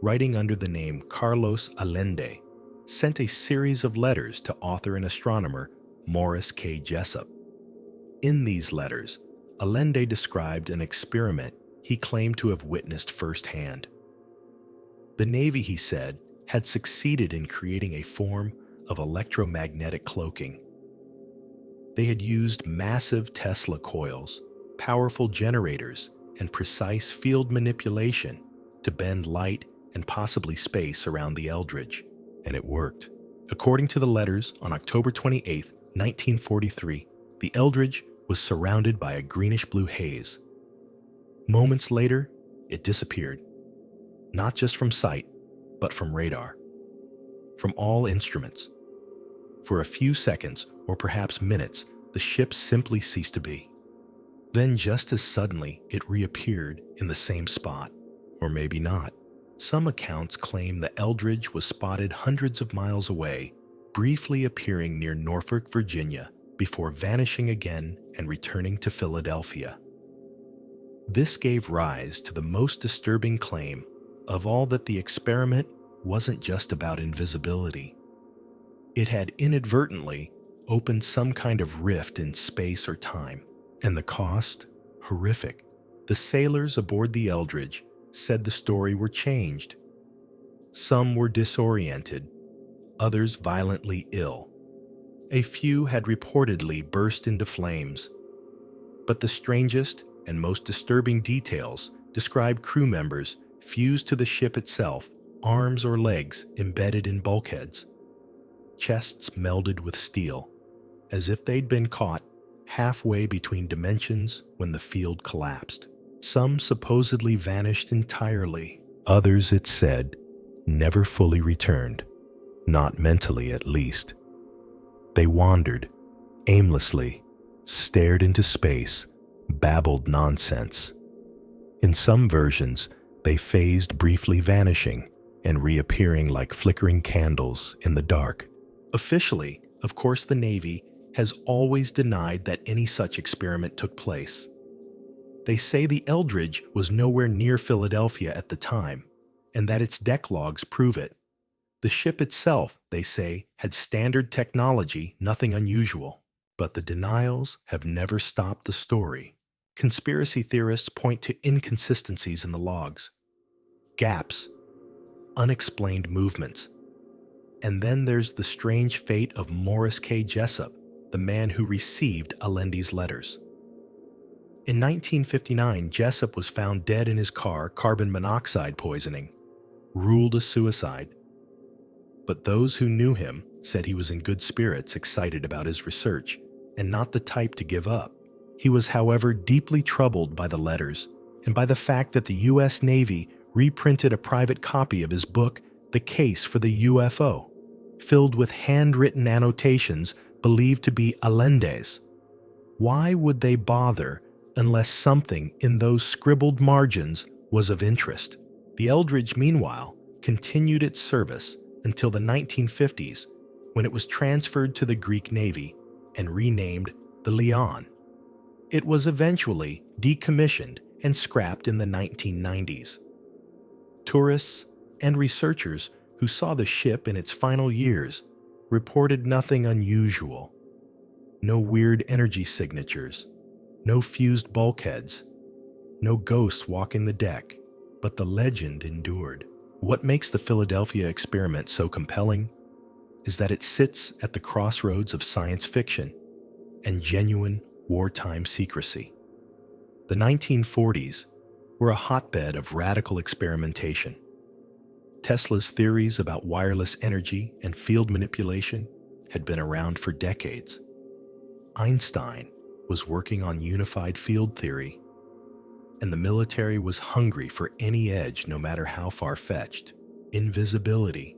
writing under the name Carlos Allende, sent a series of letters to author and astronomer Morris K. Jessup. In these letters, Allende described an experiment he claimed to have witnessed firsthand. The Navy, he said, had succeeded in creating a form of electromagnetic cloaking. They had used massive Tesla coils, powerful generators, and precise field manipulation to bend light and possibly space around the Eldridge, and it worked. According to the letters, on October 28, 1943, the Eldridge was surrounded by a greenish-blue haze. Moments later, it disappeared, not just from sight, but from radar, from all instruments. For a few seconds, or perhaps minutes, the ship simply ceased to be. Then, just as suddenly, it reappeared in the same spot, or maybe not. Some accounts claim the Eldridge was spotted hundreds of miles away, briefly appearing near Norfolk, Virginia, before vanishing again and returning to Philadelphia. This gave rise to the most disturbing claim of all, that the experiment wasn't just about invisibility. It had inadvertently opened some kind of rift in space or time, and the cost? Horrific. The sailors aboard the Eldridge said the story were changed. Some were disoriented, others violently ill. A few had reportedly burst into flames. But the strangest and most disturbing details describe crew members fused to the ship itself, arms or legs embedded in bulkheads, chests melded with steel, as if they'd been caught halfway between dimensions when the field collapsed. Some supposedly vanished entirely. Others, it said, never fully returned, not mentally at least. They wandered, aimlessly, stared into space, babbled nonsense. In some versions, they phased, briefly vanishing and reappearing like flickering candles in the dark. Officially, of course, the Navy has always denied that any such experiment took place. They say the Eldridge was nowhere near Philadelphia at the time, and that its deck logs prove it. The ship itself, they say, had standard technology, nothing unusual. But the denials have never stopped the story. Conspiracy theorists point to inconsistencies in the logs, gaps, unexplained movements. And then there's the strange fate of Morris K. Jessup, the man who received Allende's letters. In 1959, Jessup was found dead in his car, carbon monoxide poisoning, ruled a suicide. But those who knew him said he was in good spirits, excited about his research, and not the type to give up. He was, however, deeply troubled by the letters and by the fact that the U.S. Navy reprinted a private copy of his book, The Case for the UFO, filled with handwritten annotations believed to be Allende's. Why would they bother unless something in those scribbled margins was of interest? The Eldridge, meanwhile, continued its service until the 1950s, when it was transferred to the Greek Navy and renamed the Leon. It was eventually decommissioned and scrapped in the 1990s. Tourists and researchers who saw the ship in its final years reported nothing unusual. No weird energy signatures, no fused bulkheads, no ghosts walking the deck, but the legend endured. What makes the Philadelphia experiment so compelling is that it sits at the crossroads of science fiction and genuine wartime secrecy. The 1940s were a hotbed of radical experimentation. Tesla's theories about wireless energy and field manipulation had been around for decades. Einstein was working on unified field theory, and the military was hungry for any edge, no matter how far-fetched. Invisibility,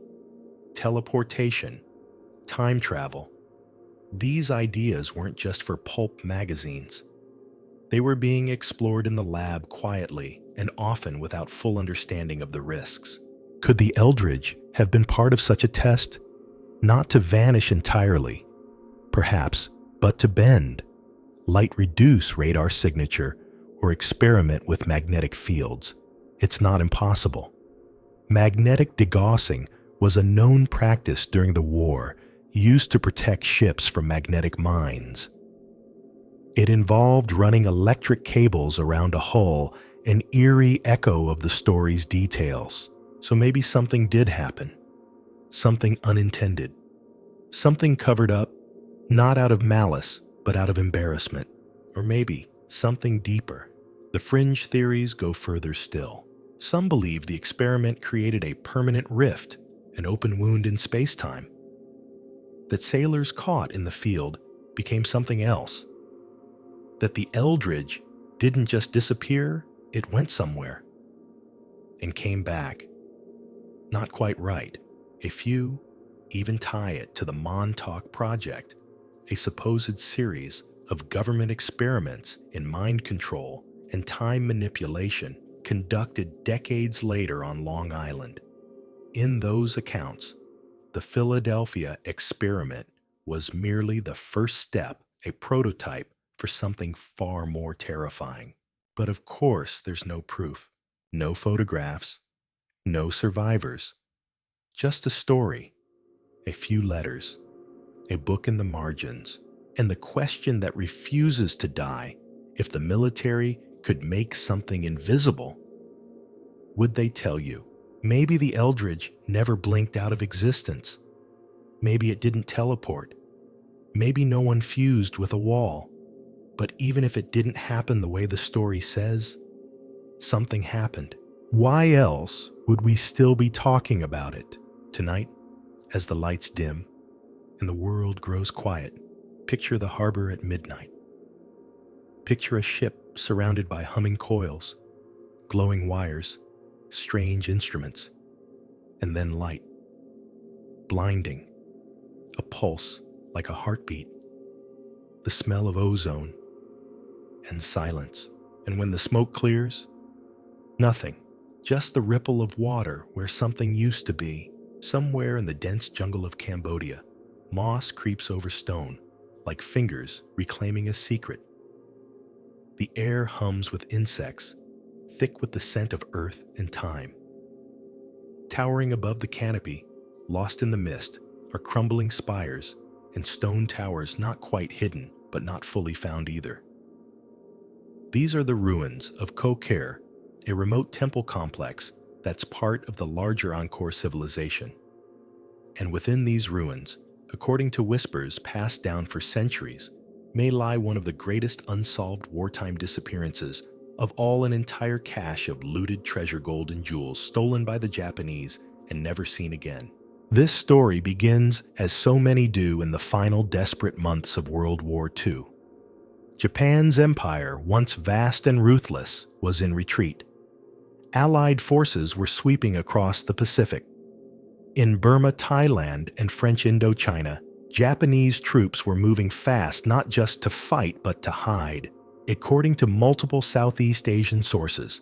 teleportation, time travel. These ideas weren't just for pulp magazines. They were being explored in the lab quietly and often without full understanding of the risks. Could the Eldridge have been part of such a test? Not to vanish entirely, perhaps, but to bend, light reduce radar signature, or experiment with magnetic fields. It's not impossible. Magnetic degaussing was a known practice during the war, used to protect ships from magnetic mines. It involved running electric cables around a hull, an eerie echo of the story's details. So maybe something did happen, something unintended, something covered up, not out of malice, but out of embarrassment, or maybe something deeper. The fringe theories go further still. Some believe the experiment created a permanent rift, an open wound in space-time, that sailors caught in the field became something else, that the Eldridge didn't just disappear, it went somewhere and came back. Not quite right. A few even tie it to the Montauk Project, a supposed series of government experiments in mind control and time manipulation conducted decades later on Long Island. In those accounts, the Philadelphia experiment was merely the first step, a prototype for something far more terrifying. But of course, there's no proof, no photographs, no survivors, just a story, a few letters, a book in the margins, and the question that refuses to die: if the military could make something invisible, would they tell you? Maybe the Eldridge never blinked out of existence. Maybe it didn't teleport. Maybe no one fused with a wall. But even if it didn't happen the way the story says, something happened. Why else would we still be talking about it? Tonight, as the lights dim and the world grows quiet, picture the harbor at midnight. Picture a ship surrounded by humming coils, glowing wires, strange instruments, and then light. Blinding. A pulse like a heartbeat. The smell of ozone. And silence. And when the smoke clears, nothing. Just the ripple of water where something used to be. Somewhere in the dense jungle of Cambodia, moss creeps over stone, like fingers reclaiming a secret. The air hums with insects, thick with the scent of earth and time. Towering above the canopy, lost in the mist, are crumbling spires and stone towers not quite hidden, but not fully found either. These are the ruins of Kokare, a remote temple complex that's part of the larger Angkor civilization. And within these ruins, according to whispers passed down for centuries, may lie one of the greatest unsolved wartime disappearances of all, an entire cache of looted treasure, gold and jewels stolen by the Japanese and never seen again. This story begins, as so many do, in the final desperate months of World War II. Japan's empire, once vast and ruthless, was in retreat. Allied forces were sweeping across the Pacific. In Burma, Thailand, and French Indochina, Japanese troops were moving fast not just to fight but to hide. According to multiple Southeast Asian sources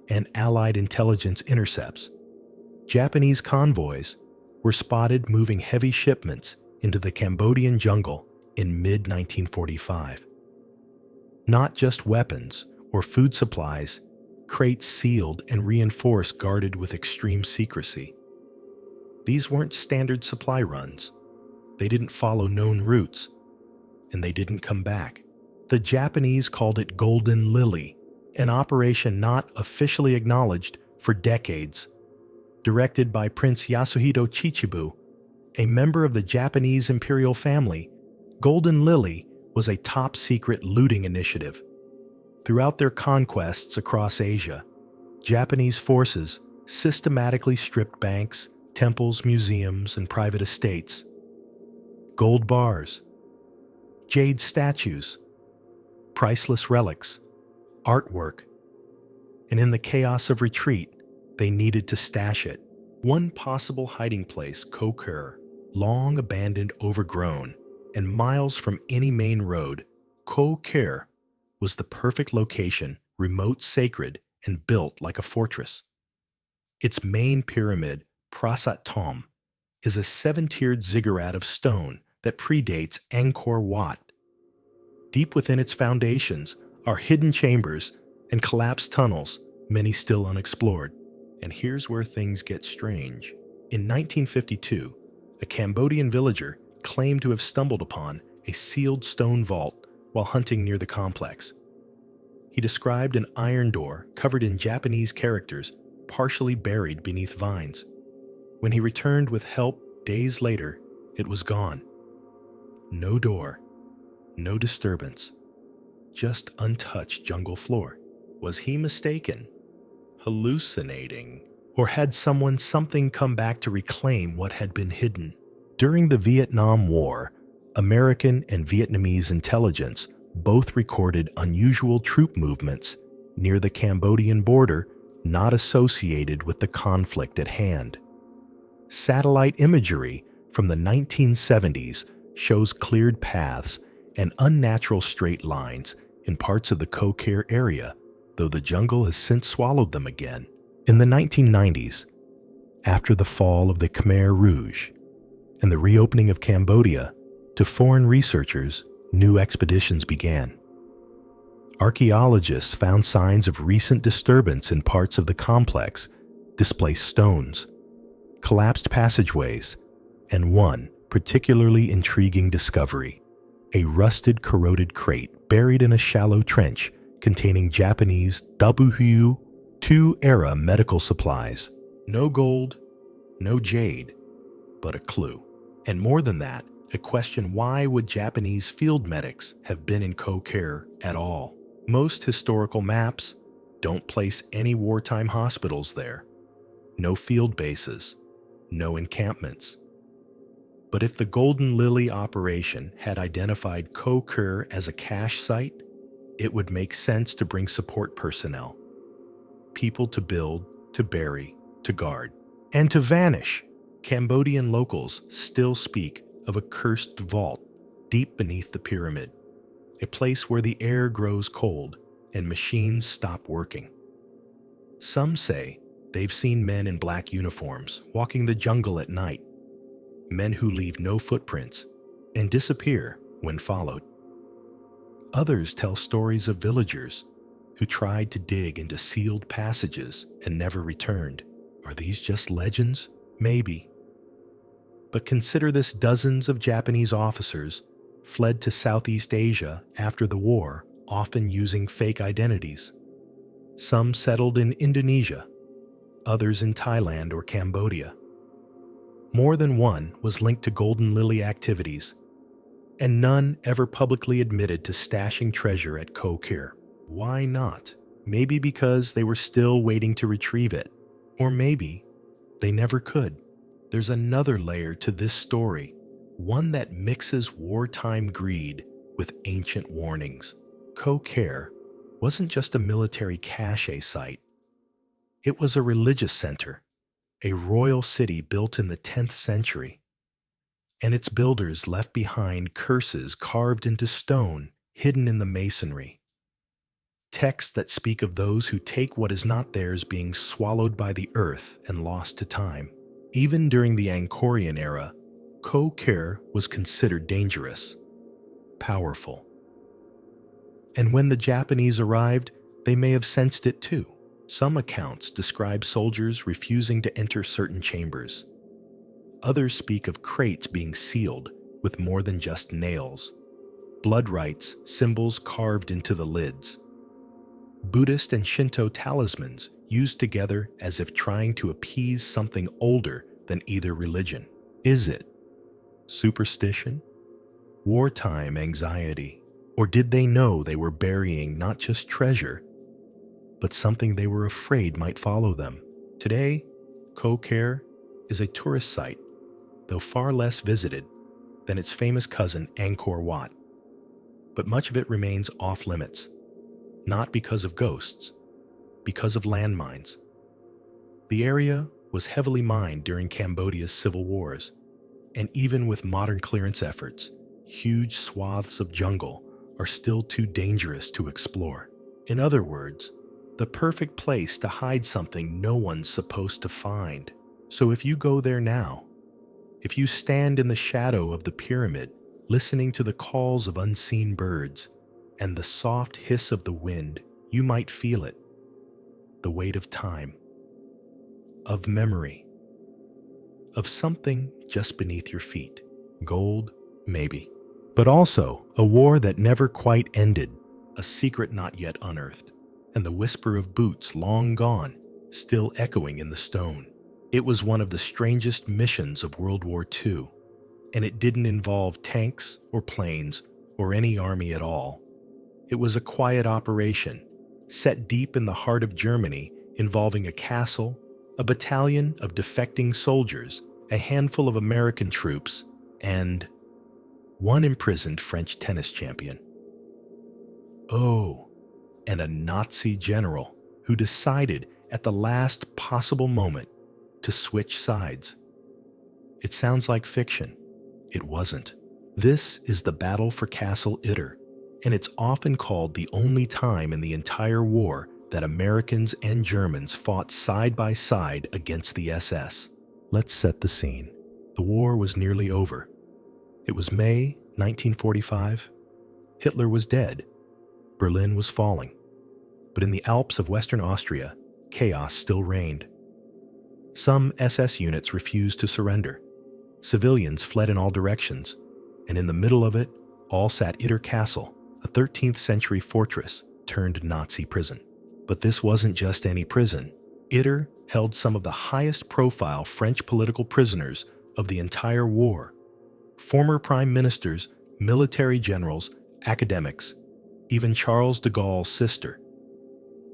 and Allied intelligence intercepts, Japanese convoys were spotted moving heavy shipments into the Cambodian jungle in mid-1945. Not just weapons or food supplies, crates sealed and reinforced, guarded with extreme secrecy. These weren't standard supply runs. They didn't follow known routes, and they didn't come back. The Japanese called it Golden Lily, an operation not officially acknowledged for decades. Directed by Prince Yasuhito Chichibu, a member of the Japanese imperial family, Golden Lily was a top-secret looting initiative. Throughout their conquests across Asia, Japanese forces systematically stripped banks, temples, museums, and private estates. Gold bars, jade statues, priceless relics, artwork, and in the chaos of retreat, they needed to stash it. One possible hiding place, Kokare, long abandoned, overgrown, and miles from any main road, Kokare was the perfect location, remote, sacred, and built like a fortress. Its main pyramid, Prasat Tom, is a 7-tiered ziggurat of stone that predates Angkor Wat. Deep within its foundations are hidden chambers and collapsed tunnels, many still unexplored. And here's where things get strange. In 1952, a Cambodian villager claimed to have stumbled upon a sealed stone vault while hunting near the complex. He described an iron door covered in Japanese characters, partially buried beneath vines. When he returned with help days later, it was gone. No door, No disturbance, just untouched jungle floor. Was he mistaken? Hallucinating? Or had something come back to reclaim what had been hidden? During the Vietnam War, American and Vietnamese intelligence both recorded unusual troop movements near the Cambodian border not associated with the conflict at hand. Satellite imagery from the 1970s shows cleared paths and unnatural straight lines in parts of the Kokare area, though the jungle has since swallowed them again. In the 1990s, after the fall of the Khmer Rouge and the reopening of Cambodia to foreign researchers, new expeditions began. Archaeologists found signs of recent disturbance in parts of the complex, displaced stones, collapsed passageways, and one particularly intriguing discovery: a rusted, corroded crate buried in a shallow trench containing Japanese WW2 era medical supplies. No gold, no jade, but a clue. And more than that, a question: why would Japanese field medics have been in Kokare at all? Most historical maps don't place any wartime hospitals there. No field bases, no encampments. But if the Golden Lily operation had identified Kokare as a cache site, it would make sense to bring support personnel, people to build, to bury, to guard, and to vanish. Cambodian locals still speak of a cursed vault deep beneath the pyramid, a place where the air grows cold and machines stop working. Some say they've seen men in black uniforms walking the jungle at night, men who leave no footprints and disappear when followed. Others tell stories of villagers who tried to dig into sealed passages and never returned. Are these just legends? Maybe. But consider this: dozens of Japanese officers fled to Southeast Asia after the war, often using fake identities. Some settled in Indonesia, others in Thailand or Cambodia. More than one was linked to Golden Lily activities, and none ever publicly admitted to stashing treasure at Kokare. Why not? Maybe because they were still waiting to retrieve it, or maybe they never could. There's another layer to this story, one that mixes wartime greed with ancient warnings. Kokare wasn't just a military cache site. It was a religious center, a royal city built in the 10th century. And its builders left behind curses carved into stone, hidden in the masonry. Texts that speak of those who take what is not theirs being swallowed by the earth and lost to time. Even during the Angkorian era, Kokare was considered dangerous, powerful. And when the Japanese arrived, they may have sensed it too. Some accounts describe soldiers refusing to enter certain chambers. Others speak of crates being sealed with more than just nails, blood rites, symbols carved into the lids. Buddhist and Shinto talismans used together as if trying to appease something older than either religion. Is it superstition? Wartime anxiety? Or did they know they were burying not just treasure, but something they were afraid might follow them? Today, Kokare is a tourist site, though far less visited than its famous cousin Angkor Wat. But much of it remains off limits, not because of ghosts, because of landmines. The area was heavily mined during Cambodia's civil wars, and even with modern clearance efforts, huge swaths of jungle are still too dangerous to explore. In other words, the perfect place to hide something no one's supposed to find. So if you go there now, if you stand in the shadow of the pyramid, listening to the calls of unseen birds and the soft hiss of the wind, you might feel it. The weight of time, of memory, of something just beneath your feet. Gold, maybe. But also a war that never quite ended, a secret not yet unearthed, and the whisper of boots long gone, still echoing in the stone. It was one of the strangest missions of World War II, and it didn't involve tanks or planes or any army at all. It was a quiet operation, set deep in the heart of Germany, involving a castle, a battalion of defecting soldiers, a handful of American troops, and one imprisoned French tennis champion. Oh, and a Nazi general who decided at the last possible moment to switch sides. It sounds like fiction. It wasn't. This is the battle for Castle Itter, and it's often called the only time in the entire war that Americans and Germans fought side by side against the SS. Let's set the scene. The war was nearly over. It was May 1945. Hitler was dead. Berlin was falling. But in the Alps of Western Austria, chaos still reigned. Some SS units refused to surrender. Civilians fled in all directions, and in the middle of it all sat Itter Castle, a 13th century fortress turned Nazi prison. But this wasn't just any prison. Itter held some of the highest profile French political prisoners of the entire war. Former prime ministers, military generals, academics, even Charles de Gaulle's sister.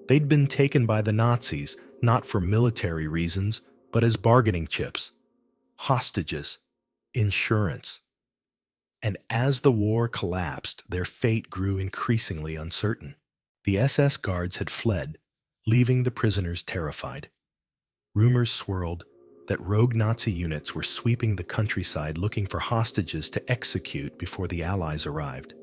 They'd been taken by the Nazis not for military reasons, but as bargaining chips, hostages, insurance. And as the war collapsed, their fate grew increasingly uncertain. The SS guards had fled, leaving the prisoners terrified. Rumors swirled that rogue Nazi units were sweeping the countryside looking for hostages to execute before the Allies arrived.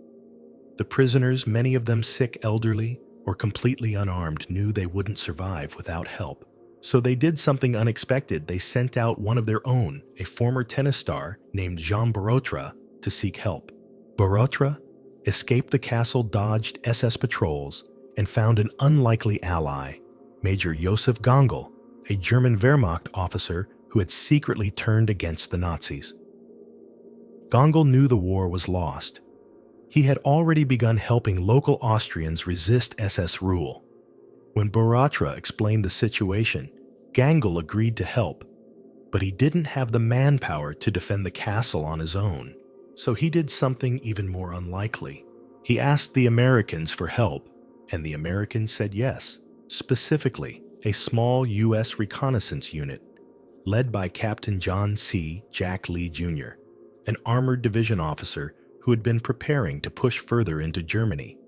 The prisoners, many of them sick, elderly, or completely unarmed, knew they wouldn't survive without help. So they did something unexpected. They sent out one of their own, a former tennis star named Jean Barotra, to seek help. Barotra escaped the castle, dodged SS patrols, and found an unlikely ally, Major Josef Gangl, a German Wehrmacht officer who had secretly turned against the Nazis. Gangl knew the war was lost. He had already begun helping local Austrians resist SS rule. When Barotra explained the situation, Gangl agreed to help, but he didn't have the manpower to defend the castle on his own. So he did something even more unlikely. He asked the Americans for help, and the Americans said yes. Specifically, a small U.S. reconnaissance unit, led by Captain John C. Jack Lee Jr., an armored division officer who had been preparing to push further into Germany.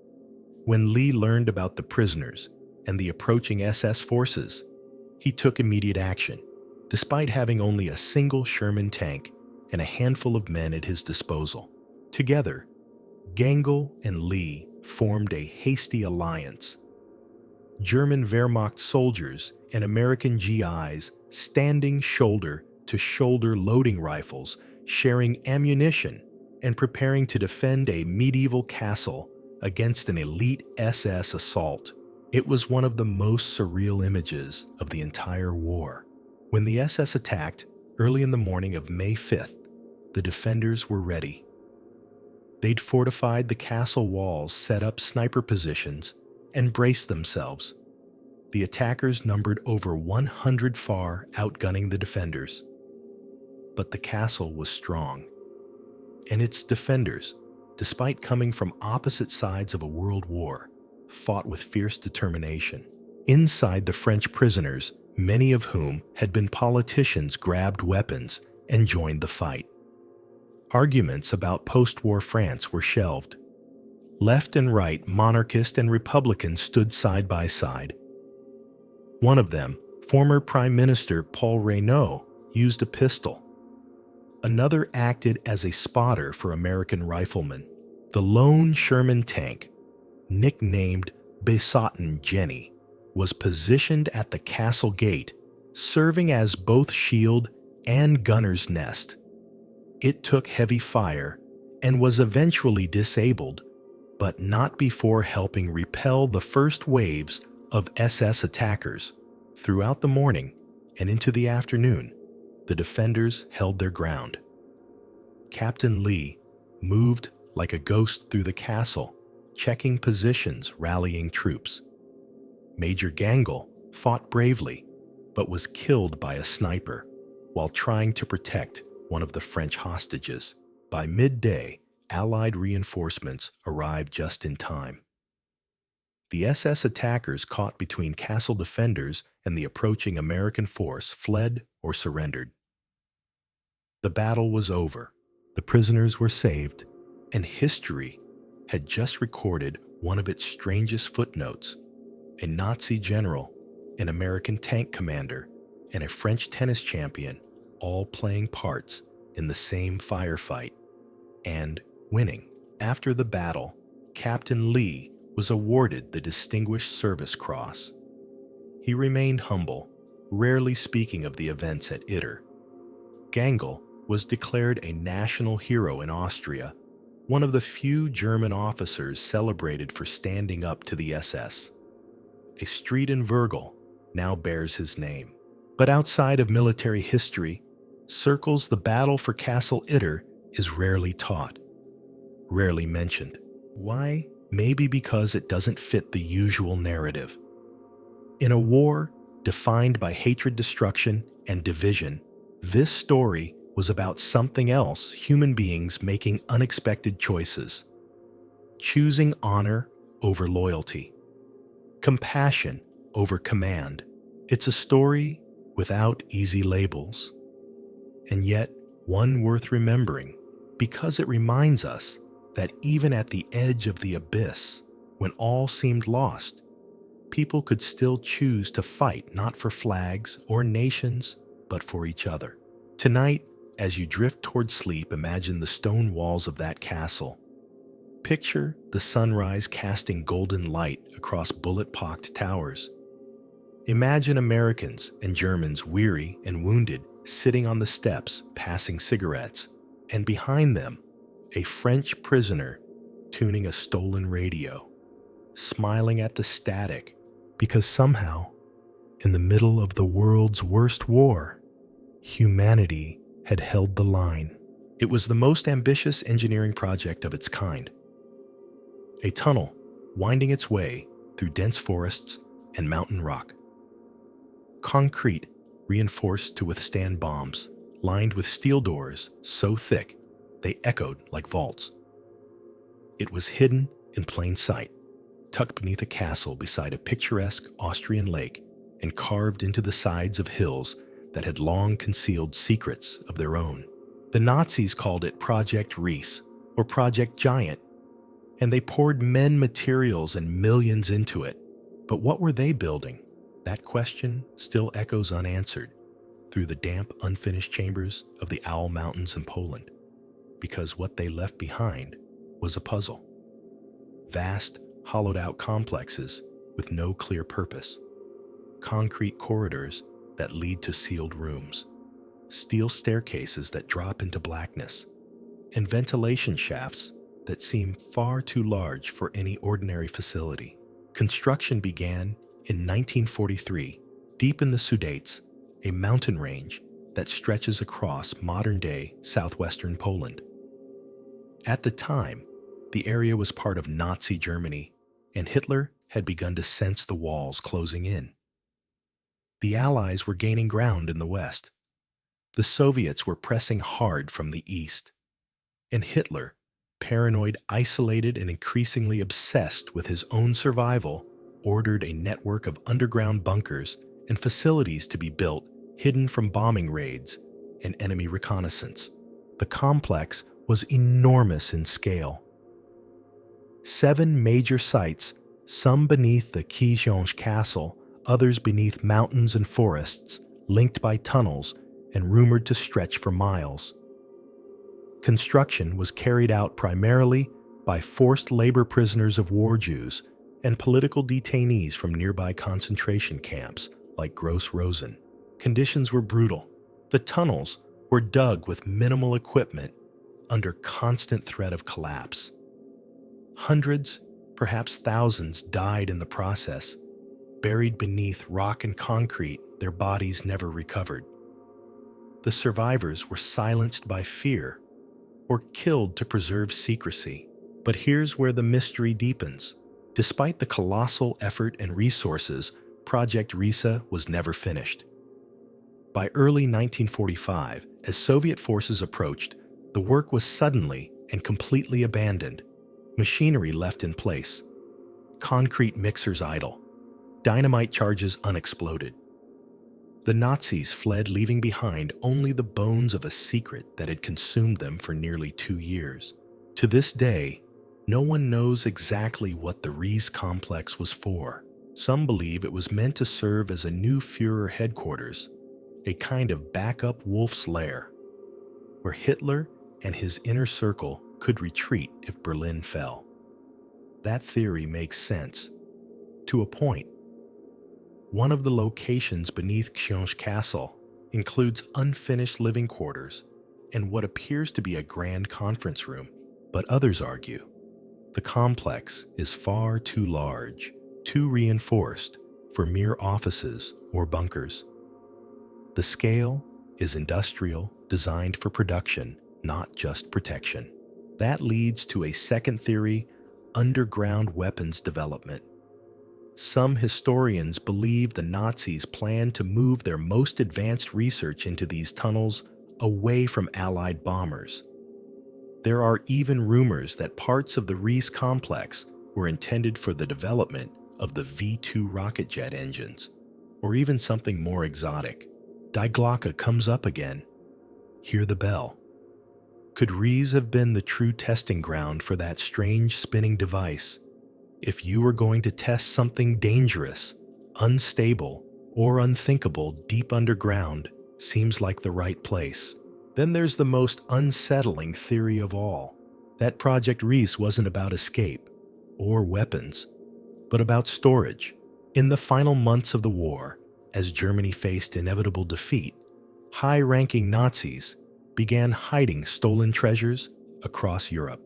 When Lee learned about the prisoners and the approaching SS forces, he took immediate action, despite having only a single Sherman tank and a handful of men at his disposal. Together, Gangl and Lee formed a hasty alliance. German Wehrmacht soldiers and American GIs standing shoulder to shoulder, loading rifles, sharing ammunition, and preparing to defend a medieval castle against an elite SS assault. It was one of the most surreal images of the entire war. When the SS attacked early in the morning of May 5th, the defenders were ready. They'd fortified the castle walls, set up sniper positions, and braced themselves. The attackers numbered over 100 far, outgunning the defenders. But the castle was strong. And its defenders, despite coming from opposite sides of a world war, fought with fierce determination. Inside, the French prisoners, many of whom had been politicians, grabbed weapons and joined the fight. Arguments about post-war France were shelved. Left and right, monarchist and Republican stood side by side. One of them, former Prime Minister Paul Reynaud, used a pistol. Another acted as a spotter for American riflemen. The lone Sherman tank, nicknamed Besotten Jenny, was positioned at the castle gate, serving as both shield and gunner's nest. It took heavy fire and was eventually disabled, but not before helping repel the first waves of SS attackers. Throughout the morning and into the afternoon, the defenders held their ground. Captain Lee moved like a ghost through the castle, checking positions, rallying troops. Major Gangl fought bravely, but was killed by a sniper while trying to protect one of the French hostages. By midday, Allied reinforcements arrived just in time. The SS attackers caught between castle defenders and the approaching American force fled or surrendered. The battle was over, the prisoners were saved, and history had just recorded one of its strangest footnotes: a Nazi general, an American tank commander, and a French tennis champion all playing parts in the same firefight and winning. After the battle, Captain Lee was awarded the Distinguished Service Cross. He remained humble, rarely speaking of the events at Itter. Gangl was declared a national hero in Austria, one of the few German officers celebrated for standing up to the SS. A street in Virgil now bears his name. But outside of military history, circles the battle for Castle Itter is rarely taught, rarely mentioned. Why? Maybe because it doesn't fit the usual narrative. In a war defined by hatred, destruction, and division, this story was about something else: human beings making unexpected choices, choosing honor over loyalty, compassion over command. It's a story without easy labels, and yet one worth remembering because it reminds us that even at the edge of the abyss, when all seemed lost, people could still choose to fight not for flags or nations, but for each other. Tonight, as you drift toward sleep, imagine the stone walls of that castle. Picture the sunrise casting golden light across bullet-pocked towers. Imagine Americans and Germans, weary and wounded, sitting on the steps, passing cigarettes, and behind them, a French prisoner tuning a stolen radio, smiling at the static, because somehow, in the middle of the world's worst war, humanity had held the line. It was the most ambitious engineering project of its kind. A tunnel winding its way through dense forests and mountain rock. Concrete reinforced to withstand bombs, lined with steel doors so thick they echoed like vaults. It was hidden in plain sight, tucked beneath a castle beside a picturesque Austrian lake and carved into the sides of hills that had long concealed secrets of their own. The Nazis called it Project Reese or Project Giant, and they poured men, materials, and millions into it. But what were they building? That question still echoes unanswered through the damp, unfinished chambers of the Owl Mountains in Poland, because what they left behind was a puzzle. Vast, hollowed-out complexes with no clear purpose. Concrete corridors that lead to sealed rooms. Steel staircases that drop into blackness. And ventilation shafts that seem far too large for any ordinary facility. Construction began in 1943, deep in the Sudetes, a mountain range that stretches across modern-day southwestern Poland. At the time, the area was part of Nazi Germany, and Hitler had begun to sense the walls closing in. The Allies were gaining ground in the west. The Soviets were pressing hard from the east. And Hitler, paranoid, isolated, and increasingly obsessed with his own survival, ordered a network of underground bunkers and facilities to be built, hidden from bombing raids and enemy reconnaissance. The complex was enormous in scale. 7 major sites, some beneath the Książ Castle, others beneath mountains and forests, linked by tunnels and rumored to stretch for miles. Construction was carried out primarily by forced labor prisoners of war Jews and political detainees from nearby concentration camps like Gross Rosen. Conditions were brutal. The tunnels were dug with minimal equipment under constant threat of collapse. Hundreds, perhaps thousands, died in the process, buried beneath rock and concrete, their bodies never recovered. The survivors were silenced by fear or killed to preserve secrecy. But here's where the mystery deepens. Despite the colossal effort and resources, Project Risa was never finished. By early 1945, as Soviet forces approached, the work was suddenly and completely abandoned, machinery left in place, concrete mixers idle, dynamite charges unexploded. The Nazis fled, leaving behind only the bones of a secret that had consumed them for nearly 2 years. To this day, no one knows exactly what the Ries complex was for. Some believe it was meant to serve as a new Führer headquarters, a kind of backup wolf's lair, where Hitler and his inner circle could retreat if Berlin fell. That theory makes sense, to a point. One of the locations beneath Xiong's castle includes unfinished living quarters and what appears to be a grand conference room, but others argue the complex is far too large, too reinforced for mere offices or bunkers. The scale is industrial, designed for production, not just protection. That leads to a second theory: underground weapons development. Some historians believe the Nazis planned to move their most advanced research into these tunnels away from Allied bombers. There are even rumors that parts of the Ries complex were intended for the development of the V2 rocket jet engines, or even something more exotic. Die Glocke comes up again. Hear the bell. Could Ries have been the true testing ground for that strange spinning device? If you were going to test something dangerous, unstable, or unthinkable deep underground, seems like the right place. Then there's the most unsettling theory of all, that Project Ries wasn't about escape or weapons, but about storage. In the final months of the war, as Germany faced inevitable defeat, high-ranking Nazis began hiding stolen treasures across Europe.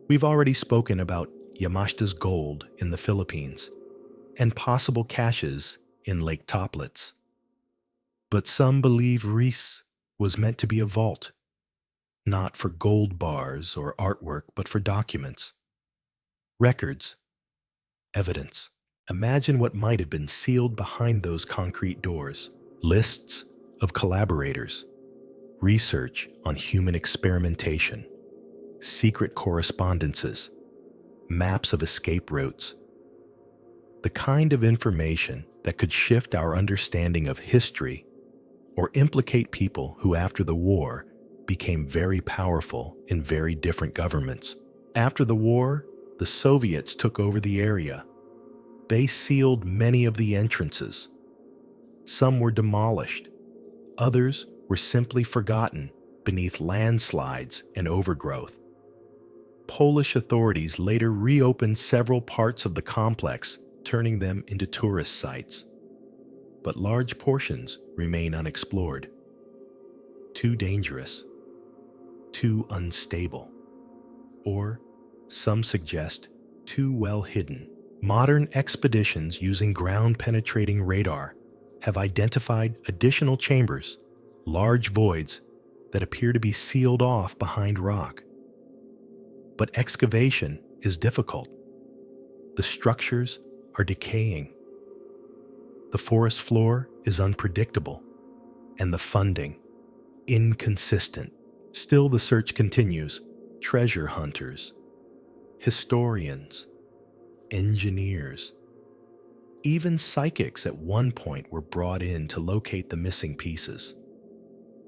We've already spoken about Yamashita's gold in the Philippines and possible caches in Lake Toplitz. But some believe Ries was meant to be a vault, not for gold bars or artwork, but for documents, records, evidence. Imagine what might have been sealed behind those concrete doors: lists of collaborators, research on human experimentation, secret correspondences, maps of escape routes. The kind of information that could shift our understanding of history or implicate people who, after the war, became very powerful in very different governments. After the war, the Soviets took over the area. They sealed many of the entrances. Some were demolished. Others were simply forgotten beneath landslides and overgrowth. Polish authorities later reopened several parts of the complex, turning them into tourist sites. But large portions remain unexplored. Too dangerous, too unstable, or, some suggest, too well hidden. Modern expeditions using ground-penetrating radar have identified additional chambers, large voids that appear to be sealed off behind rock. But excavation is difficult. The structures are decaying. The forest floor is unpredictable, and the funding inconsistent. Still, the search continues. Treasure hunters, historians, engineers, even psychics at one point were brought in to locate the missing pieces.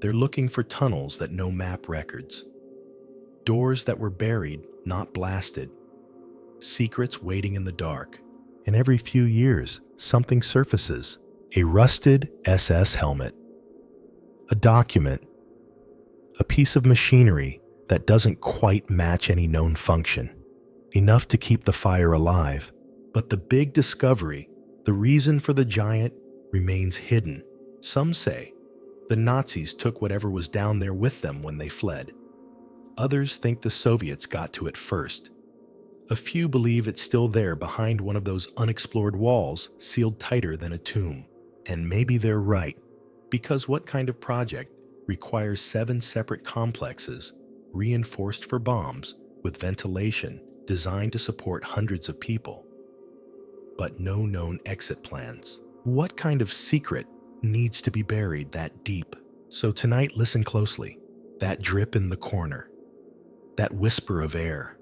They're looking for tunnels that no map records, doors that were buried, not blasted, secrets waiting in the dark. And every few years, something surfaces: a rusted SS helmet, a document, a piece of machinery that doesn't quite match any known function, enough to keep the fire alive. But the big discovery, the reason for the giant, remains hidden. Some say the Nazis took whatever was down there with them when they fled. Others think the Soviets got to it first. A few believe it's still there behind one of those unexplored walls, sealed tighter than a tomb. And maybe they're right, because what kind of project requires 7 separate complexes, reinforced for bombs, with ventilation, designed to support hundreds of people, but no known exit plans? What kind of secret needs to be buried that deep? So tonight, listen closely. That drip in the corner. that whisper of air.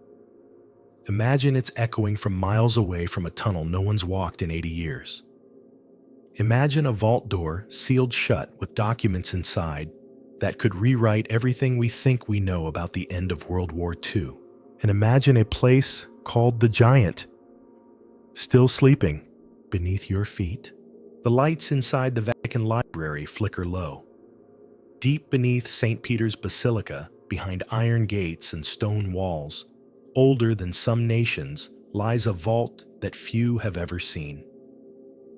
Imagine it's echoing from miles away from a tunnel no one's walked in 80 years. Imagine a vault door sealed shut with documents inside that could rewrite everything we think we know about the end of World War II. And imagine a place called the Giant, still sleeping beneath your feet. The lights inside the Vatican Library flicker low. Deep beneath St. Peter's Basilica, behind iron gates and stone walls, older than some nations, lies a vault that few have ever seen.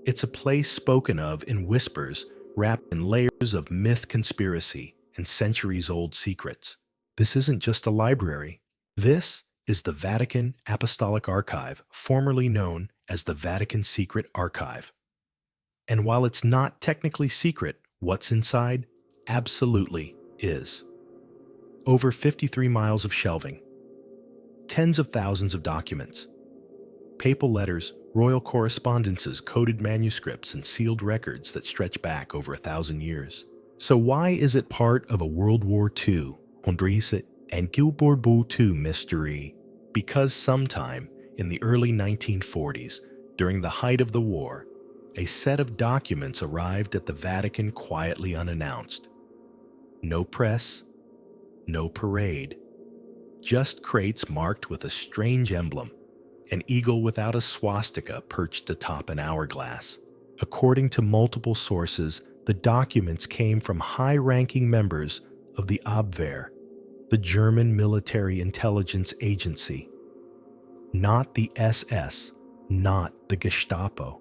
It's a place spoken of in whispers, wrapped in layers of myth, conspiracy, and centuries-old secrets. This isn't just a library. This is the Vatican Apostolic Archive, formerly known as the Vatican Secret Archive. And while it's not technically secret, what's inside absolutely is. Over 53 miles of shelving, tens of thousands of documents, papal letters, royal correspondences, coded manuscripts, and sealed records that stretch back over 1,000 years. So why is it part of a World War II, Andrisse and WW2 mystery? Because sometime in the early 1940s, during the height of the war, a set of documents arrived at the Vatican quietly unannounced. No press, no parade, just crates marked with a strange emblem, an eagle without a swastika perched atop an hourglass. According to multiple sources, the documents came from high-ranking members of the Abwehr, the German military intelligence agency. Not the SS, not the Gestapo,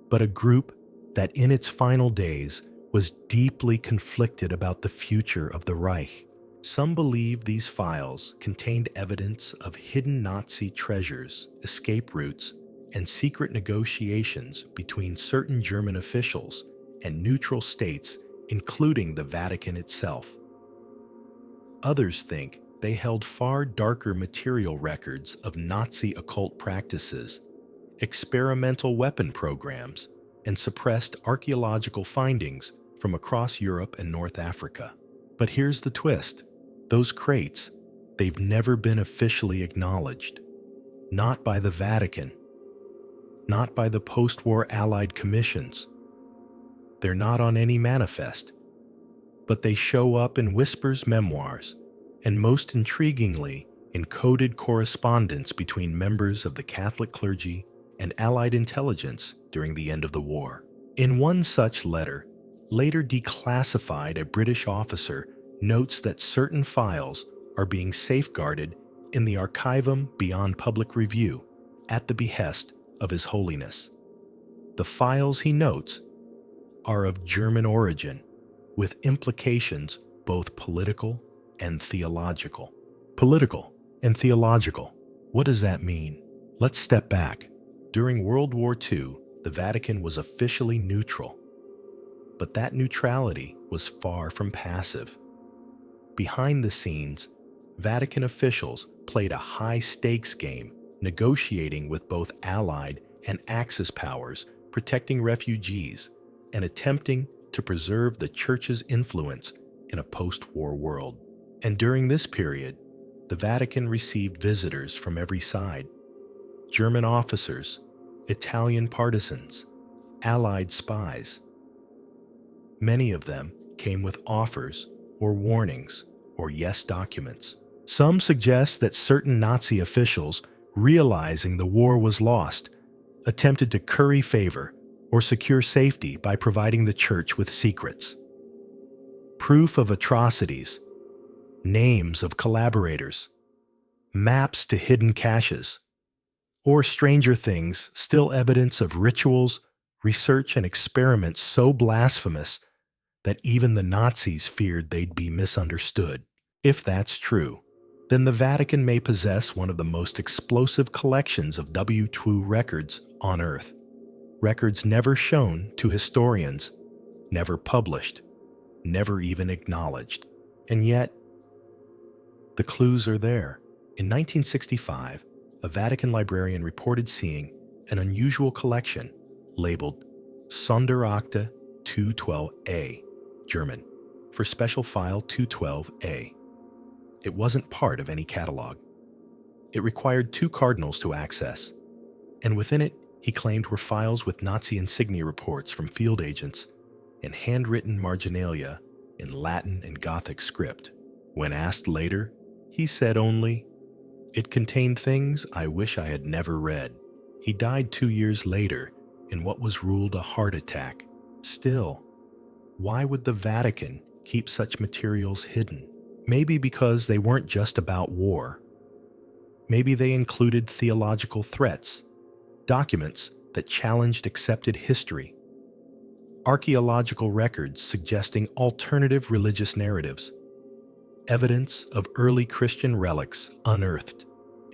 but a group that in its final days was deeply conflicted about the future of the Reich. Some believe these files contained evidence of hidden Nazi treasures, escape routes, and secret negotiations between certain German officials and neutral states, including the Vatican itself. Others think they held far darker material records of Nazi occult practices, experimental weapon programs, and suppressed archaeological findings from across Europe and North Africa. But here's the twist. Those crates, they've never been officially acknowledged. Not by the Vatican, not by the post-war Allied commissions. They're not on any manifest, but they show up in Whisper's memoirs, and most intriguingly, in coded correspondence between members of the Catholic clergy and Allied intelligence during the end of the war. In one such letter, later declassified, a British officer notes that certain files are being safeguarded in the archivum beyond public review at the behest of His Holiness. The files, he notes, are of German origin, with implications both political and theological. Political and theological. What does that mean? Let's step back. During World War II, the Vatican was officially neutral, but that neutrality was far from passive. Behind the scenes, Vatican officials played a high-stakes game, negotiating with both Allied and Axis powers, protecting refugees, and attempting to preserve the Church's influence in a post-war world. And during this period, the Vatican received visitors from every side: German officers, Italian partisans, Allied spies. Many of them came with offers or warnings or yes documents. Some suggest that certain Nazi officials, realizing the war was lost, attempted to curry favor or secure safety by providing the Church with secrets. Proof of atrocities, names of collaborators, maps to hidden caches, or stranger things, still evidence of rituals, research, and experiments so blasphemous that even the Nazis feared they'd be misunderstood. If that's true, then the Vatican may possess one of the most explosive collections of WW2 records on Earth. Records never shown to historians, never published, never even acknowledged. And yet, the clues are there. In 1965, a Vatican librarian reported seeing an unusual collection labeled Sonderakte 212A, German, for Special File 212A. It wasn't part of any catalog. It required 2 cardinals to access, and within it, he claimed were files with Nazi insignia reports from field agents and handwritten marginalia in Latin and Gothic script. When asked later, he said only, "It contained things I wish I had never read." He died 2 years later in what was ruled a heart attack. Still, why would the Vatican keep such materials hidden? Maybe because they weren't just about war. Maybe they included theological threats, documents that challenged accepted history, archaeological records suggesting alternative religious narratives, evidence of early Christian relics unearthed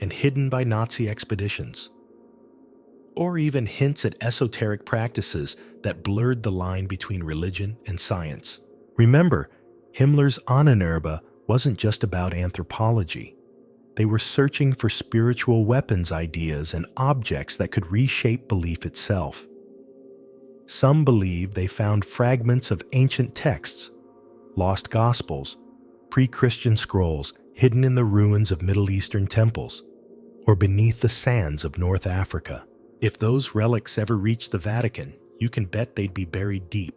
and hidden by Nazi expeditions, or even hints at esoteric practices that blurred the line between religion and science. Remember, Himmler's Ahnenerbe wasn't just about anthropology. They were searching for spiritual weapons ideas and objects that could reshape belief itself. Some believe they found fragments of ancient texts, lost gospels, pre-Christian scrolls hidden in the ruins of Middle Eastern temples, or beneath the sands of North Africa. If those relics ever reached the Vatican, you can bet they'd be buried deep,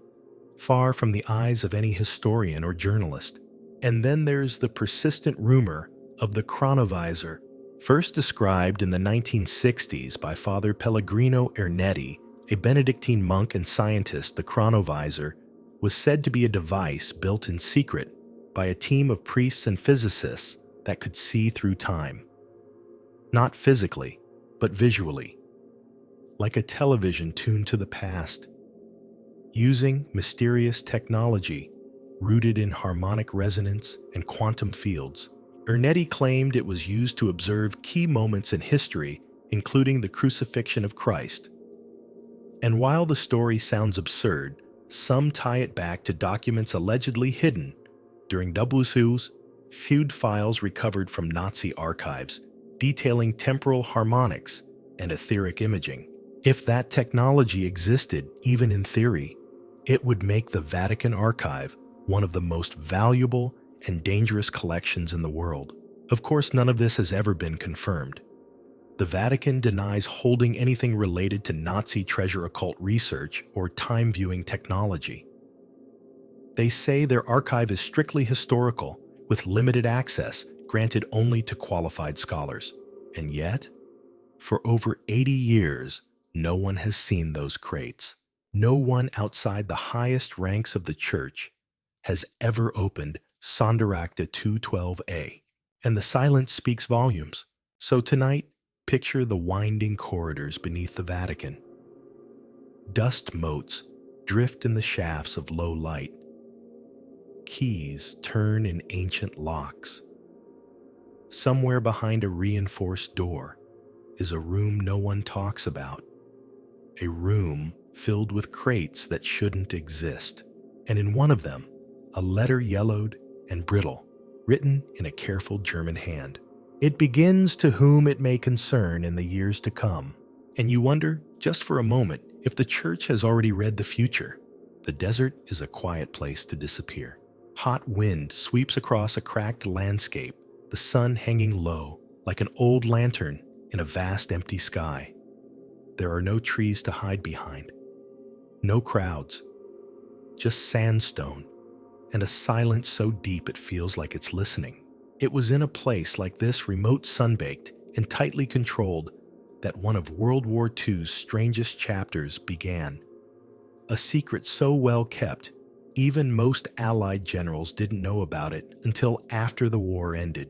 far from the eyes of any historian or journalist. And then there's the persistent rumor of the chronovisor, first described in the 1960s by Father Pellegrino Ernetti, a Benedictine monk and scientist. The chronovisor was said to be a device built in secret by a team of priests and physicists that could see through time. Not physically, but visually, like a television tuned to the past. Using mysterious technology rooted in harmonic resonance and quantum fields, Ernetti claimed it was used to observe key moments in history, including the crucifixion of Christ. And while the story sounds absurd, some tie it back to documents allegedly hidden during WW2's feud files recovered from Nazi archives, detailing temporal harmonics and etheric imaging. If that technology existed, even in theory, it would make the Vatican archive one of the most valuable and dangerous collections in the world. Of course, none of this has ever been confirmed. The Vatican denies holding anything related to Nazi treasure occult research or time-viewing technology. They say their archive is strictly historical, with limited access granted only to qualified scholars. And yet, for over 80 years, no one has seen those crates. No one outside the highest ranks of the Church has ever opened Sonderakte 212a, and the silence speaks volumes. So tonight, picture the winding corridors beneath the Vatican. Dust motes drift in the shafts of low light. Keys turn in ancient locks. Somewhere behind a reinforced door is a room no one talks about. A room filled with crates that shouldn't exist. And in one of them, a letter yellowed and brittle, written in a careful German hand. It begins, "To whom it may concern in the years to come." And you wonder, just for a moment, if the Church has already read the future. The desert is a quiet place to disappear. Hot wind sweeps across a cracked landscape, the sun hanging low, like an old lantern in a vast empty sky. There are no trees to hide behind, no crowds, just sandstone, and a silence so deep it feels like it's listening. It was in a place like this, remote, sunbaked, and tightly controlled, that one of World War II's strangest chapters began. A secret so well kept, even most Allied generals didn't know about it until after the war ended.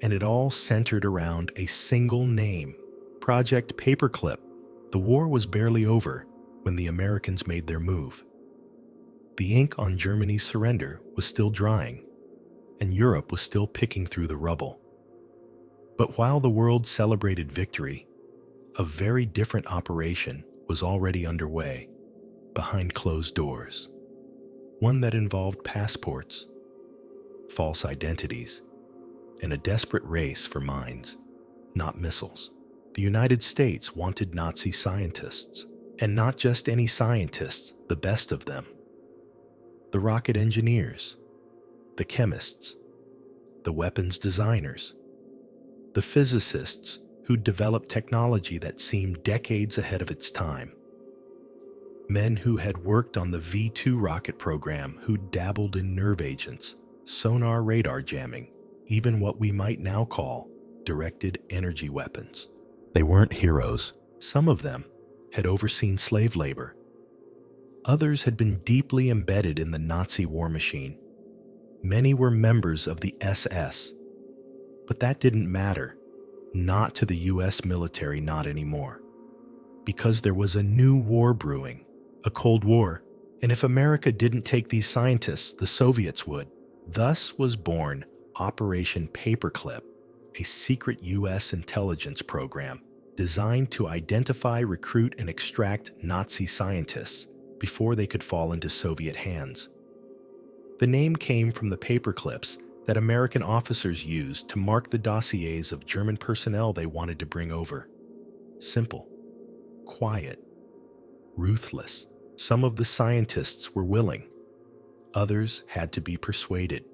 And it all centered around a single name, Project Paperclip. The war was barely over when the Americans made their move. The ink on Germany's surrender was still drying, and Europe was still picking through the rubble. But while the world celebrated victory, a very different operation was already underway, behind closed doors. One that involved passports, false identities, and a desperate race for mines, not missiles. The United States wanted Nazi scientists, and not just any scientists, the best of them. The rocket engineers, the chemists, the weapons designers, the physicists who developed technology that seemed decades ahead of its time, men who had worked on the V2 rocket program, who dabbled in nerve agents, sonar radar jamming, even what we might now call directed energy weapons. They weren't heroes. Some of them had overseen slave labor. Others had been deeply embedded in the Nazi war machine. Many were members of the SS. But that didn't matter. Not to the US military, not anymore. Because there was a new war brewing, a Cold War, and if America didn't take these scientists, the Soviets would. Thus was born Operation Paperclip, a secret US intelligence program designed to identify, recruit, and extract Nazi scientists before they could fall into Soviet hands. The name came from the paperclips that American officers used to mark the dossiers of German personnel they wanted to bring over. Simple, quiet, ruthless. Some of the scientists were willing. Others had to be persuaded.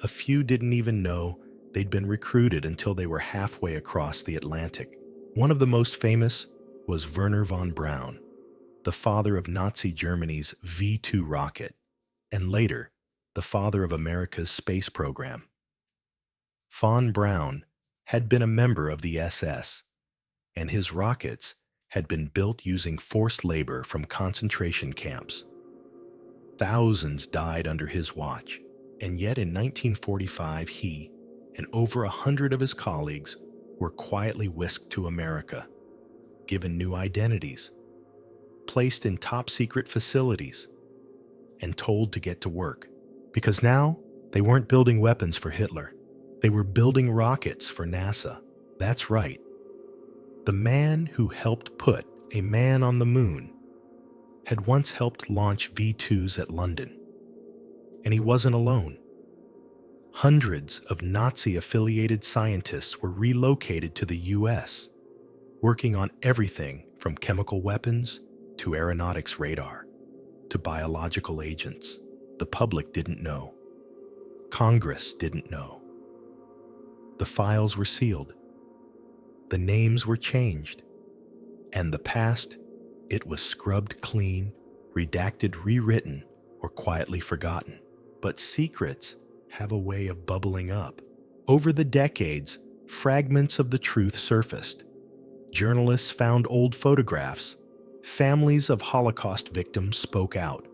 A few didn't even know they'd been recruited until they were halfway across the Atlantic. One of the most famous was Wernher von Braun, the father of Nazi Germany's V2 rocket, and later, the father of America's space program. Von Braun had been a member of the SS, and his rockets had been built using forced labor from concentration camps. Thousands died under his watch, and yet in 1945 he and over 100 of his colleagues were quietly whisked to America, given new identities, placed in top-secret facilities, and told to get to work. Because now, they weren't building weapons for Hitler. They were building rockets for NASA. That's right. The man who helped put a man on the moon had once helped launch V2s at London. And he wasn't alone. Hundreds of Nazi-affiliated scientists were relocated to the US, working on everything from chemical weapons to aeronautics radar to biological agents. The public didn't know. Congress didn't know. The files were sealed. The names were changed. And the past, it was scrubbed clean, redacted, rewritten, or quietly forgotten. But secrets have a way of bubbling up. Over the decades, fragments of the truth surfaced. Journalists found old photographs. Families of Holocaust victims spoke out.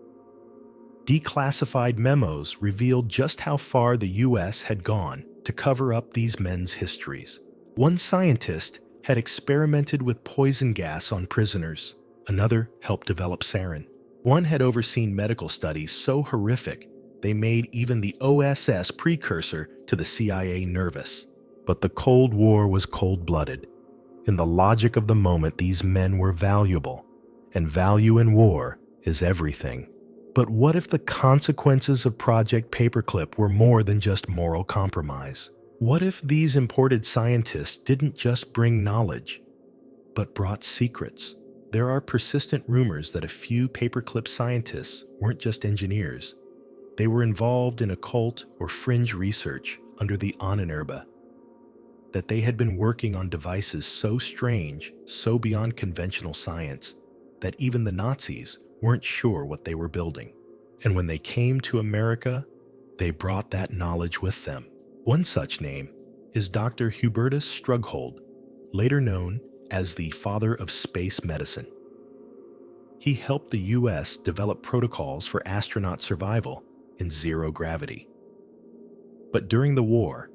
Declassified memos revealed just how far the US had gone to cover up these men's histories. One scientist had experimented with poison gas on prisoners. Another helped develop sarin. One had overseen medical studies so horrific they made even the OSS precursor to the CIA nervous. But the Cold War was cold-blooded. In the logic of the moment, these men were valuable, and value in war is everything. But what if the consequences of Project Paperclip were more than just moral compromise? What if these imported scientists didn't just bring knowledge, but brought secrets? There are persistent rumors that a few paperclip scientists weren't just engineers. They were involved in occult or fringe research under the Ahnenerbe, that they had been working on devices so strange, so beyond conventional science, that even the Nazis weren't sure what they were building. And when they came to America, they brought that knowledge with them. One such name is Dr. Hubertus Strughold, later known as the father of space medicine. He helped the US develop protocols for astronaut survival in zero gravity. But during the war,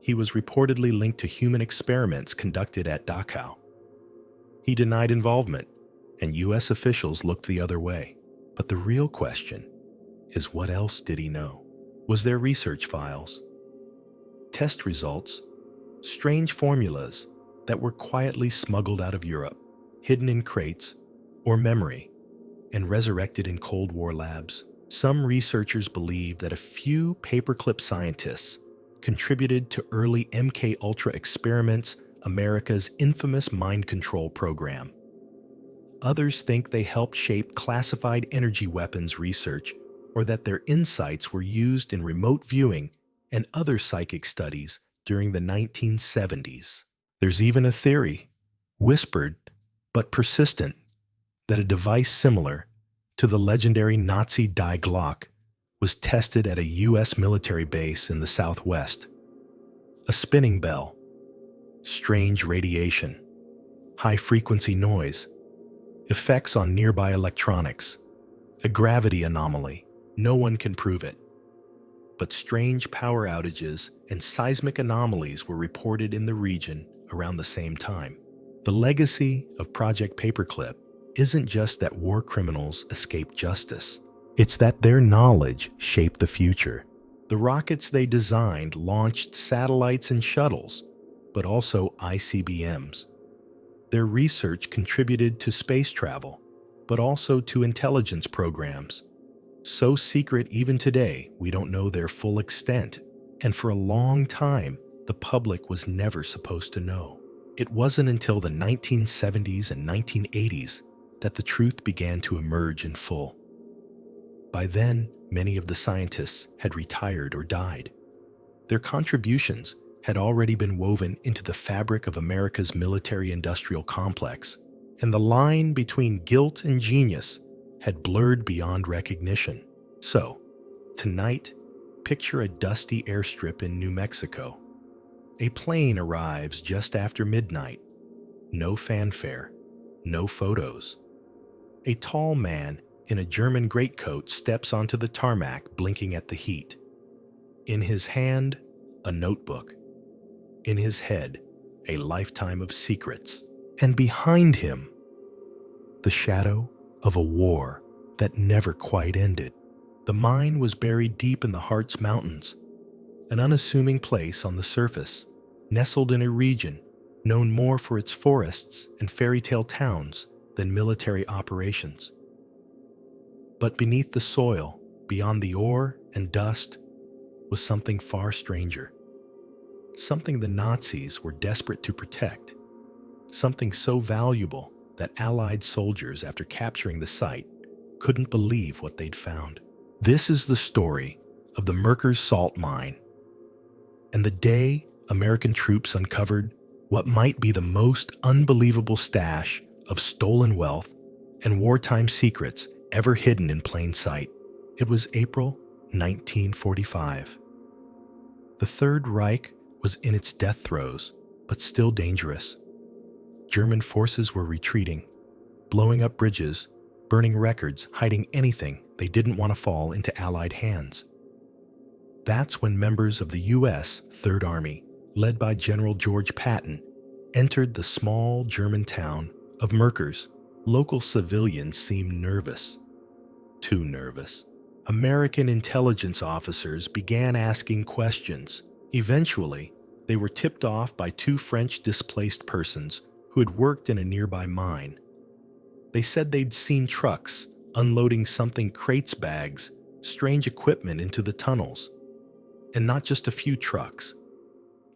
he was reportedly linked to human experiments conducted at Dachau. He denied involvement, and US officials looked the other way. But the real question is, what else did he know? Was there research files, test results, strange formulas that were quietly smuggled out of Europe, hidden in crates or memory, and resurrected in Cold War labs? Some researchers believe that a few paperclip scientists contributed to early MK-Ultra experiments, America's infamous mind control program. Others think they helped shape classified energy weapons research, or that their insights were used in remote viewing and other psychic studies during the 1970s. There's even a theory, whispered but persistent, that a device similar to the legendary Nazi Die Glock was tested at a U.S. military base in the Southwest. A spinning bell, strange radiation, high-frequency noise, effects on nearby electronics, a gravity anomaly. No one can prove it. But strange power outages and seismic anomalies were reported in the region around the same time. The legacy of Project Paperclip isn't just that war criminals escaped justice. It's that their knowledge shaped the future. The rockets they designed launched satellites and shuttles, but also ICBMs. Their research contributed to space travel, but also to intelligence programs. So secret even today, we don't know their full extent, and for a long time, the public was never supposed to know. It wasn't until the 1970s and 1980s that the truth began to emerge in full. By then, many of the scientists had retired or died. Their contributions had already been woven into the fabric of America's military-industrial complex, and the line between guilt and genius had blurred beyond recognition. So, tonight, picture a dusty airstrip in New Mexico. A plane arrives just after midnight. No fanfare, no photos. A tall man in a German greatcoat steps onto the tarmac, blinking at the heat. In his hand, a notebook. In his head, a lifetime of secrets. And behind him, the shadow of a war that never quite ended. The mine was buried deep in the Hartz Mountains, an unassuming place on the surface, nestled in a region known more for its forests and fairy tale towns than military operations. But beneath the soil, beyond the ore and dust, was something far stranger. Something the Nazis were desperate to protect. Something so valuable that Allied soldiers, after capturing the site, couldn't believe what they'd found. This is the story of the Merkers Salt Mine, and the day American troops uncovered what might be the most unbelievable stash of stolen wealth and wartime secrets ever hidden in plain sight. It was April 1945. The Third Reich was in its death throes, but still dangerous. German forces were retreating, blowing up bridges, burning records, hiding anything they didn't want to fall into Allied hands. That's when members of the U.S. Third Army, led by General George Patton, entered the small German town of Merkers. Local civilians seemed nervous. Too nervous. American intelligence officers began asking questions. Eventually, they were tipped off by two French displaced persons who had worked in a nearby mine. They said they'd seen trucks unloading something crates bags, strange equipment into the tunnels. And not just a few trucks.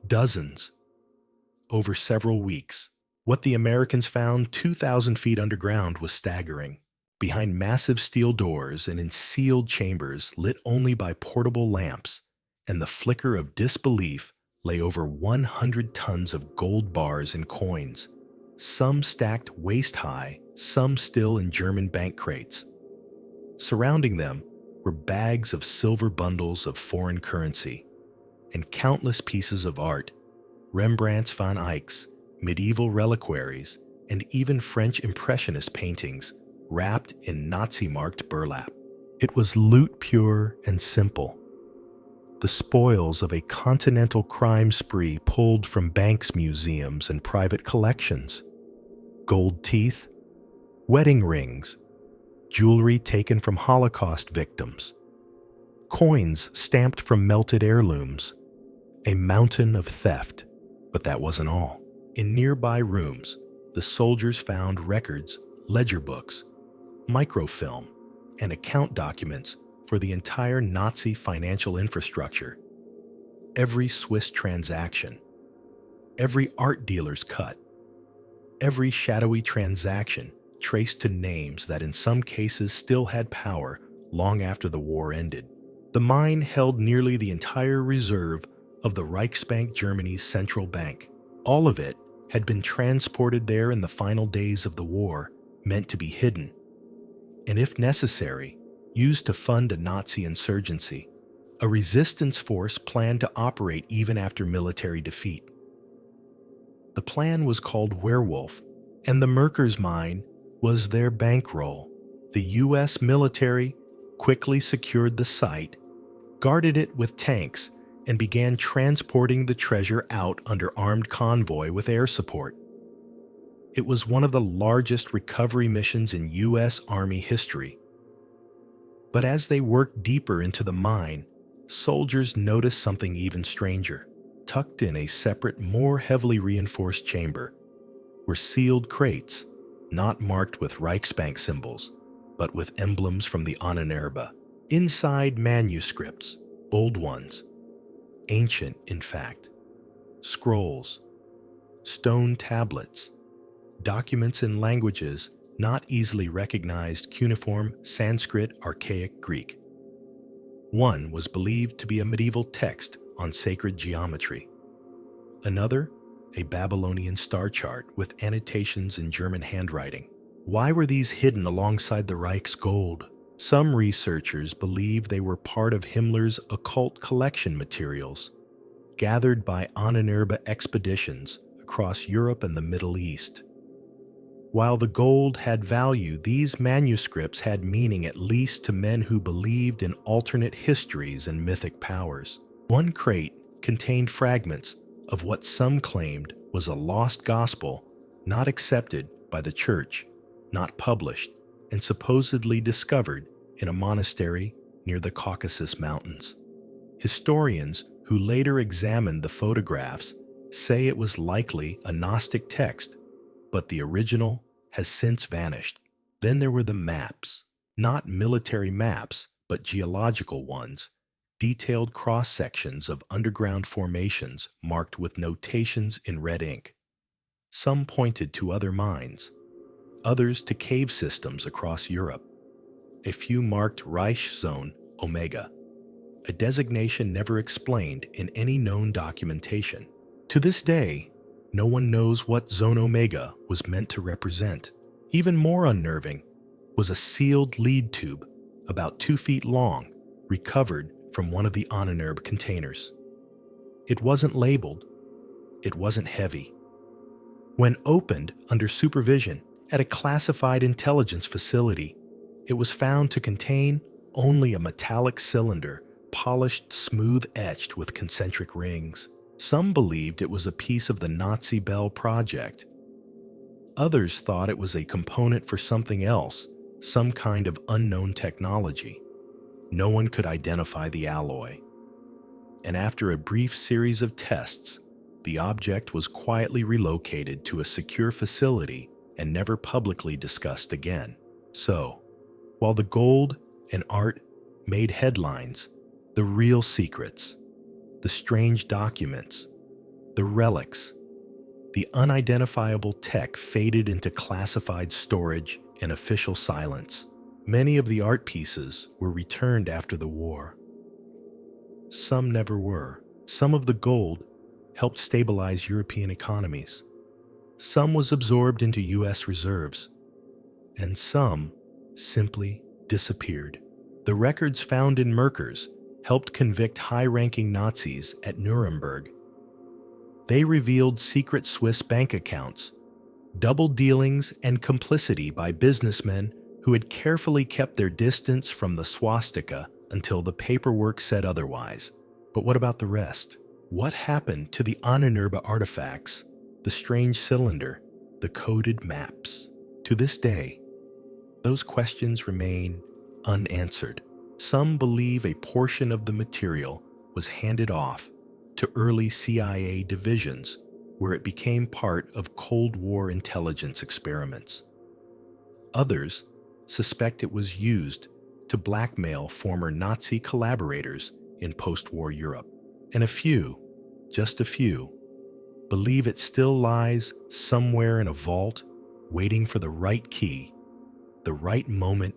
Dozens. Over several weeks. What the Americans found 2,000 feet underground was staggering. Behind massive steel doors and in sealed chambers lit only by portable lamps, and the flicker of disbelief lay over 100 tons of gold bars and coins, some stacked waist-high, some still in German bank crates. Surrounding them were bags of silver bundles of foreign currency and countless pieces of art, Rembrandt's Van Eyck's, medieval reliquaries, and even French Impressionist paintings wrapped in Nazi-marked burlap. It was loot pure and simple. The spoils of a continental crime spree pulled from banks, museums, and private collections. Gold teeth, wedding rings, jewelry taken from Holocaust victims, coins stamped from melted heirlooms, a mountain of theft. But that wasn't all. In nearby rooms, the soldiers found records, ledger books, microfilm, and account documents for the entire Nazi financial infrastructure. Every Swiss transaction, every art dealer's cut, every shadowy transaction traced to names that in some cases still had power long after the war ended. The mine held nearly the entire reserve of the Reichsbank, Germany's central bank. All of it had been transported there in the final days of the war, meant to be hidden, and if necessary, used to fund a Nazi insurgency. A resistance force planned to operate even after military defeat. The plan was called Werewolf, and the Merkers mine was their bankroll. The U.S. military quickly secured the site, guarded it with tanks, and began transporting the treasure out under armed convoy with air support. It was one of the largest recovery missions in U.S. Army history. But as they worked deeper into the mine, soldiers noticed something even stranger. Tucked in a separate, more heavily reinforced chamber were sealed crates, not marked with Reichsbank symbols, but with emblems from the Ahnenerbe. Inside, manuscripts, old ones, ancient in fact, scrolls, stone tablets, documents in languages not easily recognized: cuneiform, Sanskrit, archaic Greek. One was believed to be a medieval text on sacred geometry. Another, a Babylonian star chart with annotations in German handwriting. Why were these hidden alongside the Reich's gold? Some researchers believe they were part of Himmler's occult collection materials, gathered by Ahnenerbe expeditions across Europe and the Middle East. While the gold had value, these manuscripts had meaning, at least to men who believed in alternate histories and mythic powers. One crate contained fragments of what some claimed was a lost gospel, not accepted by the church, not published, and supposedly discovered in a monastery near the Caucasus Mountains. Historians who later examined the photographs say it was likely a Gnostic text, but the original has since vanished. Then there were the maps, not military maps, but geological ones, detailed cross-sections of underground formations marked with notations in red ink. Some pointed to other mines, others to cave systems across Europe. A few marked Reich Zone Omega, a designation never explained in any known documentation. To this day, no one knows what Zone Omega was meant to represent. Even more unnerving was a sealed lead tube, about 2 feet long, recovered from one of the Ahnenerbe containers. It wasn't labeled. It wasn't heavy. When opened under supervision at a classified intelligence facility, it was found to contain only a metallic cylinder, polished, smooth-etched with concentric rings. Some believed it was a piece of the Nazi Bell project. Others thought it was a component for something else, some kind of unknown technology. No one could identify the alloy. And after a brief series of tests, the object was quietly relocated to a secure facility and never publicly discussed again. So, while the gold and art made headlines, the real secrets, the strange documents, the relics, the unidentifiable tech faded into classified storage and official silence. Many of the art pieces were returned after the war. Some never were. Some of the gold helped stabilize European economies. Some was absorbed into U.S. reserves, and some simply disappeared. The records found in Merkers helped convict high-ranking Nazis at Nuremberg. They revealed secret Swiss bank accounts, double dealings, and complicity by businessmen who had carefully kept their distance from the swastika until the paperwork said otherwise. But what about the rest? What happened to the Ahnenerbe artifacts, the strange cylinder, the coded maps? To this day, those questions remain unanswered. Some believe a portion of the material was handed off to early CIA divisions, where it became part of Cold War intelligence experiments. Others suspect it was used to blackmail former Nazi collaborators in post-war Europe. And a few, just a few, believe it still lies somewhere in a vault, waiting for the right key, the right moment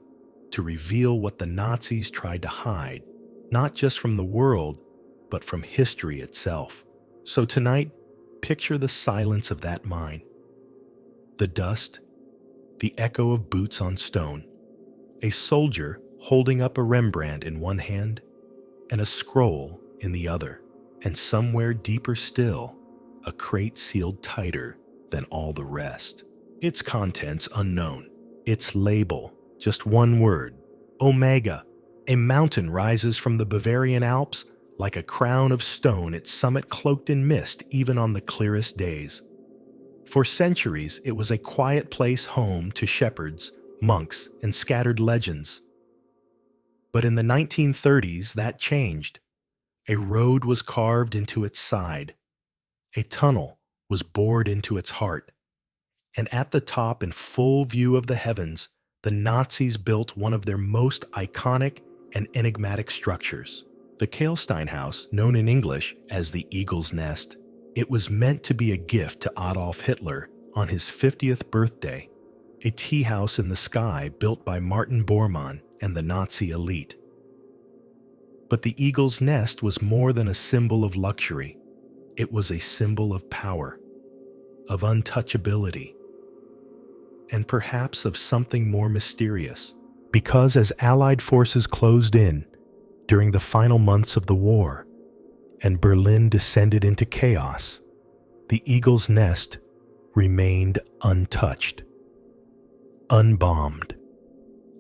to reveal what the Nazis tried to hide not just from the world, but from history itself. So tonight, picture the silence of that mine, the dust, the echo of boots on stone, a soldier holding up a Rembrandt in one hand and a scroll in the other, and somewhere deeper still, a crate sealed tighter than all the rest. Its contents unknown, its label just one word, Omega. A mountain rises from the Bavarian Alps like a crown of stone, its summit cloaked in mist even on the clearest days. For centuries, it was a quiet place home to shepherds, monks, and scattered legends. But in the 1930s, that changed. A road was carved into its side. A tunnel was bored into its heart. And at the top, in full view of the heavens, the Nazis built one of their most iconic and enigmatic structures, the Kehlstein House, known in English as the Eagle's Nest. It was meant to be a gift to Adolf Hitler on his 50th birthday, a tea house in the sky built by Martin Bormann and the Nazi elite. But the Eagle's Nest was more than a symbol of luxury. It was a symbol of power, of untouchability, and perhaps of something more mysterious. Because as Allied forces closed in during the final months of the war and Berlin descended into chaos, the Eagle's Nest remained untouched, unbombed,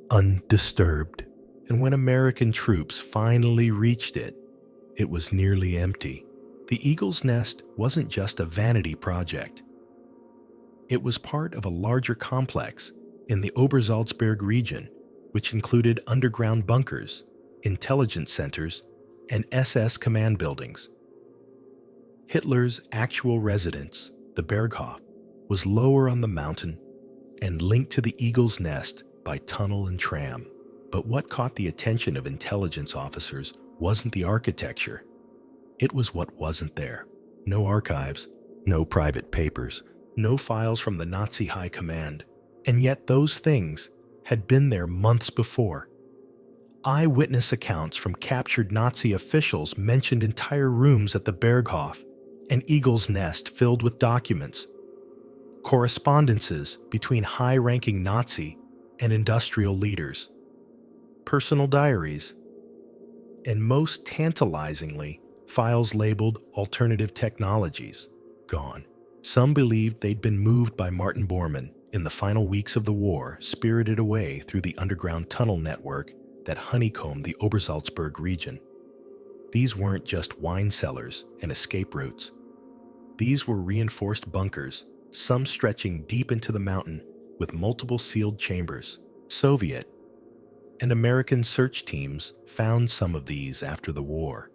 undisturbed. And when American troops finally reached it, it was nearly empty. The Eagle's Nest wasn't just a vanity project. It was part of a larger complex in the Obersalzberg region, which included underground bunkers, intelligence centers, and SS command buildings. Hitler's actual residence, the Berghof, was lower on the mountain and linked to the Eagle's Nest by tunnel and tram. But what caught the attention of intelligence officers wasn't the architecture. It was what wasn't there. No archives, no private papers, no files from the Nazi high command. And yet those things had been there months before. Eyewitness accounts from captured Nazi officials mentioned entire rooms at the Berghof, an Eagle's Nest filled with documents, correspondences between high-ranking Nazi and industrial leaders, personal diaries, and most tantalizingly, files labeled alternative technologies, gone. Some believed they'd been moved by Martin Bormann in the final weeks of the war, spirited away through the underground tunnel network that honeycombed the Obersalzberg region. These weren't just wine cellars and escape routes. These were reinforced bunkers, some stretching deep into the mountain with multiple sealed chambers. Soviet and American search teams found some of these after the war,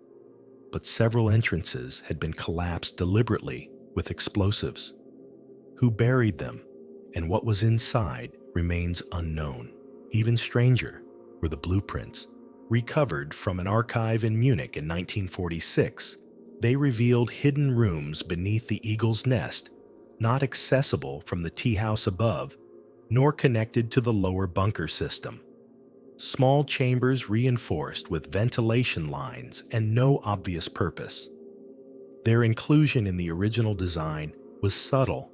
but several entrances had been collapsed deliberately with explosives. Who buried them and what was inside remains unknown. Even stranger were the blueprints. Recovered from an archive in Munich in 1946, they revealed hidden rooms beneath the Eagle's Nest, not accessible from the tea house above, nor connected to the lower bunker system. Small chambers reinforced with ventilation lines and no obvious purpose. Their inclusion in the original design was subtle,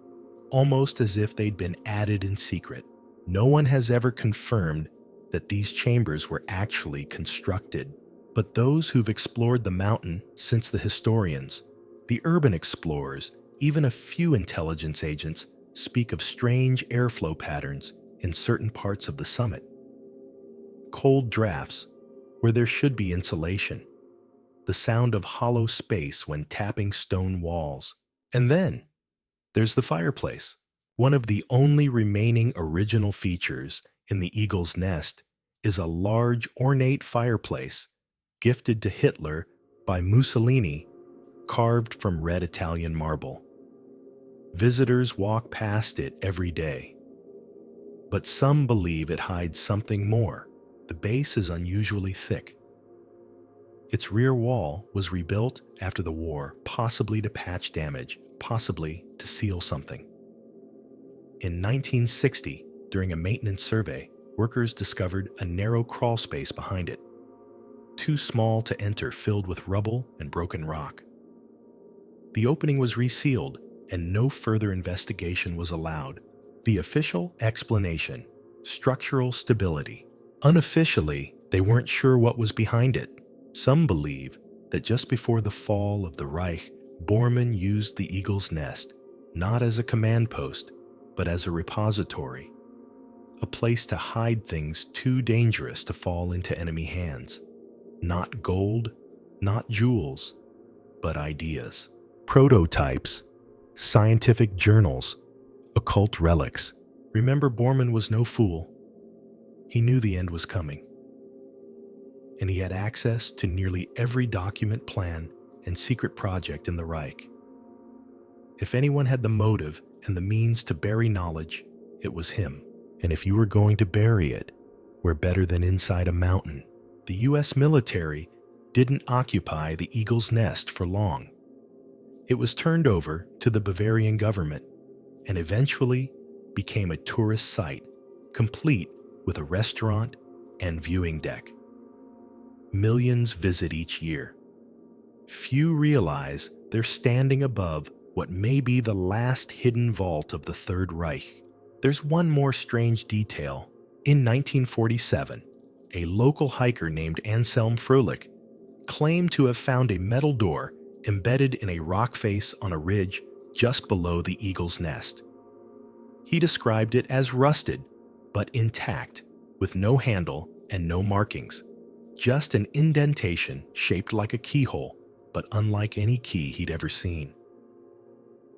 almost as if they'd been added in secret. No one has ever confirmed that these chambers were actually constructed, but those who've explored the mountain since the historians, the urban explorers, even a few intelligence agents speak of strange airflow patterns in certain parts of the summit. Cold drafts where there should be insulation, the sound of hollow space when tapping stone walls. And then there's the fireplace, one of the only remaining original features in the Eagle's Nest is a large ornate fireplace gifted to Hitler by Mussolini, carved from red Italian marble. Visitors walk past it every day, but some believe it hides something more. The base is unusually thick. Its rear wall was rebuilt after the war, possibly to patch damage, possibly to seal something. In 1960, during a maintenance survey, workers discovered a narrow crawl space behind it. too small to enter, filled with rubble and broken rock. The opening was resealed, and no further investigation was allowed. The official explanation: structural stability. Unofficially, they weren't sure what was behind it. Some believe that just before the fall of the Reich, Bormann used the Eagle's Nest not as a command post, but as a repository, a place to hide things too dangerous to fall into enemy hands. Not gold, not jewels, but ideas. Prototypes, scientific journals, occult relics. Remember, Bormann was no fool. He knew the end was coming, and he had access to nearly every document, plan, and secret project in the Reich. If anyone had the motive and the means to bury knowledge, it was him. And if you were going to bury it, where better than inside a mountain? The US military didn't occupy the Eagle's Nest for long. It was turned over to the Bavarian government and eventually became a tourist site, complete with a restaurant and viewing deck. Millions visit each year. Few realize they're standing above what may be the last hidden vault of the Third Reich. There's one more strange detail. In 1947, a local hiker named Anselm Fröhlich claimed to have found a metal door embedded in a rock face on a ridge just below the Eagle's Nest. He described it as rusted, but intact, with no handle and no markings. Just an indentation shaped like a keyhole, but unlike any key he'd ever seen.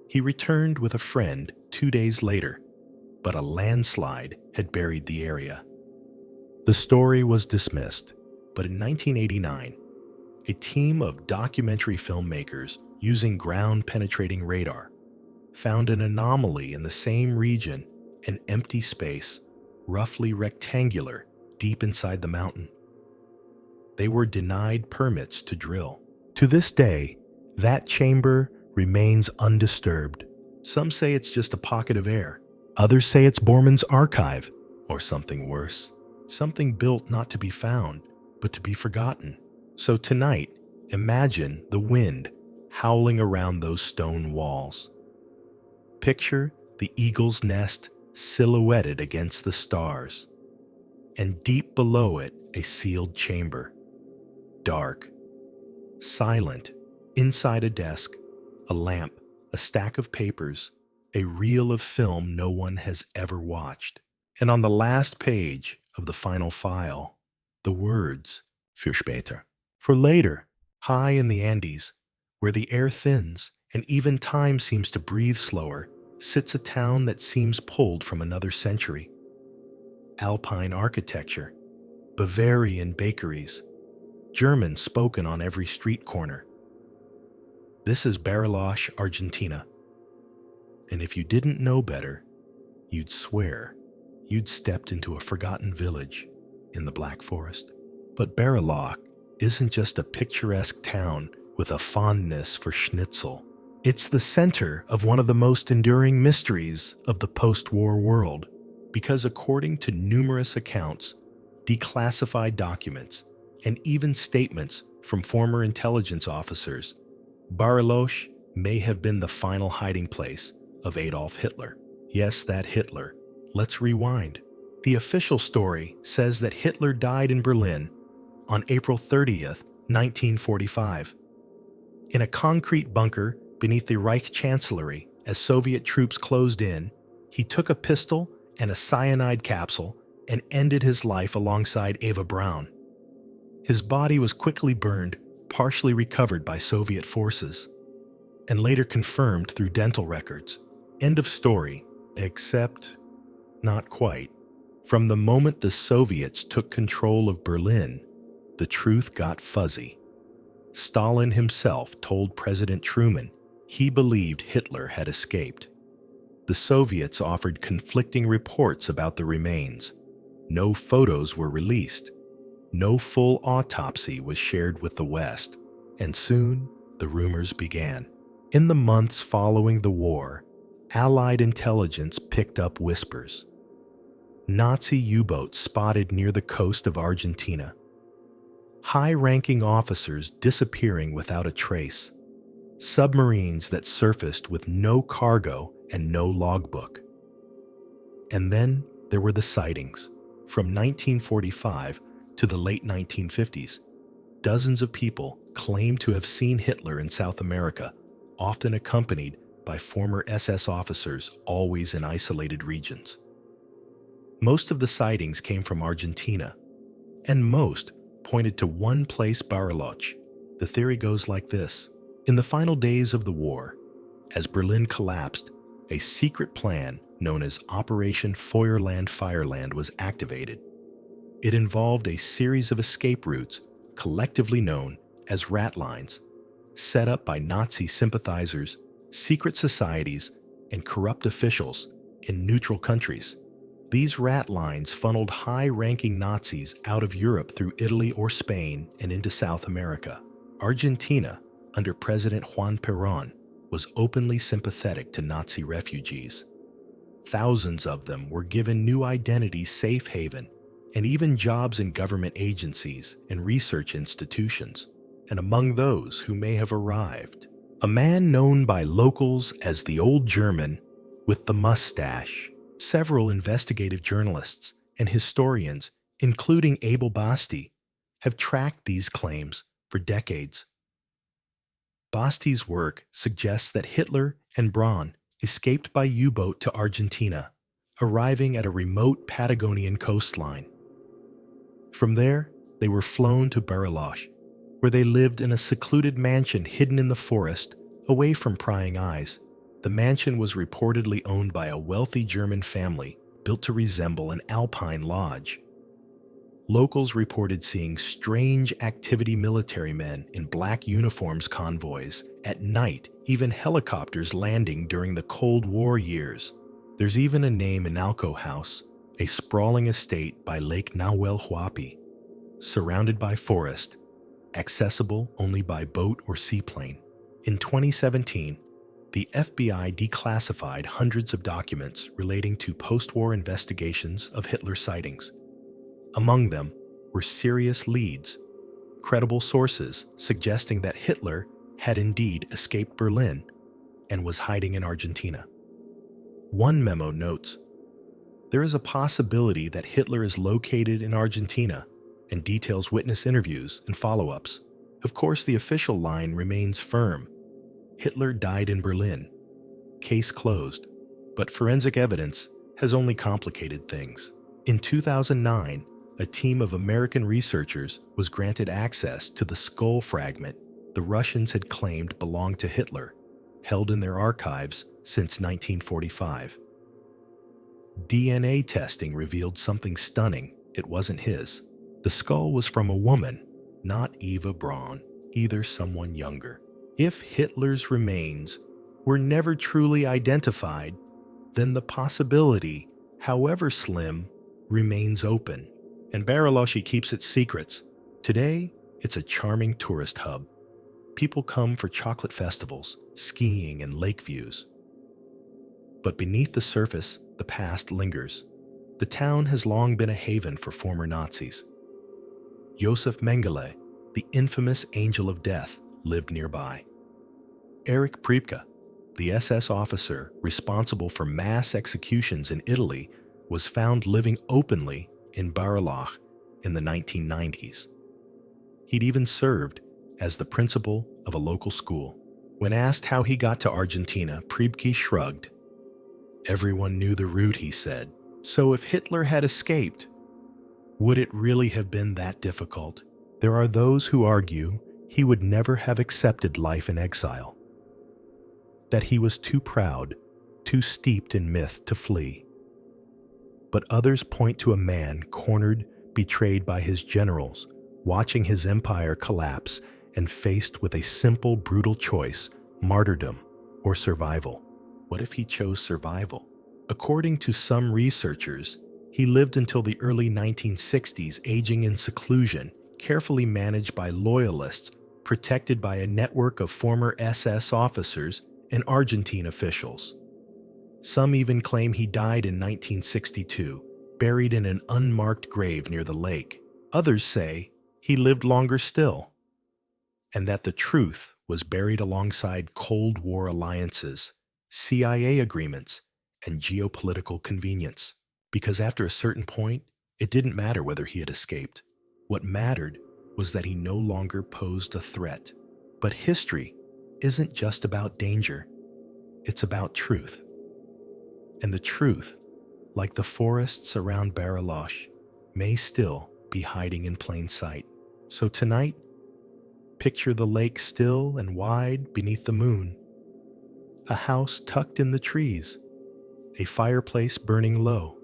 He returned with a friend 2 days later, but a landslide had buried the area. The story was dismissed, but in 1989, a team of documentary filmmakers using ground-penetrating radar found an anomaly in the same region, an empty space, roughly rectangular, deep inside the mountain. They were denied permits to drill. To this day, that chamber remains undisturbed. Some say it's just a pocket of air. Others say it's Bormann's archive, or something worse. Something built not to be found, but to be forgotten. So tonight, imagine the wind howling around those stone walls. Picture the Eagle's Nest silhouetted against the stars, and deep below it, a sealed chamber. Dark, silent, inside a desk, a lamp, a stack of papers, a reel of film no one has ever watched. And on the last page of the final file, the words, für später, for later. High in the Andes, where the air thins and even time seems to breathe slower, sits a town that seems pulled from another century. Alpine architecture, Bavarian bakeries, German spoken on every street corner. This is Bariloche, Argentina. And if you didn't know better, you'd swear you'd stepped into a forgotten village in the Black Forest. But Bariloche isn't just a picturesque town with a fondness for schnitzel. It's the center of one of the most enduring mysteries of the post-war world, because according to numerous accounts, declassified documents, and even statements from former intelligence officers, Bariloche may have been the final hiding place of Adolf Hitler. Yes, that Hitler. Let's rewind. The official story says that Hitler died in Berlin on April 30th, 1945. In a concrete bunker beneath the Reich Chancellery, as Soviet troops closed in, he took a pistol and a cyanide capsule and ended his life alongside Eva Braun. His body was quickly burned, partially recovered by Soviet forces, and later confirmed through dental records. End of story, except not quite. From the moment the Soviets took control of Berlin, the truth got fuzzy. Stalin himself told President Truman he believed Hitler had escaped. The Soviets offered conflicting reports about the remains. No photos were released. No full autopsy was shared with the West. And soon, the rumors began. In the months following the war, Allied intelligence picked up whispers. Nazi U-boats spotted near the coast of Argentina. high-ranking officers disappearing without a trace, submarines that surfaced with no cargo and no logbook. And then there were the sightings. From 1945 to the late 1950s, dozens of people claimed to have seen Hitler in South America, often accompanied by former SS officers, always in isolated regions. Most of the sightings came from Argentina, and most pointed to one place, Bariloche. The theory goes like this. In the final days of the war, as Berlin collapsed, a secret plan known as Operation Feuerland was activated. It involved a series of escape routes, collectively known as rat lines, set up by Nazi sympathizers, secret societies, and corrupt officials in neutral countries. These rat lines funneled high-ranking Nazis out of Europe through Italy or Spain and into South America. Argentina, under President Juan Perón, was openly sympathetic to Nazi refugees. Thousands of them were given new identities, safe haven, and even jobs in government agencies and research institutions. And among those who may have arrived, a man known by locals as the Old German with the mustache. Several investigative journalists and historians, including Abel Basti, have tracked these claims for decades. Basti's work suggests that Hitler and Braun escaped by U-boat to Argentina, arriving at a remote Patagonian coastline. From there, they were flown to Bariloche, where they lived in a secluded mansion hidden in the forest, away from prying eyes. The mansion was reportedly owned by a wealthy German family, built to resemble an alpine lodge. Locals reported seeing strange activity military men in black uniforms convoys at night, even helicopters landing during the Cold War years. There's even a name Inalco House, a sprawling estate by Lake Nahuel Huapi, surrounded by forest, accessible only by boat or seaplane. In 2017, the FBI declassified hundreds of documents relating to post-war investigations of Hitler sightings. Among them were serious leads, credible sources suggesting that Hitler had indeed escaped Berlin and was hiding in Argentina. One memo notes, "There is a possibility that Hitler is located in Argentina," and details witness interviews and follow-ups. Of course, the official line remains firm. Hitler died in Berlin. Case closed. But forensic evidence has only complicated things. In 2009, a team of American researchers was granted access to the skull fragment the Russians had claimed belonged to Hitler, held in their archives since 1945. DNA testing revealed something stunning. It wasn't his. The skull was from a woman, not Eva Braun, either someone younger. If Hitler's remains were never truly identified, then the possibility, however slim, remains open. And Bariloche keeps its secrets. Today, it's a charming tourist hub. People come for chocolate festivals, skiing, and lake views. But beneath the surface, the past lingers. The town has long been a haven for former Nazis. Josef Mengele, the infamous Angel of Death, lived nearby. Erich Priebke, the SS officer responsible for mass executions in Italy, was found living openly in Bariloche in the 1990s. He'd even served as the principal of a local school. When asked how he got to Argentina, Priebke shrugged. Everyone knew the route, he said. So if Hitler had escaped, would it really have been that difficult? There are those who argue he would never have accepted life in exile, that he was too proud, too steeped in myth to flee. But others point to a man cornered, betrayed by his generals, watching his empire collapse and faced with a simple, brutal choice, martyrdom or survival. What if he chose survival? According to some researchers, he lived until the early 1960s, aging in seclusion, carefully managed by loyalists, protected by a network of former SS officers and Argentine officials. Some even claim he died in 1962, buried in an unmarked grave near the lake. Others say he he lived longer still, and that the truth was buried alongside Cold War alliances, CIA agreements, and geopolitical convenience. Because after a certain point, it didn't matter whether he had escaped. What mattered was that he no longer posed a threat. But history isn't just about danger, it's about truth. And the truth, like the forests around Bariloche, may still be hiding in plain sight. So tonight, picture the lake still and wide beneath the moon, a house tucked in the trees, a fireplace burning low,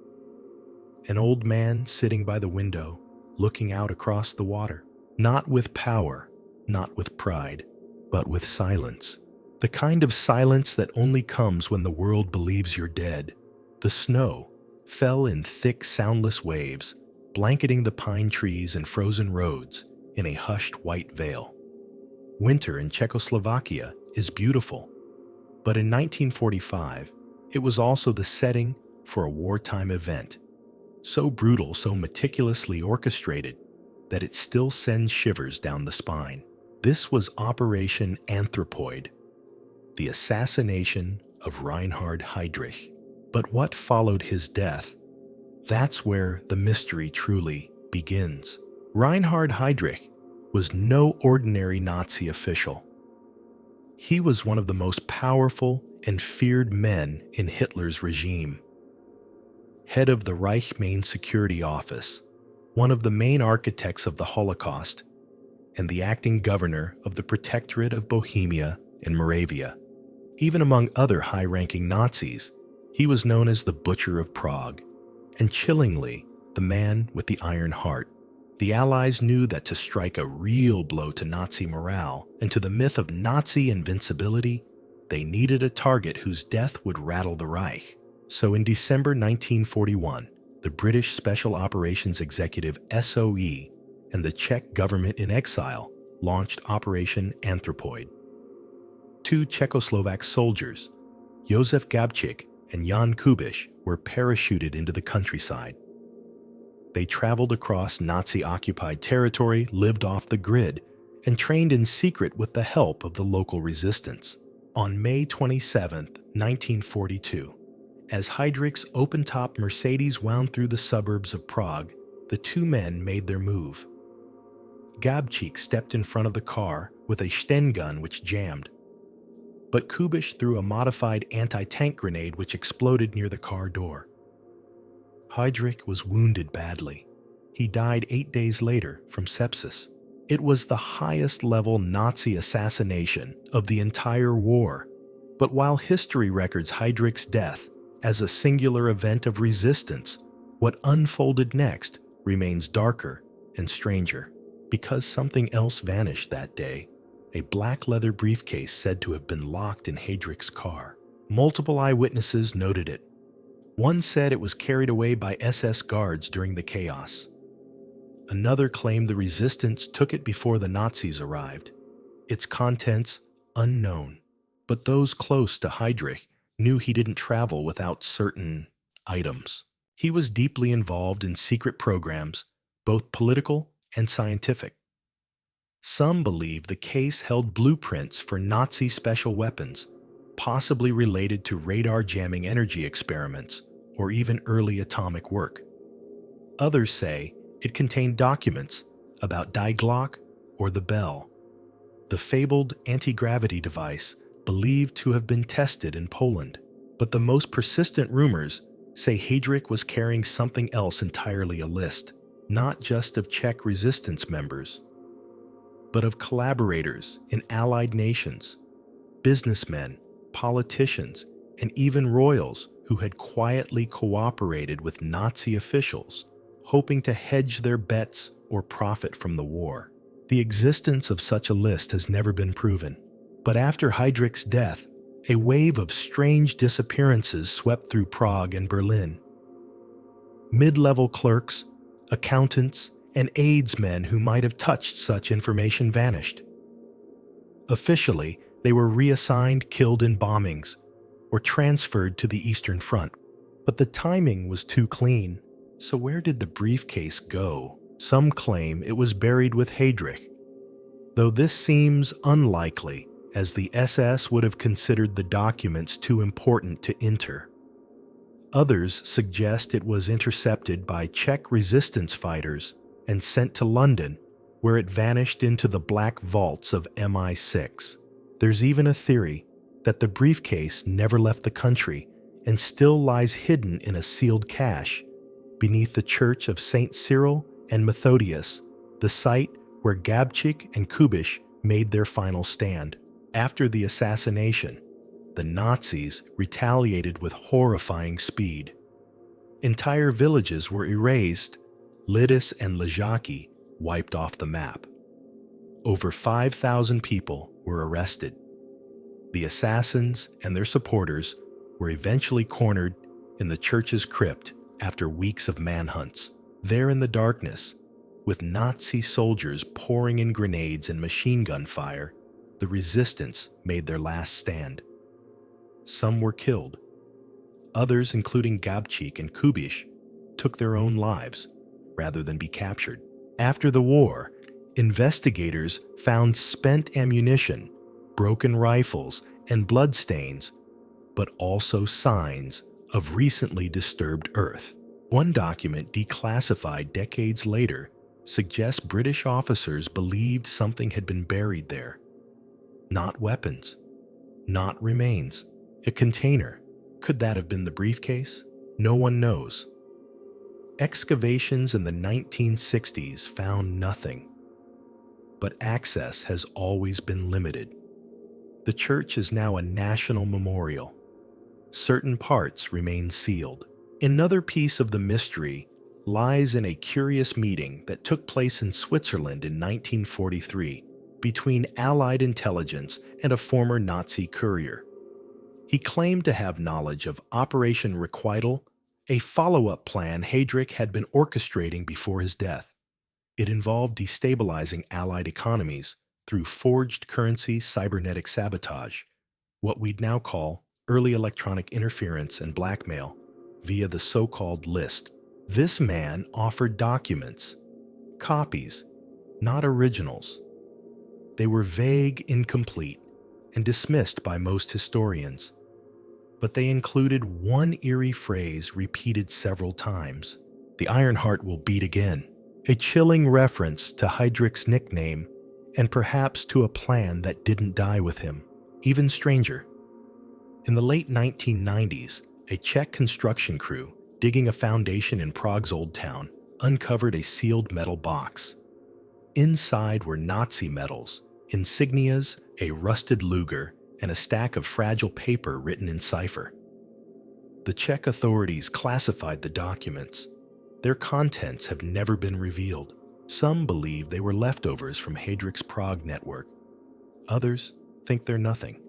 an old man sitting by the window, looking out across the water, not with power, not with pride, but with silence. The kind of silence that only comes when the world believes you're dead. The snow fell in thick, soundless waves, blanketing the pine trees and frozen roads in a hushed white veil. Winter in Czechoslovakia is beautiful, but in 1945, it was also the setting for a wartime event, so brutal, so meticulously orchestrated, that it still sends shivers down the spine. This was Operation Anthropoid, the assassination of Reinhard Heydrich. But what followed his death? That's where the mystery truly begins. Reinhard Heydrich was no ordinary Nazi official. He was one of the most powerful and feared men in Hitler's regime. Head of the Reich Main Security Office, one of the main architects of the Holocaust, and the acting governor of the Protectorate of Bohemia and Moravia. Even among other high-ranking Nazis, he was known as the Butcher of Prague, and chillingly, the man with the iron heart. The Allies knew that to strike a real blow to Nazi morale and to the myth of Nazi invincibility, they needed a target whose death would rattle the Reich. So in December 1941, the British Special Operations Executive SOE and the Czech government in exile launched Operation Anthropoid. Two Czechoslovak soldiers, Josef Gabčík and Jan Kubiš, were parachuted into the countryside. They traveled across Nazi-occupied territory, lived off the grid, and trained in secret with the help of the local resistance. On May 27, 1942, as Heydrich's open-top Mercedes wound through the suburbs of Prague, the two men made their move. Gabčík stepped in front of the car with a Sten gun which jammed, but Kubiš threw a modified anti-tank grenade which exploded near the car door. Heydrich was wounded badly. He died 8 days later from sepsis. It was the highest-level Nazi assassination of the entire war. But while history records Heydrich's death as a singular event of resistance, what unfolded next remains darker and stranger. Because something else vanished that day, a black leather briefcase said to have been locked in Heydrich's car. Multiple eyewitnesses noted it. One said it was carried away by SS guards during the chaos. Another claimed the resistance took it before the Nazis arrived. Its contents unknown. But those close to Heydrich knew he didn't travel without certain items. He was deeply involved in secret programs, both political and scientific. Some believe the case held blueprints for Nazi special weapons, possibly related to radar jamming energy experiments or even early atomic work. Others say it contained documents about Die Glock or the Bell, the fabled anti-gravity device believed to have been tested in Poland. But the most persistent rumors say Heydrich was carrying something else entirely, a list, not just of Czech resistance members, but of collaborators in allied nations, businessmen, politicians, and even royals who had quietly cooperated with Nazi officials, hoping to hedge their bets or profit from the war. The existence of such a list has never been proven. But after Heydrich's death, a wave of strange disappearances swept through Prague and Berlin. Mid-level clerks, accountants, and aides-men who might have touched such information vanished. Officially, they were reassigned, killed in bombings, or transferred to the Eastern Front. But the timing was too clean. So where did the briefcase go? Some claim it was buried with Heydrich, though this seems unlikely, as the SS would have considered the documents too important to enter. Others suggest it was intercepted by Czech resistance fighters and sent to London, where it vanished into the black vaults of MI6. There's even a theory that the briefcase never left the country and still lies hidden in a sealed cache beneath the Church of St. Cyril and Methodius, the site where Gabčík and Kubiš made their final stand. After the assassination, the Nazis retaliated with horrifying speed. Entire villages were erased, Lidis and Ležáky wiped off the map. Over 5,000 people were arrested. The assassins and their supporters were eventually cornered in the church's crypt after weeks of manhunts. There in the darkness, with Nazi soldiers pouring in grenades and machine gun fire, the resistance made their last stand. Some were killed. Others, including Gabčík and Kubiš, took their own lives rather than be captured. After the war, investigators found spent ammunition, broken rifles, and bloodstains, but also signs of recently disturbed earth. One document declassified decades later suggests British officers believed something had been buried there. Not weapons, not remains, a container. Could that have been the briefcase? No one knows. Excavations in the 1960s found nothing, but access has always been limited. The church is now a national memorial. Certain parts remain sealed. Another piece of the mystery lies in a curious meeting that took place in Switzerland in 1943 between Allied intelligence and a former Nazi courier. He claimed to have knowledge of Operation Requital, a follow-up plan Heydrich had been orchestrating before his death. It involved destabilizing Allied economies through forged currency cybernetic sabotage, what we'd now call early electronic interference and blackmail, via the so-called list. This man offered documents, copies, not originals. They were vague, incomplete, and dismissed by most historians. But they included one eerie phrase repeated several times: "The Iron Heart will beat again," a chilling reference to Heydrich's nickname and perhaps to a plan that didn't die with him. Even stranger, in the late 1990s, a Czech construction crew digging a foundation in Prague's Old Town uncovered a sealed metal box. Inside were Nazi medals, insignias, a rusted Luger, and a stack of fragile paper written in cipher. The Czech authorities classified the documents. Their contents have never been revealed. Some believe they were leftovers from Heydrich's Prague network. Others think they're nothing.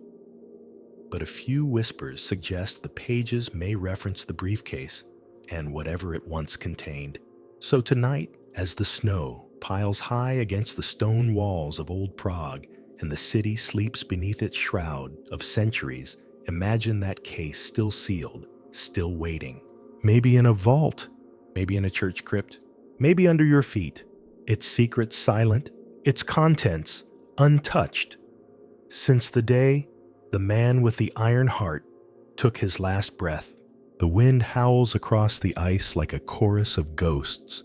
But a few whispers suggest the pages may reference the briefcase and whatever it once contained. So tonight, as the snow piles high against the stone walls of old Prague and the city sleeps beneath its shroud of centuries, imagine that case still sealed, still waiting. Maybe in a vault, maybe in a church crypt, maybe under your feet. Its secrets silent, its contents untouched. Since the day the man with the iron heart took his last breath, the wind howls across the ice like a chorus of ghosts.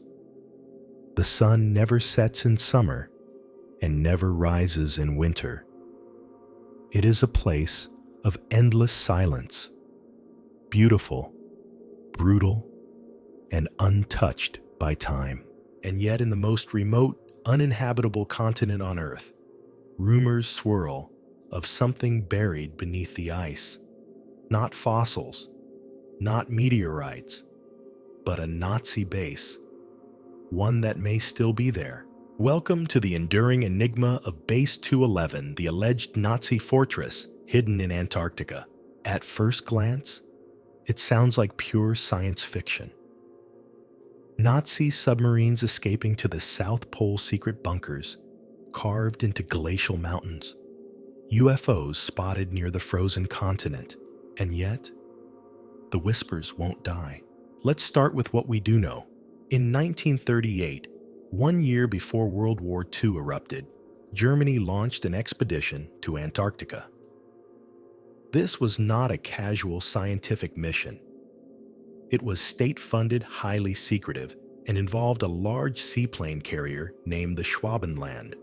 The sun never sets in summer and never rises in winter. It is a place of endless silence, beautiful, brutal, and untouched by time. And yet in the most remote, uninhabitable continent on Earth, rumors swirl of something buried beneath the ice. Not fossils, not meteorites, but a Nazi base, one that may still be there. Welcome to the enduring enigma of Base 211, the alleged Nazi fortress hidden in Antarctica. At first glance, it sounds like pure science fiction. Nazi submarines escaping to the South Pole secret bunkers, carved into glacial mountains, UFOs spotted near the frozen continent, and yet, the whispers won't die. Let's start with what we do know. In 1938, 1 year before World War II erupted, Germany launched an expedition to Antarctica. This was not a casual scientific mission. It was state-funded, highly secretive, and involved a large seaplane carrier named the Schwabenland.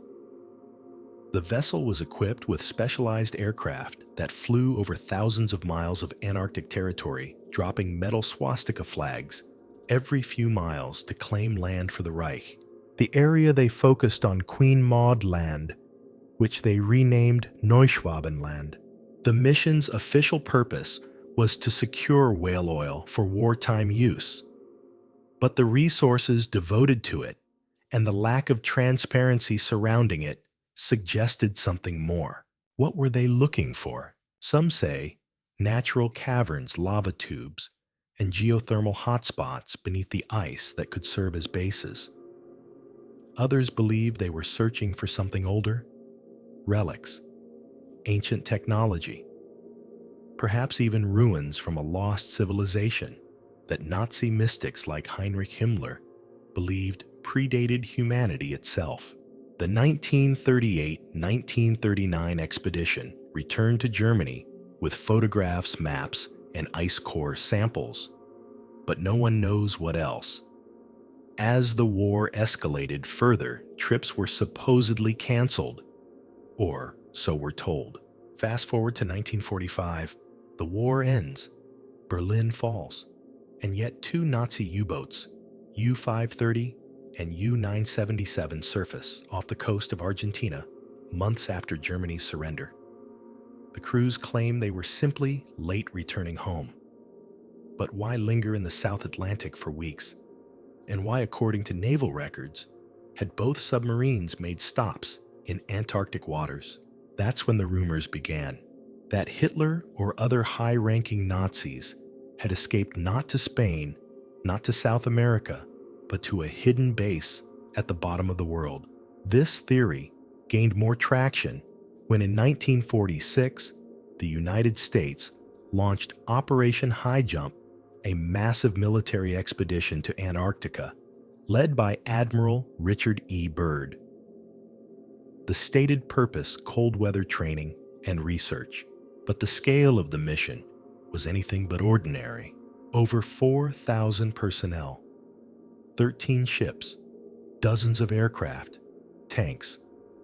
The vessel was equipped with specialized aircraft that flew over thousands of miles of Antarctic territory, dropping metal swastika flags every few miles to claim land for the Reich. The area they focused on Queen Maud Land, which they renamed Neuschwabenland. The mission's official purpose was to secure whale oil for wartime use. But the resources devoted to it and the lack of transparency surrounding it suggested something more. What were they looking for? Some say natural caverns, lava tubes, and geothermal hotspots beneath the ice that could serve as bases. Others believe they were searching for something older, relics, ancient technology, perhaps even ruins from a lost civilization that Nazi mystics like Heinrich Himmler believed predated humanity itself. The 1938-1939 expedition returned to Germany with photographs, maps, and ice core samples, but no one knows what else. As the war escalated further, trips were supposedly canceled, or so we're told. Fast forward to 1945, the war ends, Berlin falls, and yet 2 Nazi U-boats, U-530 and U-977, surface off the coast of Argentina months after Germany's surrender. The crews claim they were simply late returning home. But why linger in the South Atlantic for weeks? And why, according to naval records, had both submarines made stops in Antarctic waters? That's when the rumors began that Hitler or other high-ranking Nazis had escaped not to Spain, not to South America, but to a hidden base at the bottom of the world. This theory gained more traction when in 1946, the United States launched Operation High Jump, a massive military expedition to Antarctica, led by Admiral Richard E. Byrd. The stated purpose: cold weather training and research. But the scale of the mission was anything but ordinary. Over 4,000 personnel, 13 ships, dozens of aircraft, tanks,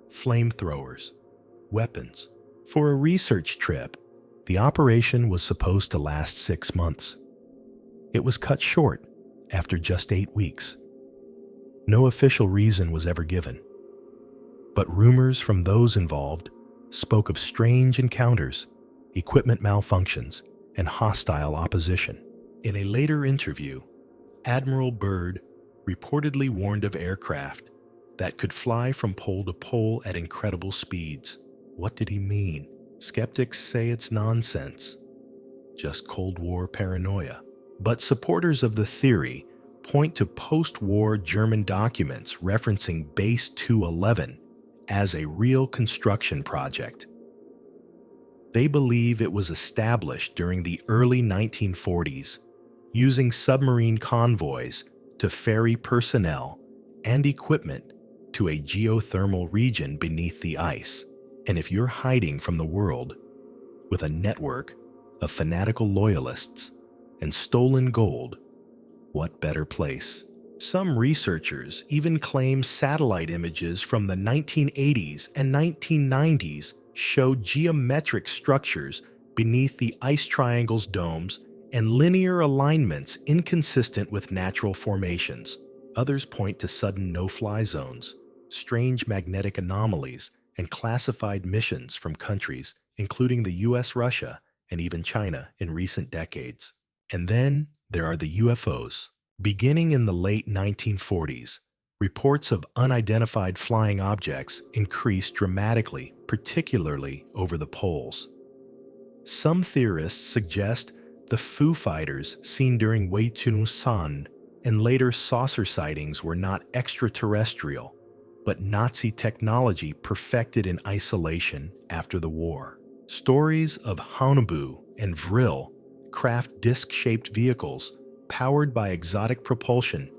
flamethrowers, weapons. For a research trip, the operation was supposed to last 6 months. It was cut short after just 8 weeks. No official reason was ever given, but rumors from those involved spoke of strange encounters, equipment malfunctions, and hostile opposition. In a later interview, Admiral Byrd reportedly warned of aircraft that could fly from pole to pole at incredible speeds. What did he mean? Skeptics say it's nonsense, just Cold War paranoia. But supporters of the theory point to post-war German documents referencing Base 211 as a real construction project. They believe it was established during the early 1940s, using submarine convoys to ferry personnel and equipment to a geothermal region beneath the ice. And if you're hiding from the world with a network of fanatical loyalists and stolen gold, what better place? Some researchers even claim satellite images from the 1980s and 1990s showed geometric structures beneath the ice triangle's domes and linear alignments inconsistent with natural formations. Others point to sudden no-fly zones, strange magnetic anomalies, and classified missions from countries including the US, Russia, and even China in recent decades. And then there are the UFOs. Beginning in the late 1940s, reports of unidentified flying objects increased dramatically, particularly over the poles. Some theorists suggest the Foo Fighters seen during Wei-Chun-san and later saucer sightings were not extraterrestrial, but Nazi technology perfected in isolation after the war. Stories of Haunebu and Vril, craft disc-shaped vehicles powered by exotic propulsion,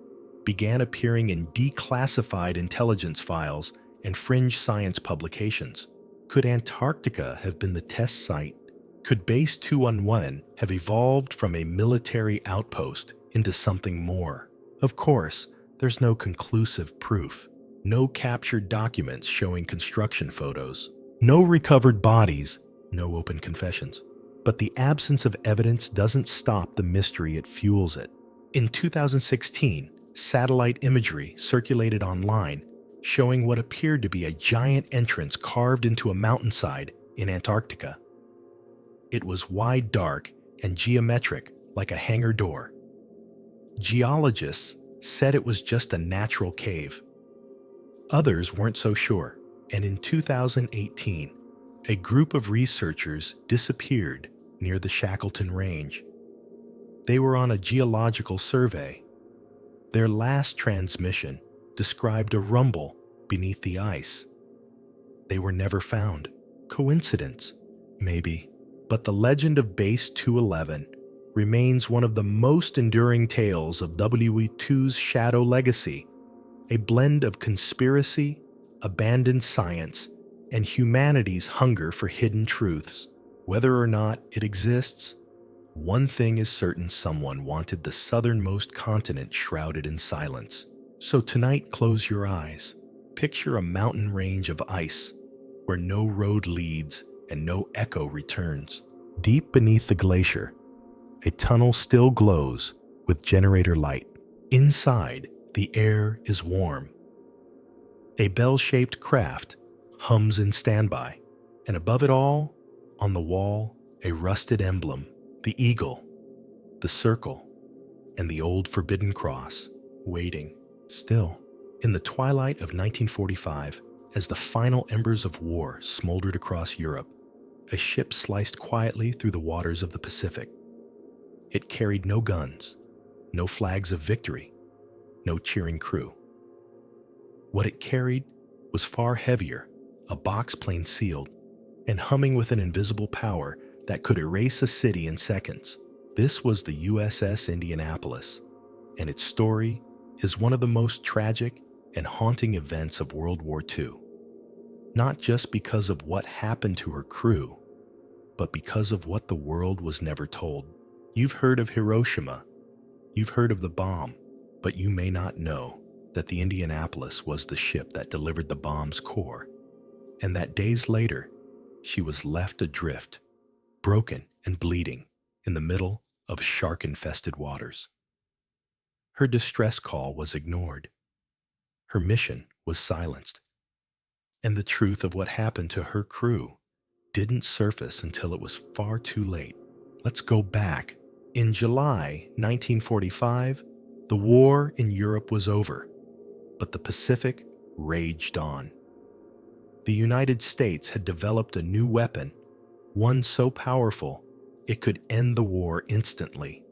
began appearing in declassified intelligence files and fringe science publications. Could Antarctica have been the test site? Could Base 211 have evolved from a military outpost into something more? Of course, there's no conclusive proof. No captured documents showing construction photos. No recovered bodies. No open confessions. But the absence of evidence doesn't stop the mystery, it fuels it. In 2016, satellite imagery circulated online showing what appeared to be a giant entrance carved into a mountainside in Antarctica. It was wide, dark, and geometric like a hangar door. Geologists said it was just a natural cave. Others weren't so sure, and in 2018, a group of researchers disappeared near the Shackleton Range. They were on a geological survey. Their last transmission described a rumble beneath the ice. They were never found. Coincidence? Maybe. But the legend of Base 211 remains one of the most enduring tales of WW2's shadow legacy, a blend of conspiracy, abandoned science, and humanity's hunger for hidden truths. Whether or not it exists, one thing is certain: someone wanted the southernmost continent shrouded in silence. So tonight, close your eyes. Picture a mountain range of ice where no road leads and no echo returns. Deep beneath the glacier, a tunnel still glows with generator light. Inside, the air is warm. A bell-shaped craft hums in standby, and above it all, on the wall, a rusted emblem: the eagle, the circle, and the old forbidden cross, waiting, still. In the twilight of 1945, as the final embers of war smoldered across Europe, a ship sliced quietly through the waters of the Pacific. It carried no guns, no flags of victory, no cheering crew. What it carried was far heavier, a box plane sealed and humming with an invisible power that could erase a city in seconds. This was the USS Indianapolis, and its story is one of the most tragic and haunting events of World War II. Not just because of what happened to her crew, but because of what the world was never told. You've heard of Hiroshima, you've heard of the bomb, but you may not know that the Indianapolis was the ship that delivered the bomb's core, and that days later, she was left adrift, broken and bleeding, in the middle of shark-infested waters. Her distress call was ignored. Her mission was silenced. And the truth of what happened to her crew didn't surface until it was far too late. Let's go back. In July 1945, the war in Europe was over, but the Pacific raged on. The United States had developed a new weapon, one so powerful it could end the war instantly.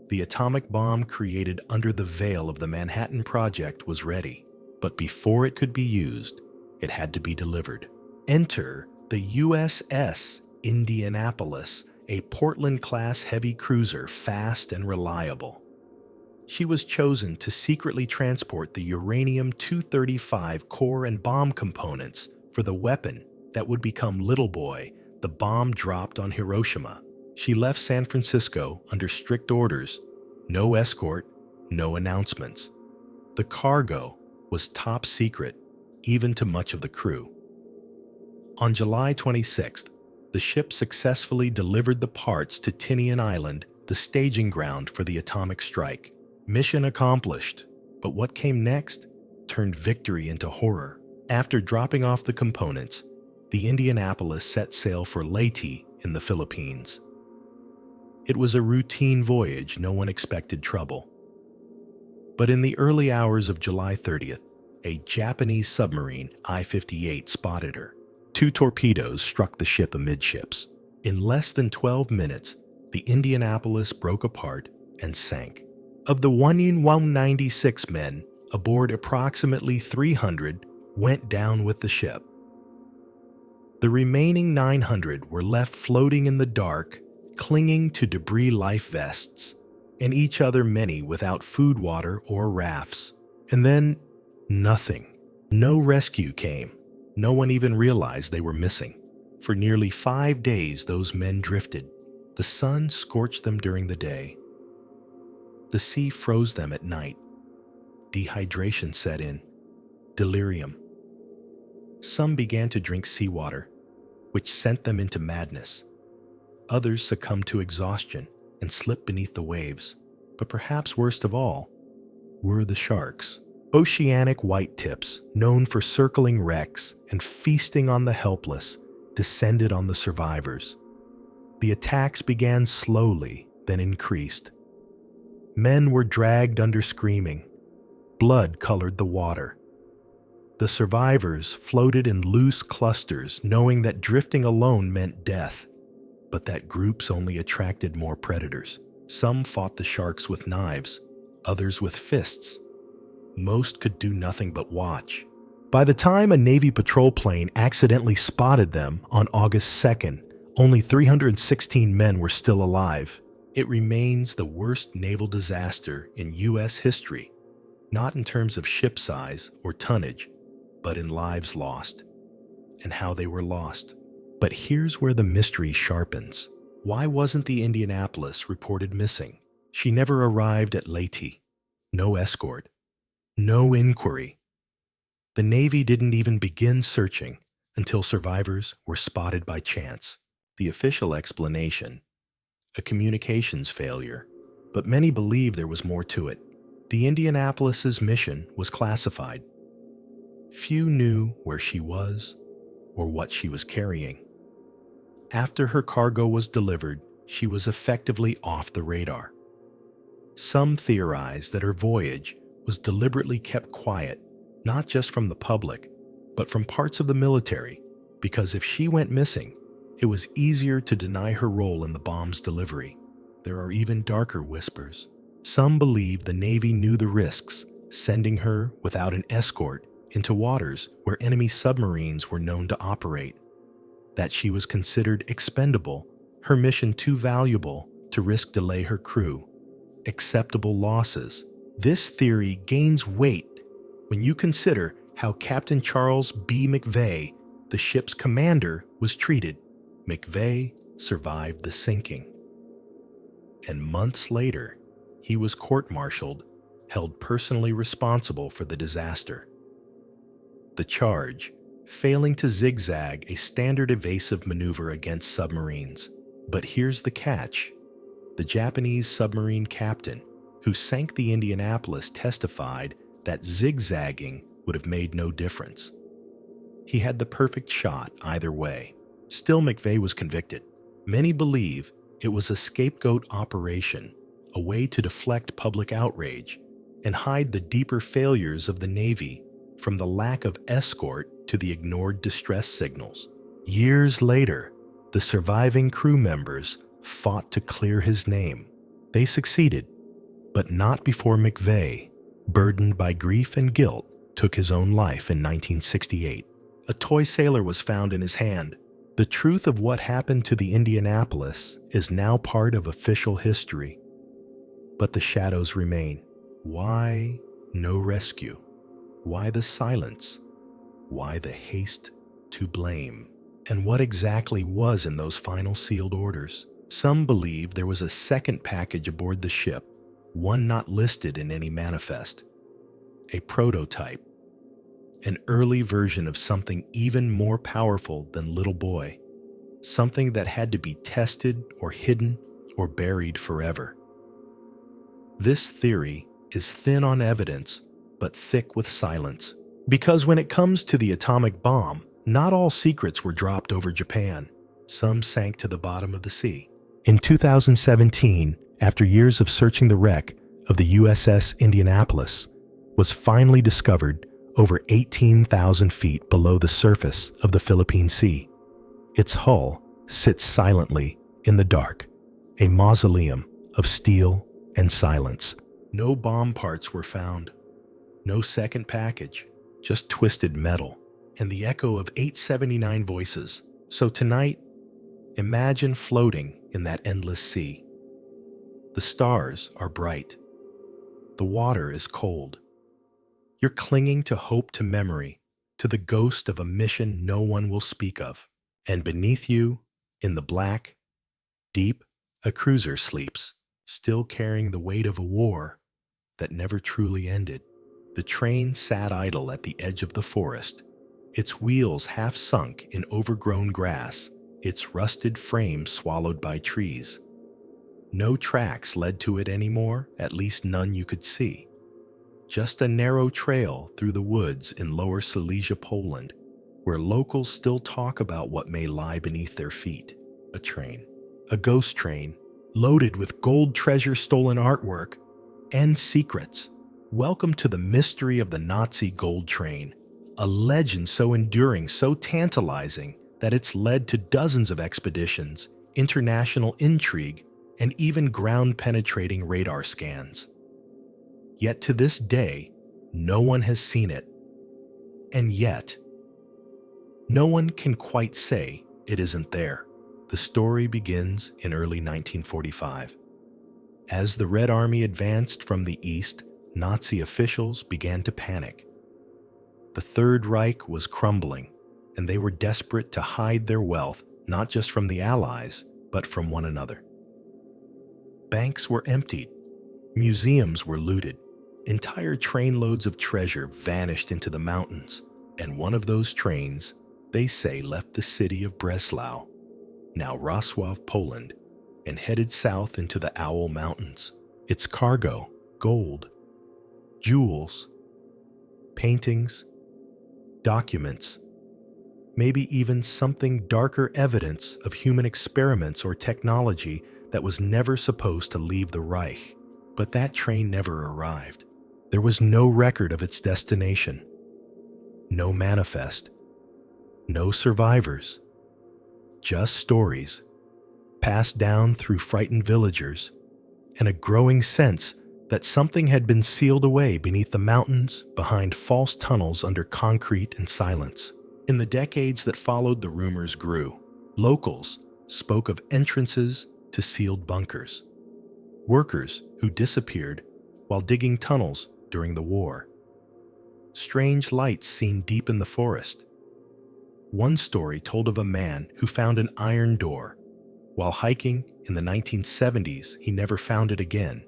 The atomic bomb created under the veil of the Manhattan Project was ready, but before it could be used, it had to be delivered. Enter the USS Indianapolis, a Portland-class heavy cruiser, fast and reliable. She was chosen to secretly transport the uranium-235 core and bomb components for the weapon that would become Little Boy, the bomb dropped on Hiroshima. She left San Francisco under strict orders: no escort, no announcements. The cargo was top secret, even to much of the crew. On July 26th, the ship successfully delivered the parts to Tinian Island, the staging ground for the atomic strike. Mission accomplished, but what came next turned victory into horror. After dropping off the components, the Indianapolis set sail for Leyte in the Philippines. It was a routine voyage, no one expected trouble. But in the early hours of July 30th, a Japanese submarine, I-58, spotted her. 2 torpedoes struck the ship amidships. In less than 12 minutes, the Indianapolis broke apart and sank. Of the 196 men aboard, approximately 300 went down with the ship. The remaining 900 were left floating in the dark, clinging to debris life vests. and each other many without food, water, or rafts. And then, nothing. No rescue came. No one even realized they were missing. For nearly 5 days, those men drifted. The sun scorched them during the day. The sea froze them at night. Dehydration set in. Delirium. Some began to drink seawater, which sent them into madness. Others succumbed to exhaustion and slipped beneath the waves. But perhaps worst of all were the sharks. Oceanic white-tips, known for circling wrecks and feasting on the helpless, descended on the survivors. The attacks began slowly, then increased. Men were dragged under screaming. Blood colored the water. The survivors floated in loose clusters, knowing that drifting alone meant death, but that groups only attracted more predators. Some fought the sharks with knives, others with fists. Most could do nothing but watch. By the time a Navy patrol plane accidentally spotted them on August 2nd, only 316 men were still alive. It remains the worst naval disaster in U.S. history, not in terms of ship size or tonnage, but in lives lost, and how they were lost. But here's where the mystery sharpens. Why wasn't the Indianapolis reported missing? She never arrived at Leyte. No escort. No inquiry. The Navy didn't even begin searching until survivors were spotted by chance. The official explanation: a communications failure. But many believe there was more to it. The Indianapolis's mission was classified. Few knew where she was or what she was carrying. After her cargo was delivered, she was effectively off the radar. Some theorized that her voyage was deliberately kept quiet, not just from the public, but from parts of the military, because if she went missing, it was easier to deny her role in the bomb's delivery. There are even darker whispers. Some believe the Navy knew the risks, sending her without an escort into waters where enemy submarines were known to operate. That she was considered expendable, her mission too valuable to risk delay her crew. Acceptable losses. This theory gains weight when you consider how Captain Charles B. McVeigh, the ship's commander, was treated. McVeigh survived the sinking. And months later, he was court-martialed, held personally responsible for the disaster. The charge: failing to zigzag a standard evasive maneuver against submarines. But here's the catch. The Japanese submarine captain who sank the Indianapolis testified that zigzagging would have made no difference. He had the perfect shot either way. Still, McVeigh was convicted. Many believe it was a scapegoat operation, a way to deflect public outrage and hide the deeper failures of the Navy, from the lack of escort to the ignored distress signals. Years later, the surviving crew members fought to clear his name. They succeeded, but not before McVeigh, burdened by grief and guilt, took his own life in 1968. A toy sailor was found in his hand. The truth of what happened to the Indianapolis is now part of official history. But the shadows remain. Why no rescue? Why the silence? Why the haste to blame? And what exactly was in those final sealed orders? Some believe there was a second package aboard the ship, one not listed in any manifest. A prototype. An early version of something even more powerful than Little Boy. Something that had to be tested or hidden or buried forever. This theory is thin on evidence, but thick with silence. Because when it comes to the atomic bomb, not all secrets were dropped over Japan. Some sank to the bottom of the sea. In 2017, after years of searching, the wreck of the USS Indianapolis was finally discovered over 18,000 feet below the surface of the Philippine Sea. Its hull sits silently in the dark, a mausoleum of steel and silence. No bomb parts were found. No second package, just twisted metal and the echo of 879 voices. So tonight, imagine floating in that endless sea. The stars are bright. The water is cold. You're clinging to hope, to memory, to the ghost of a mission no one will speak of. And beneath you, in the black, deep, a cruiser sleeps, still carrying the weight of a war that never truly ended. The train sat idle at the edge of the forest, its wheels half sunk in overgrown grass, its rusted frame swallowed by trees. No tracks led to it anymore, at least none you could see. Just a narrow trail through the woods in Lower Silesia, Poland, where locals still talk about what may lie beneath their feet. A train. A ghost train, loaded with gold treasure, stolen artwork, and secrets. Welcome to the mystery of the Nazi gold train, a legend so enduring, so tantalizing, that it's led to dozens of expeditions, international intrigue, and even ground-penetrating radar scans. Yet to this day, no one has seen it. And yet, no one can quite say it isn't there. The story begins in early 1945. As the Red Army advanced from the east, Nazi officials began to panic. The Third Reich was crumbling, and they were desperate to hide their wealth, not just from the Allies, but from one another. Banks were emptied, museums were looted, entire trainloads of treasure vanished into the mountains, and one of those trains, they say, left the city of Breslau, now Wrocław, Poland, and headed south into the Owl Mountains. Its cargo, gold, jewels, paintings, documents, maybe even something darker, evidence of human experiments or technology that was never supposed to leave the Reich. But that train never arrived. There was no record of its destination, no manifest, no survivors, just stories passed down through frightened villagers, and a growing sense that something had been sealed away beneath the mountains, behind false tunnels under concrete and silence. In the decades that followed, the rumors grew. Locals spoke of entrances to sealed bunkers, workers who disappeared while digging tunnels during the war, strange lights seen deep in the forest. One story told of a man who found an iron door. While hiking in the 1970s, he never found it again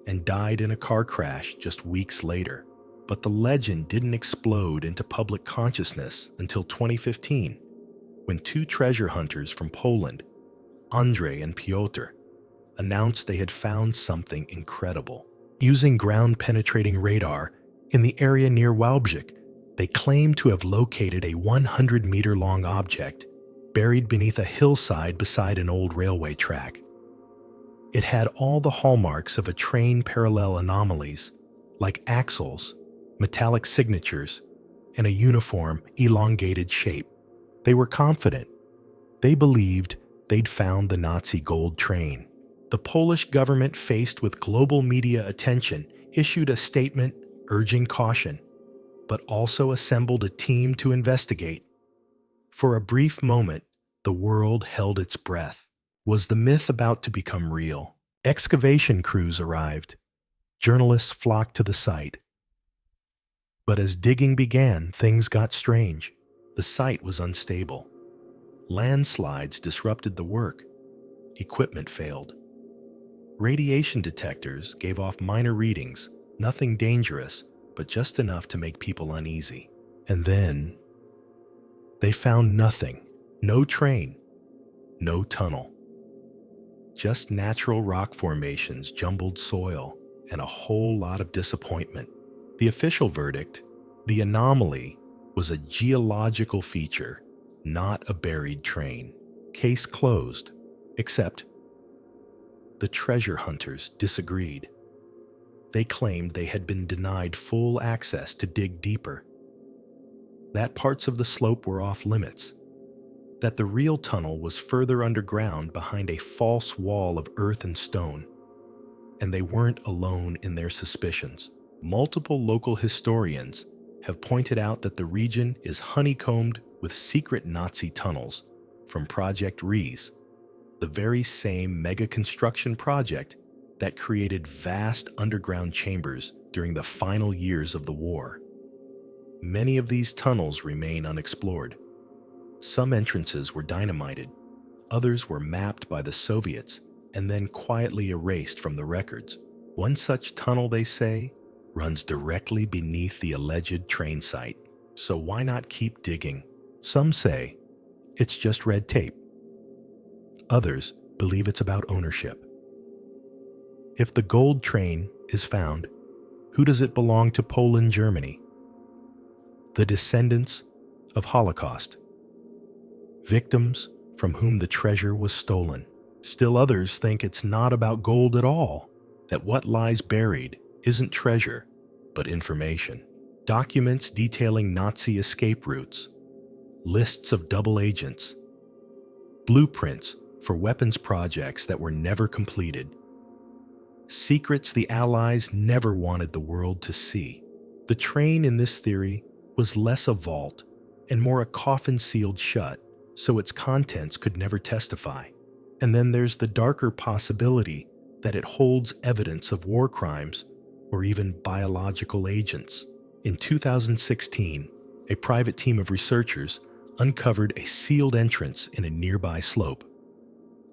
and died in a car crash just weeks later. But the legend didn't explode into public consciousness until 2015, when two treasure hunters from Poland, Andrzej and Piotr, announced they had found something incredible. Using ground-penetrating radar in the area near Wałbrzych, they claimed to have located a 100-meter-long object buried beneath a hillside beside an old railway track. It had all the hallmarks of a train parallel anomalies, like axles, metallic signatures, and a uniform, elongated shape. They were confident. They believed they'd found the Nazi gold train. The Polish government, faced with global media attention, issued a statement urging caution, but also assembled a team to investigate. For a brief moment, the world held its breath. Was the myth about to become real? Excavation crews arrived. Journalists flocked to the site. But as digging began, things got strange. The site was unstable. Landslides disrupted the work. Equipment failed. Radiation detectors gave off minor readings, nothing dangerous, but just enough to make people uneasy. And then they found nothing. No train, no tunnel. Just natural rock formations, jumbled soil, and a whole lot of disappointment. The official verdict: the anomaly was a geological feature, not a buried train. Case closed, except the treasure hunters disagreed. They claimed they had been denied full access to dig deeper, that parts of the slope were off limits, that the real tunnel was further underground behind a false wall of earth and stone. And they weren't alone in their suspicions. Multiple local historians have pointed out that the region is honeycombed with secret Nazi tunnels from Project Rees, the very same mega construction project that created vast underground chambers during the final years of the war. Many of these tunnels remain unexplored. Some entrances were dynamited, others were mapped by the Soviets and then quietly erased from the records. One such tunnel, they say, runs directly beneath the alleged train site. So why not keep digging? Some say it's just red tape. Others believe it's about ownership. If the gold train is found, who does it belong to? Poland, Germany? The descendants of Holocaust, victims from whom the treasure was stolen. Still others think it's not about gold at all, that what lies buried isn't treasure, but information. Documents detailing Nazi escape routes, lists of double agents, blueprints for weapons projects that were never completed, secrets the Allies never wanted the world to see. The train in this theory was less a vault and more a coffin sealed shut, so its contents could never testify. And then there's the darker possibility that it holds evidence of war crimes or even biological agents. In 2016, a private team of researchers uncovered a sealed entrance in a nearby slope.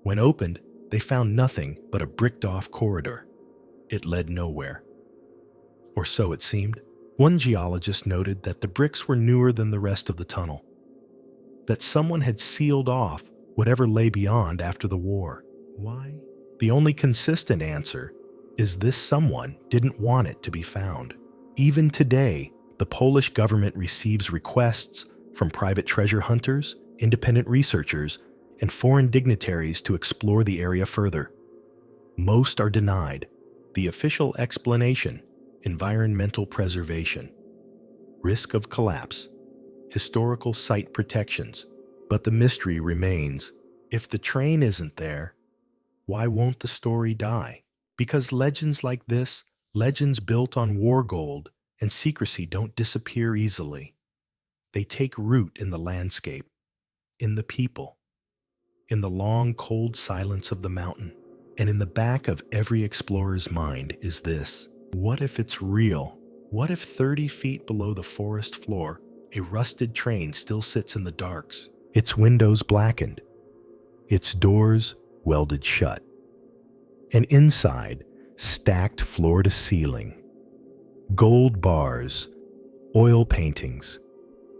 When opened, they found nothing but a bricked-off corridor. It led nowhere. Or so it seemed. One geologist noted that the bricks were newer than the rest of the tunnel, that someone had sealed off whatever lay beyond after the war. Why? The only consistent answer is this someone didn't want it to be found. Even today, the Polish government receives requests from private treasure hunters, independent researchers, and foreign dignitaries to explore the area further. Most are denied. The official explanation: environmental preservation, risk of collapse, historical site protections. But the mystery remains. If the train isn't there, why won't the story die? Because legends like this, legends built on war gold and secrecy, don't disappear easily. They take root in the landscape, in the people, in the long, cold silence of the mountain. And in the back of every explorer's mind is this: what if it's real? What if 30 feet below the forest floor, a rusted train still sits in the darks, its windows blackened, its doors welded shut, and inside, stacked floor to ceiling, gold bars, oil paintings,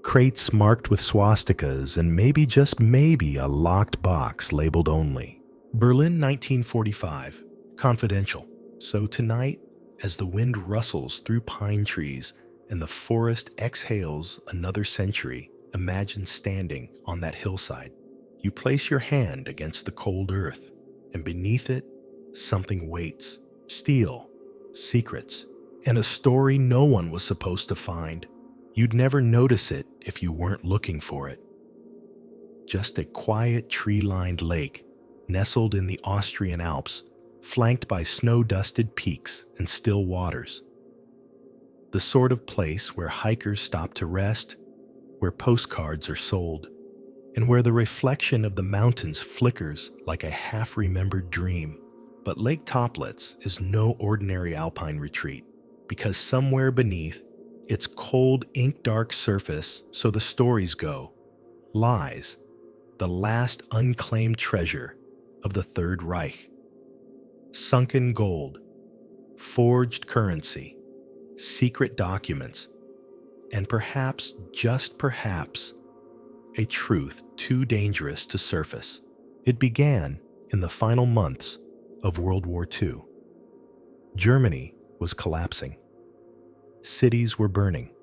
crates marked with swastikas, and maybe, just maybe, a locked box labeled only. Berlin, 1945. Confidential. So tonight, as the wind rustles through pine trees and the forest exhales another century, imagine standing on that hillside. You place your hand against the cold earth, and beneath it, something waits. Steel, secrets, and a story no one was supposed to find. You'd never notice it if you weren't looking for it. Just a quiet, tree-lined lake nestled in the Austrian Alps, flanked by snow-dusted peaks and still waters. The sort of place where hikers stop to rest, where postcards are sold, and where the reflection of the mountains flickers like a half-remembered dream. But Lake Toplitz is no ordinary alpine retreat, because somewhere beneath its cold, ink-dark surface, so the stories go, lies the last unclaimed treasure of the Third Reich. Sunken gold, forged currency, secret documents, and perhaps, just perhaps, a truth too dangerous to surface. It began in the final months of World War II. Germany was collapsing. Cities were burning.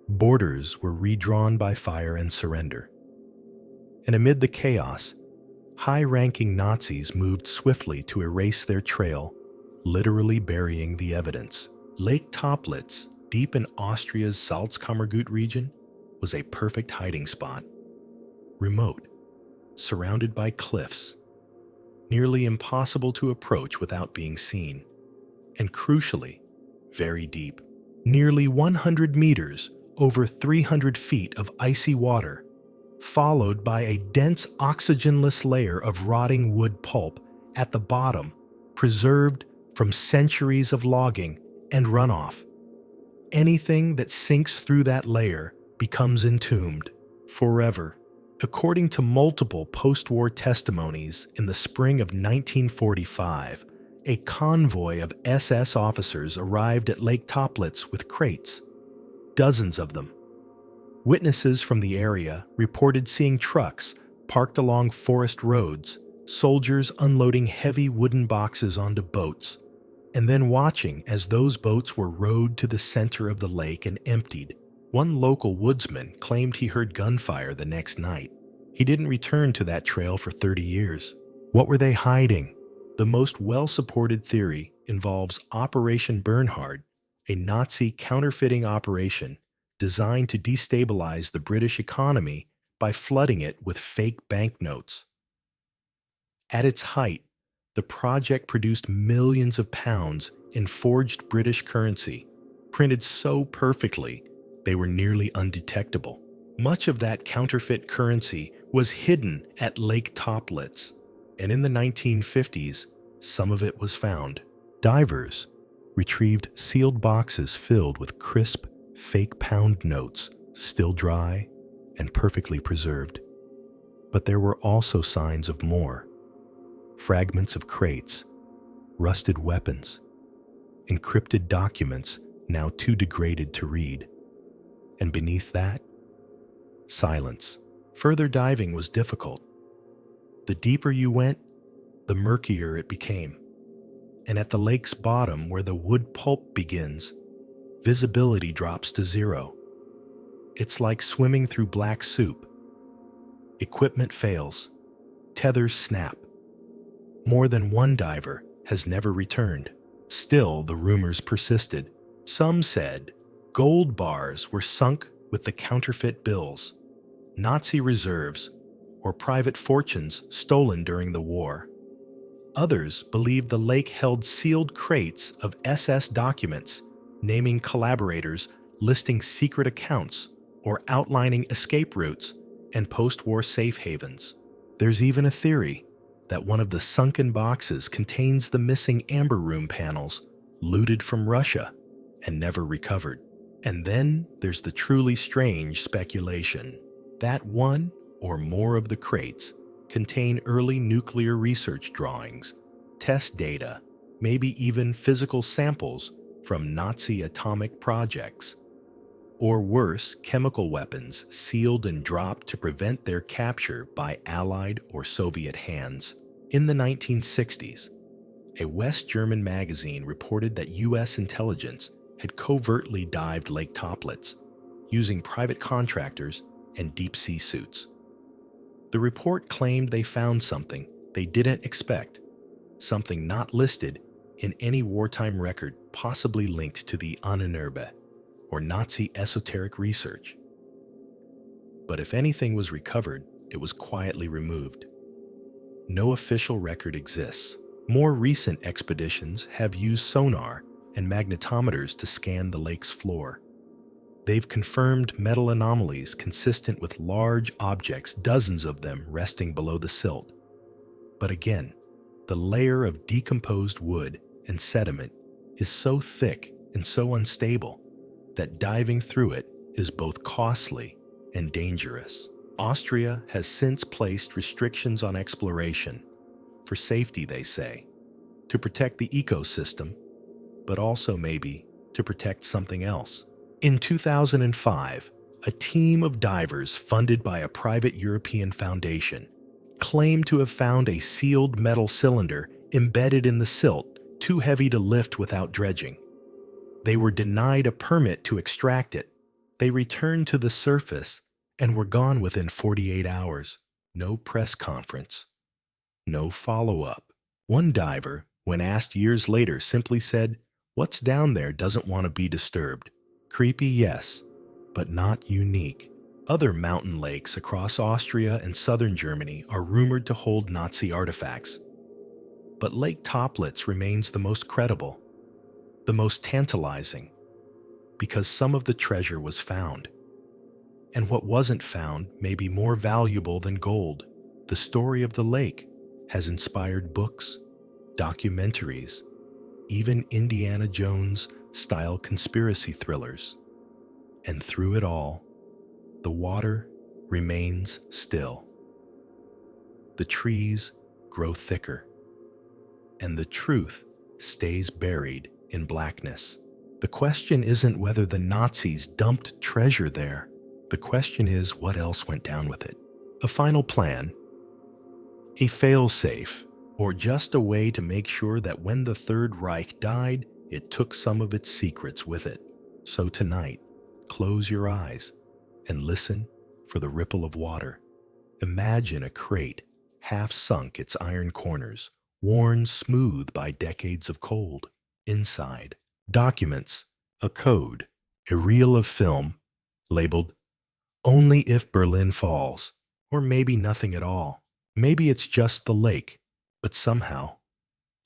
Borders were redrawn by fire and surrender. And amid the chaos, high-ranking Nazis moved swiftly to erase their trail, literally burying the evidence. Lake Toplitz, deep in Austria's Salzkammergut region, was a perfect hiding spot. Remote, surrounded by cliffs, nearly impossible to approach without being seen, and crucially, very deep. Nearly 100 meters, over 300 feet of icy water, followed by a dense oxygenless layer of rotting wood pulp at the bottom, preserved from centuries of logging and runoff. Anything that sinks through that layer becomes entombed forever. According to multiple post-war testimonies, in the spring of 1945, a convoy of SS officers arrived at Lake Toplitz with crates, dozens of them. Witnesses from the area reported seeing trucks parked along forest roads, soldiers unloading heavy wooden boxes onto boats, and then watching as those boats were rowed to the center of the lake and emptied. One local woodsman claimed he heard gunfire the next night. He didn't return to that trail for 30 years. What were they hiding? The most well-supported theory involves Operation Bernhard, a Nazi counterfeiting operation designed to destabilize the British economy by flooding it with fake banknotes. At its height, the project produced millions of pounds in forged British currency, printed so perfectly they were nearly undetectable. Much of that counterfeit currency was hidden at Lake Toplitz, and in the 1950s, some of it was found. Divers retrieved sealed boxes filled with crisp, fake pound notes, still dry and perfectly preserved. But there were also signs of more. Fragments of crates, rusted weapons, encrypted documents now too degraded to read. And beneath that, silence. Further diving was difficult. The deeper you went, the murkier it became. And at the lake's bottom, where the wood pulp begins, visibility drops to zero. It's like swimming through black soup. Equipment fails. Tethers snap. More than one diver has never returned. Still, the rumors persisted. Some said gold bars were sunk with the counterfeit bills, Nazi reserves, or private fortunes stolen during the war. Others believed the lake held sealed crates of SS documents, naming collaborators, listing secret accounts, or outlining escape routes and post-war safe havens. There's even a theory that one of the sunken boxes contains the missing amber room panels looted from Russia and never recovered. And then there's the truly strange speculation that one or more of the crates contain early nuclear research drawings, test data, maybe even physical samples from Nazi atomic projects. Or worse, chemical weapons sealed and dropped to prevent their capture by Allied or Soviet hands. In the 1960s, a West German magazine reported that U.S. intelligence had covertly dived Lake Toplitz using private contractors and deep-sea suits. The report claimed they found something they didn't expect, something not listed in any wartime record possibly linked to the Ahnenerbe, or Nazi esoteric research. But if anything was recovered, it was quietly removed. No official record exists. More recent expeditions have used sonar and magnetometers to scan the lake's floor. They've confirmed metal anomalies consistent with large objects, dozens of them resting below the silt. But again, the layer of decomposed wood and sediment is so thick and so unstable that diving through it is both costly and dangerous. Austria has since placed restrictions on exploration, for safety, they say, to protect the ecosystem, but also maybe to protect something else. In 2005, a team of divers funded by a private European foundation claimed to have found a sealed metal cylinder embedded in the silt, too heavy to lift without dredging. They were denied a permit to extract it. They returned to the surface and were gone within 48 hours. No press conference. No follow-up. One diver, when asked years later, simply said, "What's down there doesn't want to be disturbed." Creepy, yes, but not unique. Other mountain lakes across Austria and southern Germany are rumored to hold Nazi artifacts. But Lake Toplitz remains the most credible, the most tantalizing, because some of the treasure was found. And what wasn't found may be more valuable than gold. The story of the lake has inspired books, documentaries, even Indiana Jones style conspiracy thrillers. And through it all, the water remains still. The trees grow thicker, and the truth stays buried in blackness. The question isn't whether the Nazis dumped treasure there. The question is what else went down with it. A final plan, a fail-safe, or just a way to make sure that when the Third Reich died, it took some of its secrets with it. So tonight, close your eyes and listen for the ripple of water. Imagine a crate, half sunk its iron corners, worn smooth by decades of cold. Inside, documents, a code, a reel of film labeled "Only if Berlin falls," or maybe nothing at all. Maybe it's just the lake, but somehow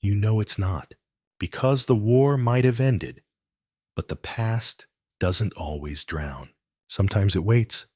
you know it's not, because the war might have ended, but the past doesn't always drown. Sometimes it waits,